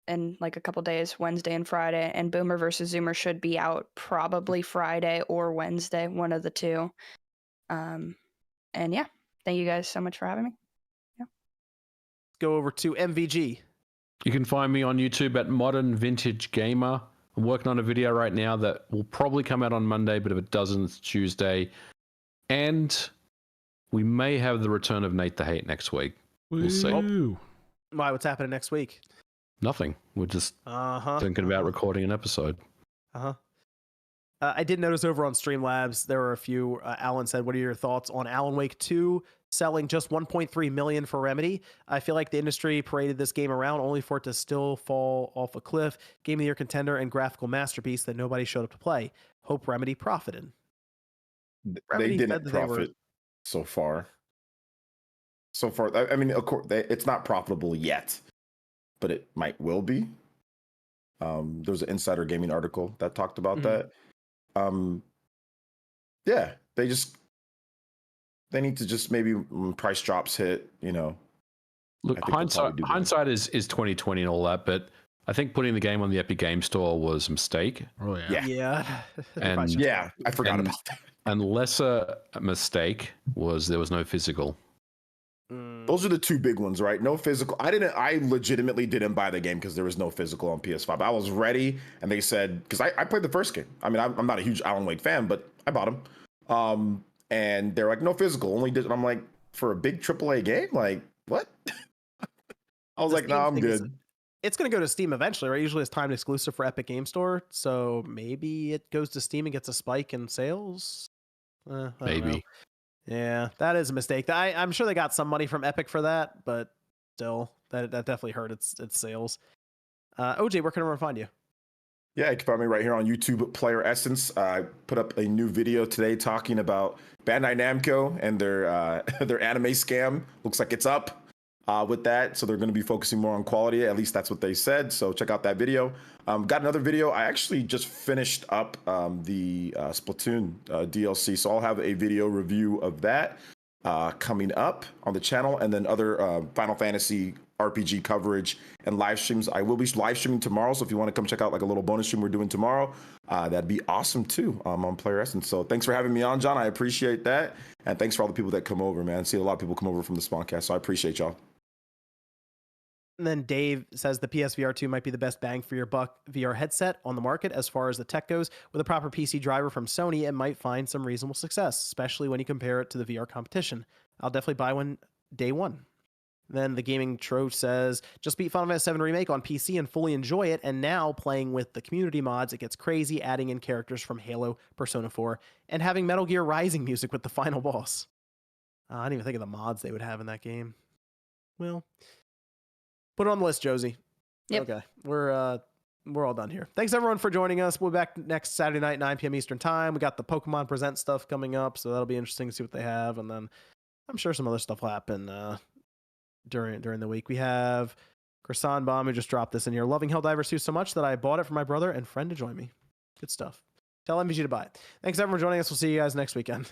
in like a couple days, Wednesday and Friday. And Boomer vs. Zoomer should be out probably Friday or Wednesday, one of the two. And yeah, thank you guys so much for having me. Yeah. Go over to MVG. You can find me on YouTube at Modern Vintage Gamer. I'm working on a video right now that will probably come out on Monday, but if it doesn't, it's Tuesday. And we may have the return of Nate the Hate next week. We'll see. Why? What's happening next week? Nothing. We're just thinking about recording an episode. I did notice over on Streamlabs, there were a few. Alan said, what are your thoughts on Alan Wake 2 selling just 1.3 million for Remedy? I feel like the industry paraded this game around only for it to still fall off a cliff. Game of the year contender and graphical masterpiece that nobody showed up to play. Hope Remedy profited. They didn't profit so far. I mean, of course, it's not profitable yet, but it will be. There's an Insider Gaming article that talked about that. Yeah, they need to just maybe when price drops hit, Look, hindsight is 2020 and all that, but I think putting the game on the Epic Game Store was a mistake. Oh yeah. And yeah, I forgot about that. And lesser mistake was there was no physical. Those are the two big ones, right? No physical. I legitimately didn't buy the game because there was no physical on PS5. I was ready, and they said, because I played the first game. I mean, I'm not a huge Alan Wake fan, but I bought them. And they're like, no physical, only digital. I'm like, for a big AAA game? Like, what? I was like, no, I'm good. It's going to go to Steam eventually, right? Usually it's timed exclusive for Epic Game Store. So maybe it goes to Steam and gets a spike in sales. Maybe. Yeah, that is a mistake. I'm sure they got some money from Epic for that, but still, that definitely hurt its sales. OJ, where can everyone find you? Yeah, you can find me right here on YouTube, Player Essence. I put up a new video today talking about Bandai Namco and their anime scam. Looks like it's up with that, so they're going to be focusing more on quality. At least that's what they said. So check out that video. Got another video. I actually just finished up the Splatoon DLC, so I'll have a video review of that coming up on the channel, and then other Final Fantasy RPG coverage and live streams. I will be live streaming tomorrow, so if you want to come check out like a little bonus stream we're doing tomorrow, that'd be awesome too on Player Essence. So thanks for having me on, John. I appreciate that, and thanks for all the people that come over, man. I see a lot of people come over from the Spawncast, so I appreciate y'all. And then Dave says the PSVR2 might be the best bang for your buck VR headset on the market as far as the tech goes. With a proper PC driver from Sony, it might find some reasonable success, especially when you compare it to the VR competition. I'll definitely buy one day one. Then the Gaming Troche says, just beat Final Fantasy 7 Remake on PC and fully enjoy it, and now playing with the community mods, it gets crazy, adding in characters from Halo, Persona 4, and having Metal Gear Rising music with the final boss. I didn't even think of the mods they would have in that game. Well, put it on the list, Josie. Yep. Okay, we're all done here. Thanks everyone for joining us. We'll be back next Saturday night, 9 p.m. Eastern time. We got the Pokemon Present stuff coming up, so that'll be interesting to see what they have. And then I'm sure some other stuff will happen during the week. We have Croissant Bomb who just dropped this in here. Loving Helldivers 2 so much that I bought it for my brother and friend to join me. Good stuff. Tell MVG to buy it. Thanks everyone for joining us. We'll see you guys next weekend.